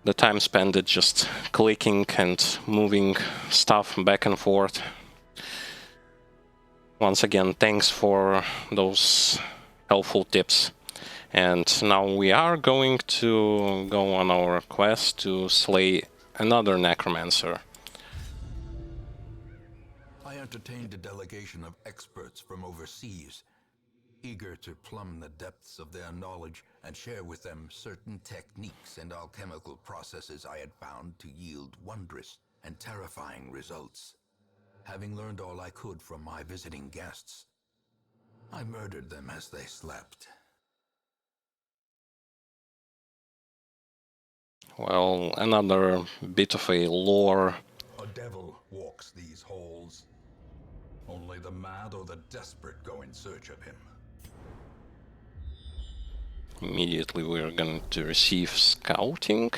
the time spent at just clicking and moving stuff back and forth. Once again, thanks for those helpful tips. And now we are going to go on our quest to slay another Necromancer. I entertained a delegation of experts from overseas, eager to plumb the depths of their knowledge and share with them certain techniques and alchemical processes I had found to yield wondrous and terrifying results. Having learned all I could from my visiting guests, I murdered them as they slept. Well, another bit of a lore. A devil walks these halls. Only the mad or the desperate go in search of him. Immediately we're going to receive scouting.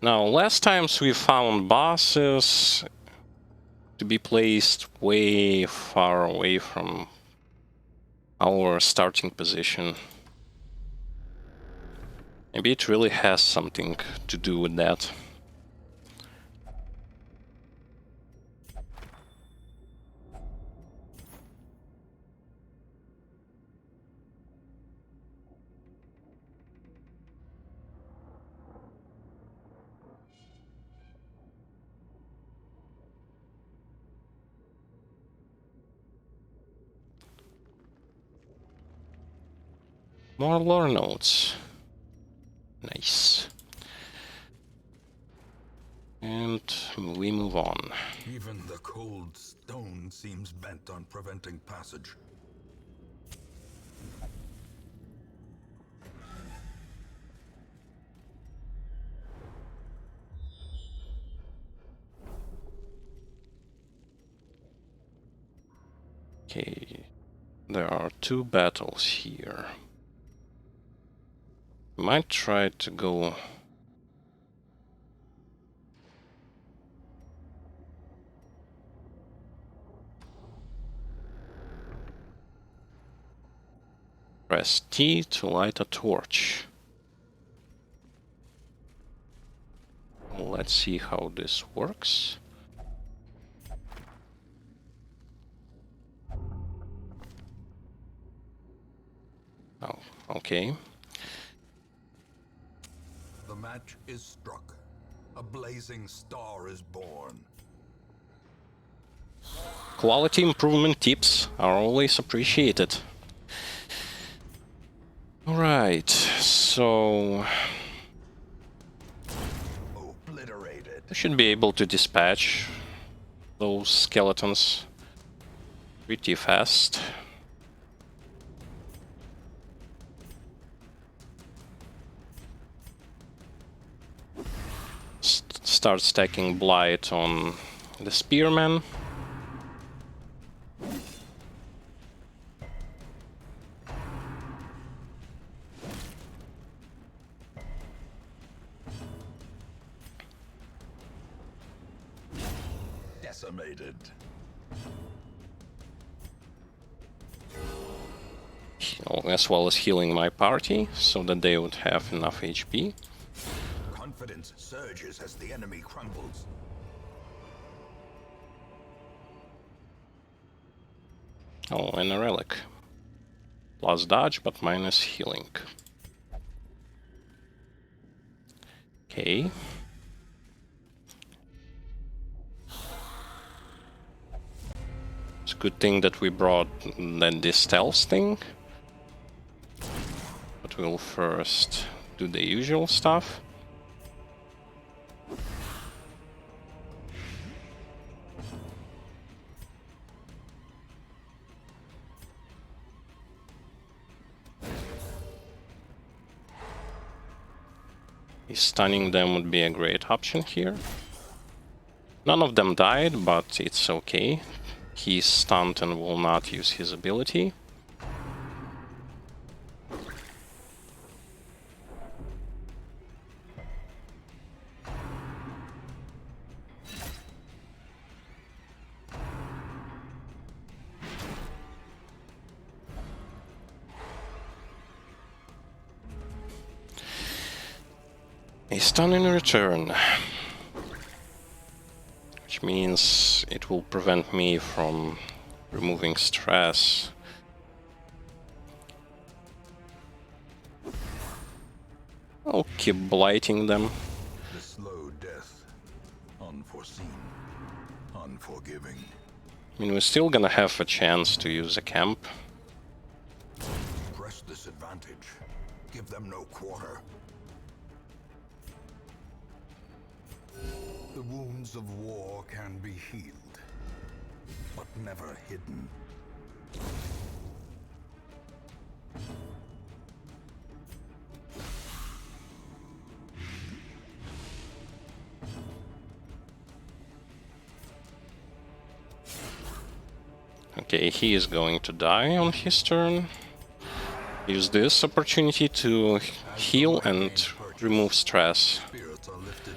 Now, last times we found bosses to be placed way far away from our starting position. Maybe it really has something to do with that. More lore notes. Nice. And we move on. Even the cold stone seems bent on preventing passage. Okay, there are 2 battles here. Might try to go press T to light a torch. Let's see how this works. Oh, okay. The match is struck. A blazing star is born. Quality improvement tips are always appreciated. Alright, so Obliterated. I should be able to dispatch those skeletons pretty fast. Start stacking blight on the spearman. Decimated. As well as healing my party so that they would have enough HP. Confidence surges as the enemy crumbles. Oh, and a relic. Plus dodge, but minus healing. Okay. It's a good thing that we brought then this stealth thing. But we'll first do the usual stuff. Stunning them would be a great option here. None of them died, but it's okay. He's stunned and will not use his ability. A stun in return, which means it will prevent me from removing stress. I'll keep blighting them. The slow death. Unforeseen. Unforgiving. I mean, we're still gonna have a chance to use a camp. Press this advantage. Give them no quarter. The wounds of war can be healed, but never hidden. Okay, he is going to die on his turn. Use this opportunity to heal and remove stress. Spirits are lifted,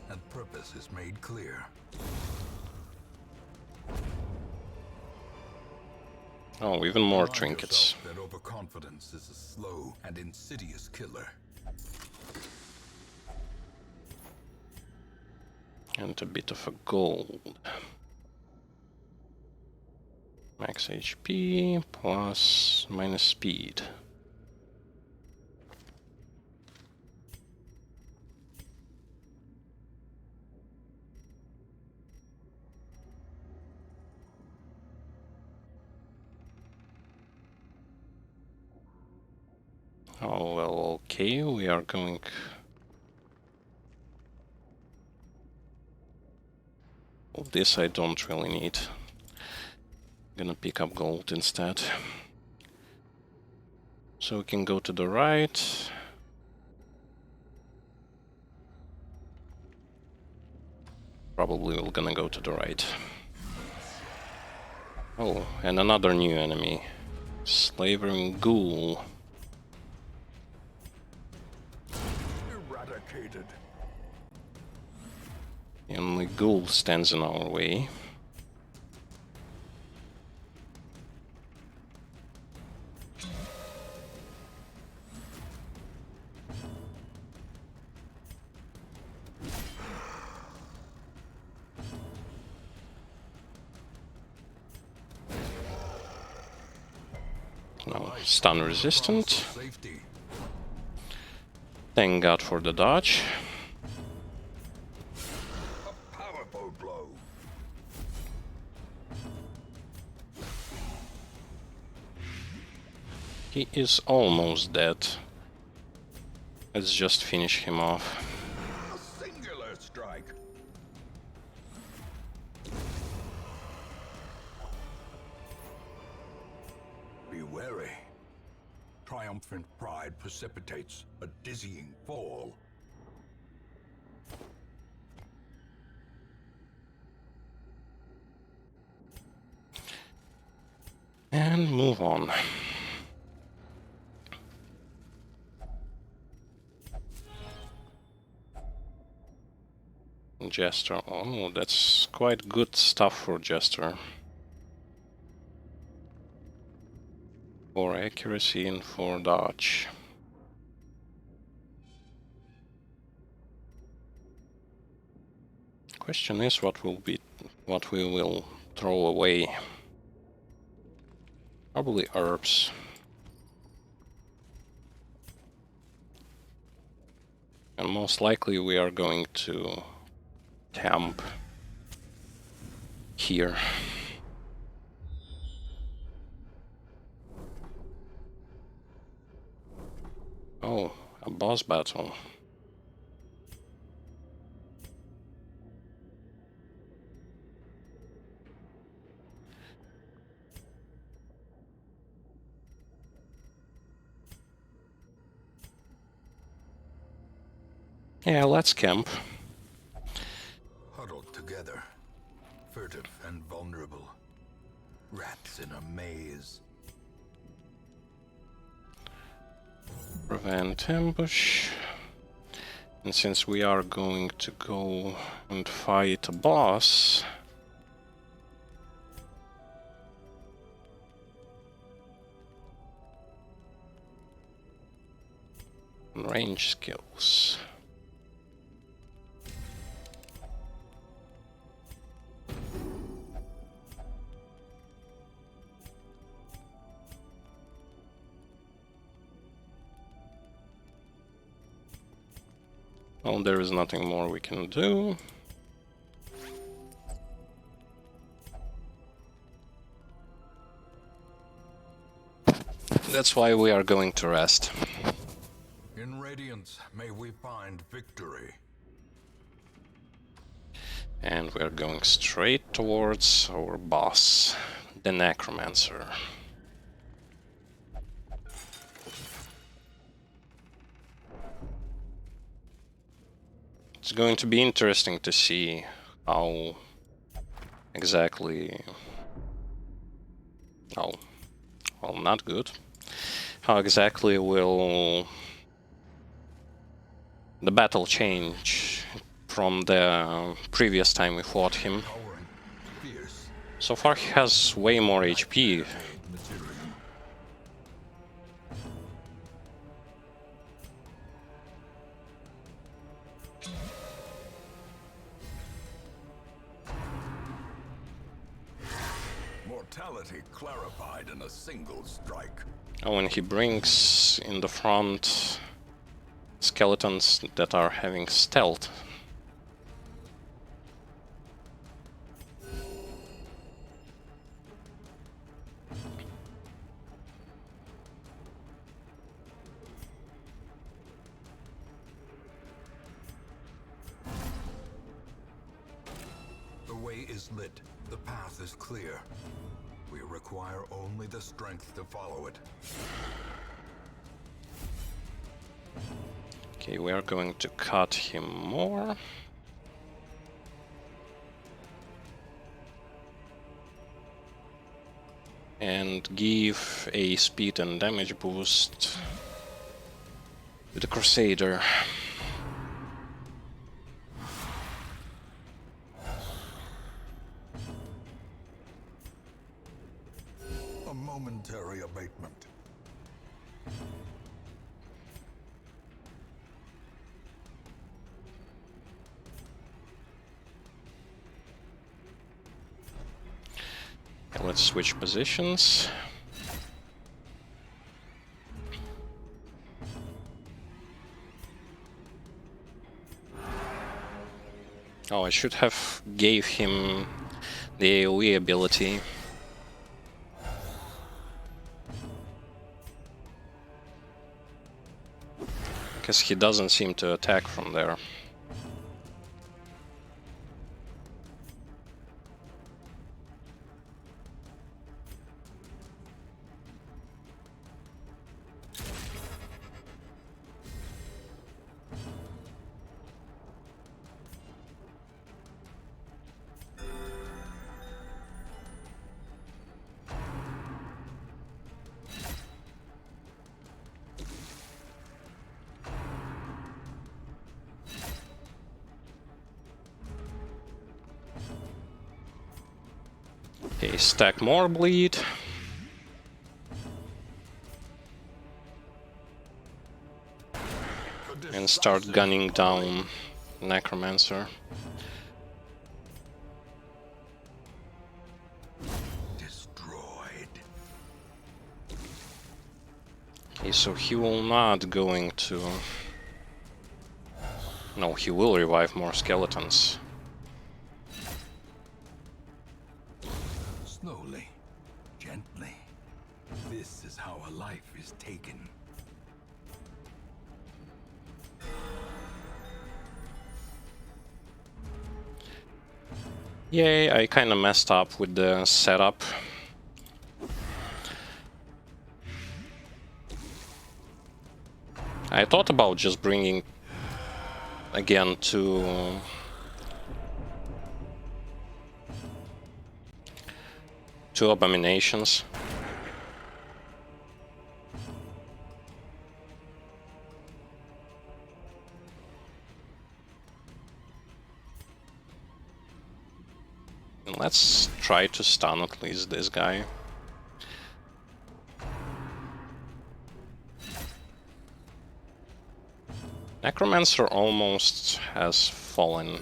and purpose is made clear. Oh, even more Remind trinkets. yourself that overconfidence is a slow and insidious killer. And a bit of a gold. Max HP plus minus speed. Oh, well, okay, we are going... Well, this I don't really need. I'm gonna pick up gold instead. So we can go to the right. Probably we're gonna go to the right. Oh, and another new enemy. Slavering Ghoul. Eradicated. And the Ghoul stands in our way. No, stun resistant. Safety. Thank God for the dodge. A powerful blow. He is almost dead. Let's just finish him off. A singular strike. Be wary. Triumphant pride precipitates a dizzying fall. And move on. Jester. Oh, that's quite good stuff for Jester. For accuracy and for dodge. Question is what we will throw away. Probably herbs. And most likely we are going to camp here. Oh, a boss battle. Yeah, let's camp. Huddled together, furtive and vulnerable. Rats in a maze. Prevent ambush. And since we are going to go and fight a boss, range skills. Well, there is nothing more we can do. That's why we are going to rest. In Radiance, may we find victory. And we are going straight towards our boss, the Necromancer. It's going to be interesting to see how exactly... Oh, well, not good. How exactly will the battle change from the previous time we fought him. Towering, fierce, So far he has way more HP. material. Mortality clarified in a single strike. Oh, and he brings in the front skeletons that are having stealth. way is lit. The path is clear. We require only the strength to follow it. Okay, we are going to cut him more. And give a speed and damage boost to the Crusader. A momentary abatement. Okay, let's switch positions. Oh, I should have gave him the AoE ability. Because he doesn't seem to attack from there. Okay, stack more bleed. And start gunning down Necromancer. Destroyed. Okay, so he will not going to... No, he will revive more skeletons. Slowly, gently. This is how a life is taken. Yay, I kinda messed up with the setup. I thought about just bringing again two abominations. And let's try to stun at least this guy. Necromancer almost has fallen.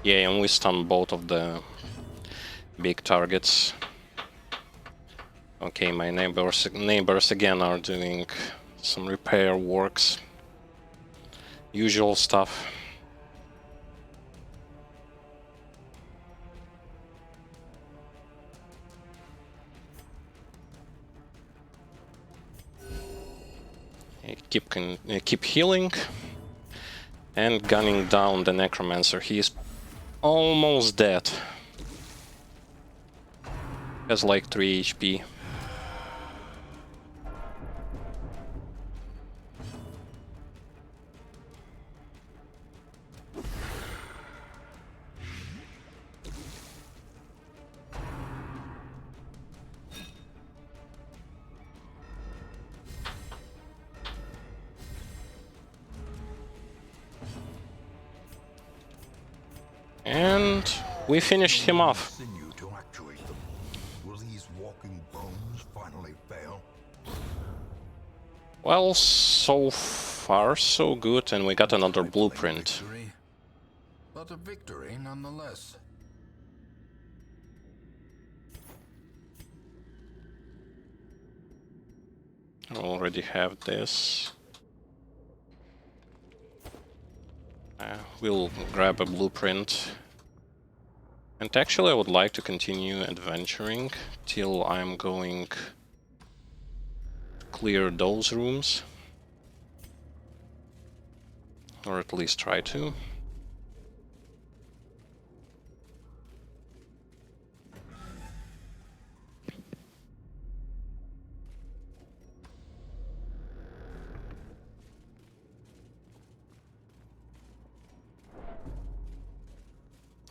Yeah, and we stun both of the big targets. Okay, my neighbors again are doing some repair works. Usual stuff. Keep healing and gunning down the Necromancer. He is almost dead. Has like 3 HP. And we finished him off. Sinew to actuate them. Will these walking bones finally fail? Well, so far so good, and we got another blueprint. Victory, but a victory nonetheless. I already have this. We'll grab a blueprint. And actually I would like to continue adventuring till I'm going to clear those rooms. Or at least try to.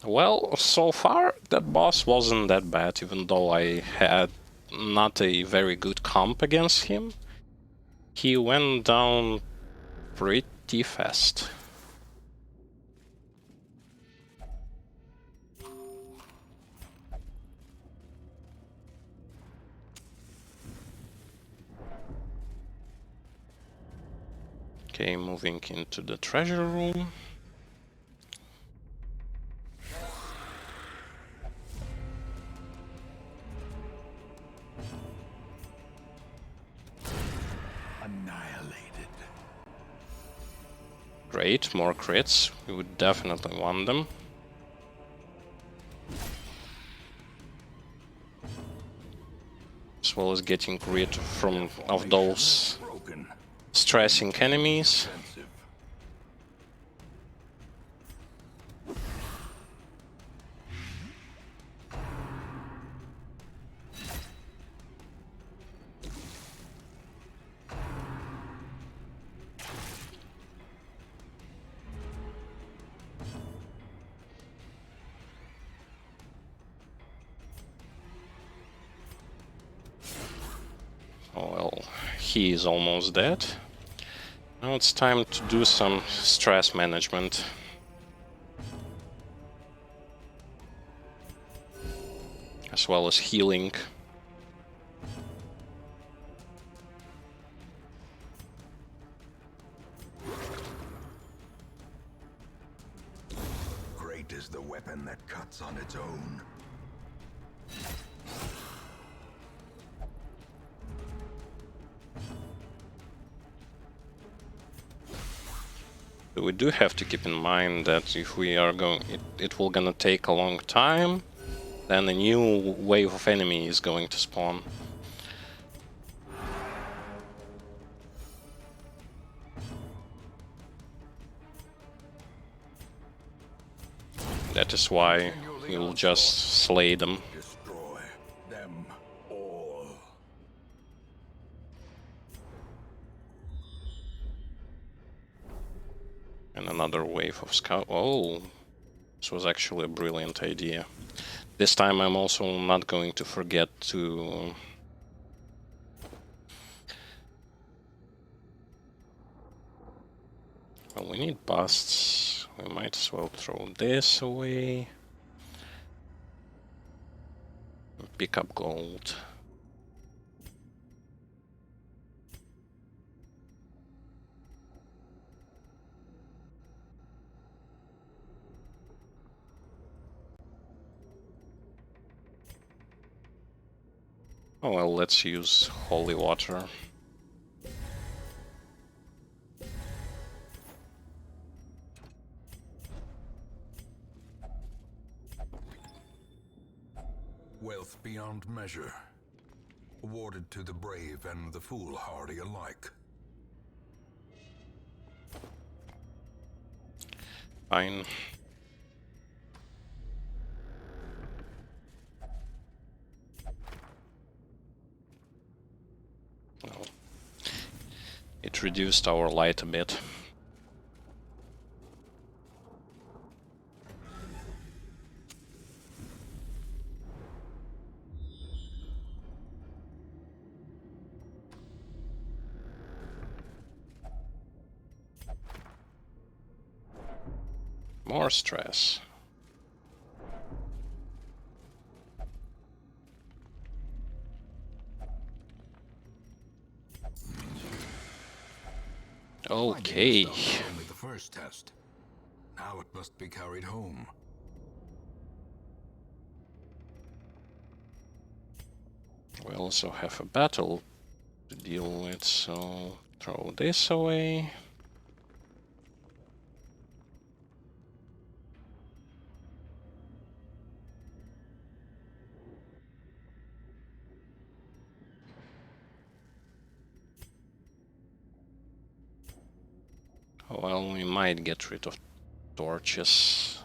Well, so far that boss wasn't that bad, even though I had not a very good comp against him. He went down pretty fast. Okay, moving into the treasure room. Annihilated. Great, more crits. We would definitely want them. As well as getting rid of those Broken. stressing enemies. Defensive. Oh well, he is almost dead. Now it's time to do some stress management. As well as healing. Great is the weapon that cuts on its own. But we do have to keep in mind that if we are going, it will gonna take a long time, then a new wave of enemy is going to spawn. That is why we'll just slay them. Destroy them all. And another wave of scout. Oh, this was actually a brilliant idea. This time I'm also not going to forget to... Well, we need busts. We might as well throw this away. Pick up gold. Oh well, let's use holy water. Wealth beyond measure. Awarded to the brave and the foolhardy alike. Fine. No. It reduced our light a bit. More stress. Okay. Finding itself was only the first test. Now it must be carried home. We also have a battle to deal with, so throw this away. Well, we might get rid of torches.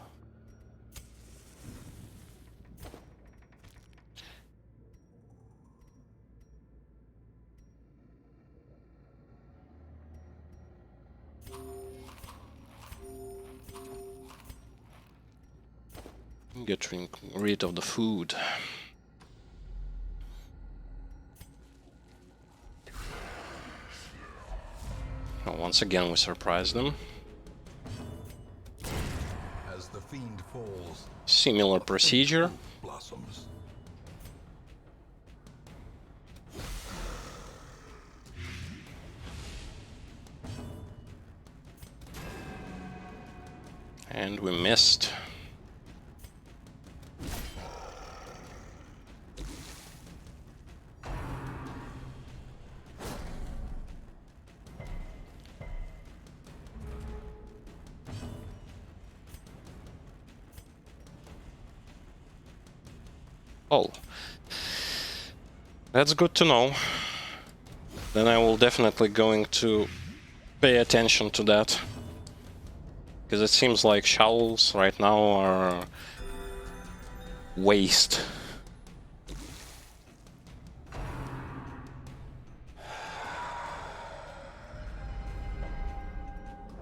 Getting rid of the food. Oh, once again, we surprise them. As the fiend falls, Similar procedure. blossoms. And we missed. Oh, that's good to know. Then I will definitely going to pay attention to that. Because it seems like shovels right now are waste.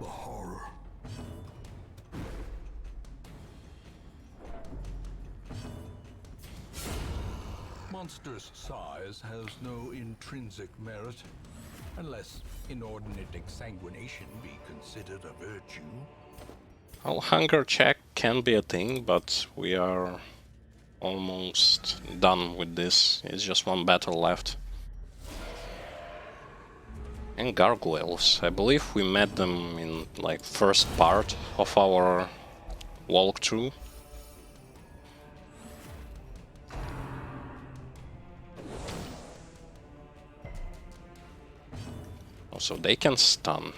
The horror. Monstrous size has no intrinsic merit, unless inordinate exsanguination be considered a virtue. Well, hunger check can be a thing, but we are almost done with this. It's just one battle left. And gargoyles. I believe we met them in like first part of our walkthrough. Also, they can stun.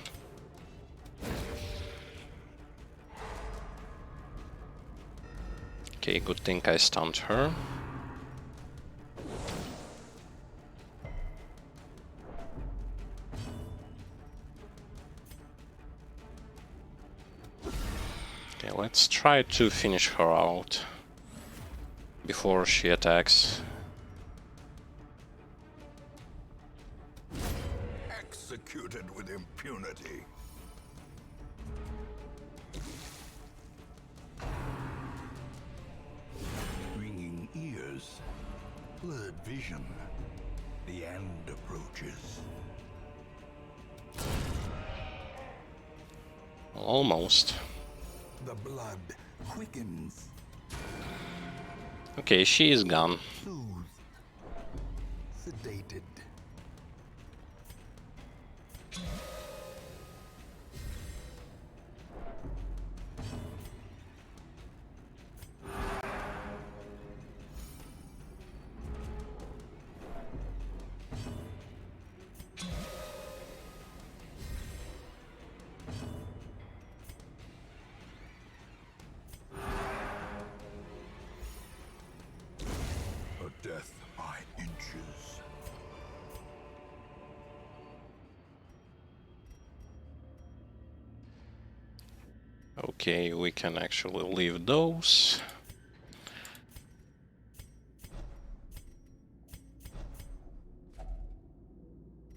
Okay, good thing I stunned her. Okay, let's try to finish her out before she attacks. Executed with impunity. Ringing ears, blurred vision. The end approaches. Almost. The blood quickens. Okay, she is gone. Soothed. Sedated. A death by inches. Okay, we can actually leave those.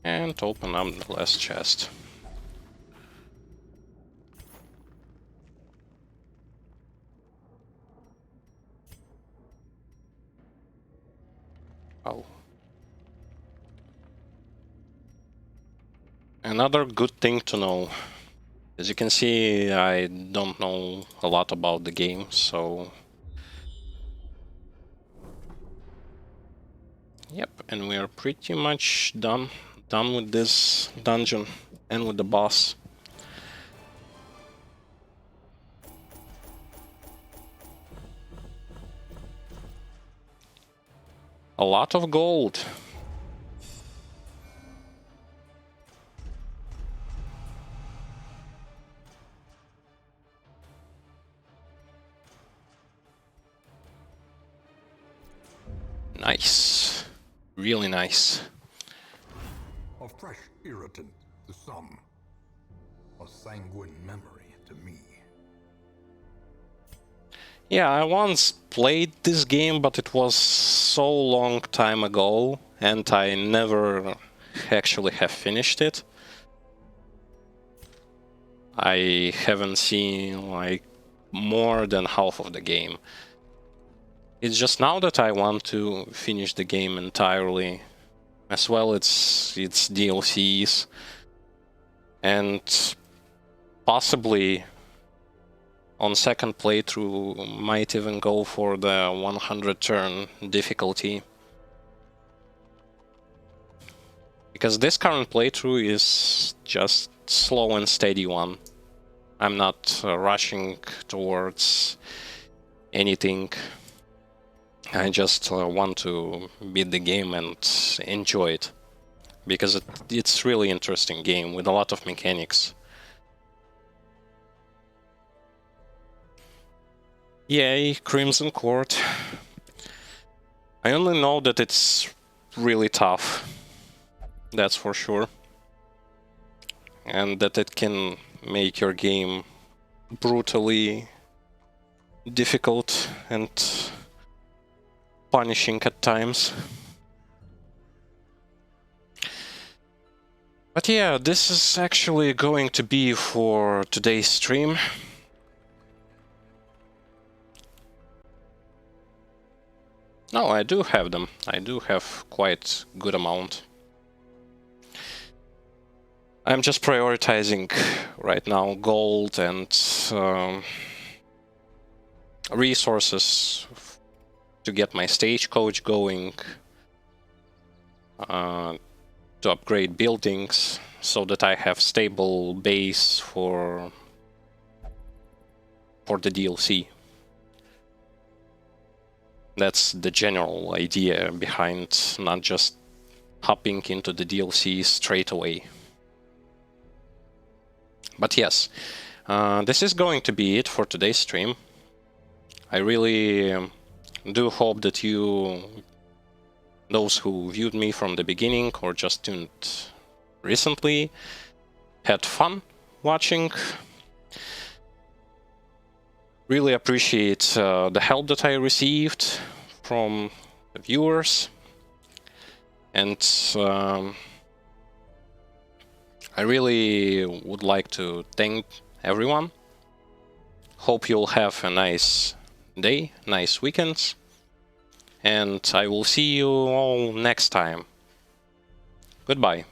And open up the last chest. Oh. Another good thing to know. As you can see, I don't know a lot about the game, so... Yep, and we are pretty much done with this dungeon and with the boss. A lot of gold. Nice. Really nice. A fresh irritant, the sum. A sanguine memory to me. Yeah, I once played this game, but it was so long time ago, and I never actually have finished it. I haven't seen like more than half of the game. It's just now that I want to finish the game entirely. As well, it's DLCs, and possibly on second playthrough might even go for the 100 turn difficulty. Because this current playthrough is just slow and steady one. I'm not rushing towards anything. I just want to beat the game and enjoy it. Because it's really interesting game with a lot of mechanics. Yay, Crimson Court. I only know that it's really tough. That's for sure. And that it can make your game brutally difficult and punishing at times. But yeah, this is actually going to be for today's stream. No, I do have them. I do have quite good amount. I'm just prioritizing right now gold and resources to get my stagecoach going, to upgrade buildings so that I have stable base for the DLC. That's the general idea behind not just hopping into the DLC straight away. But yes, this is going to be it for today's stream. I really do hope that those who viewed me from the beginning or just tuned recently, had fun watching. Really appreciate the help that I received from the viewers, and I really would like to thank everyone. Hope you'll have a nice day, nice weekends, and I will see you all next time. Goodbye.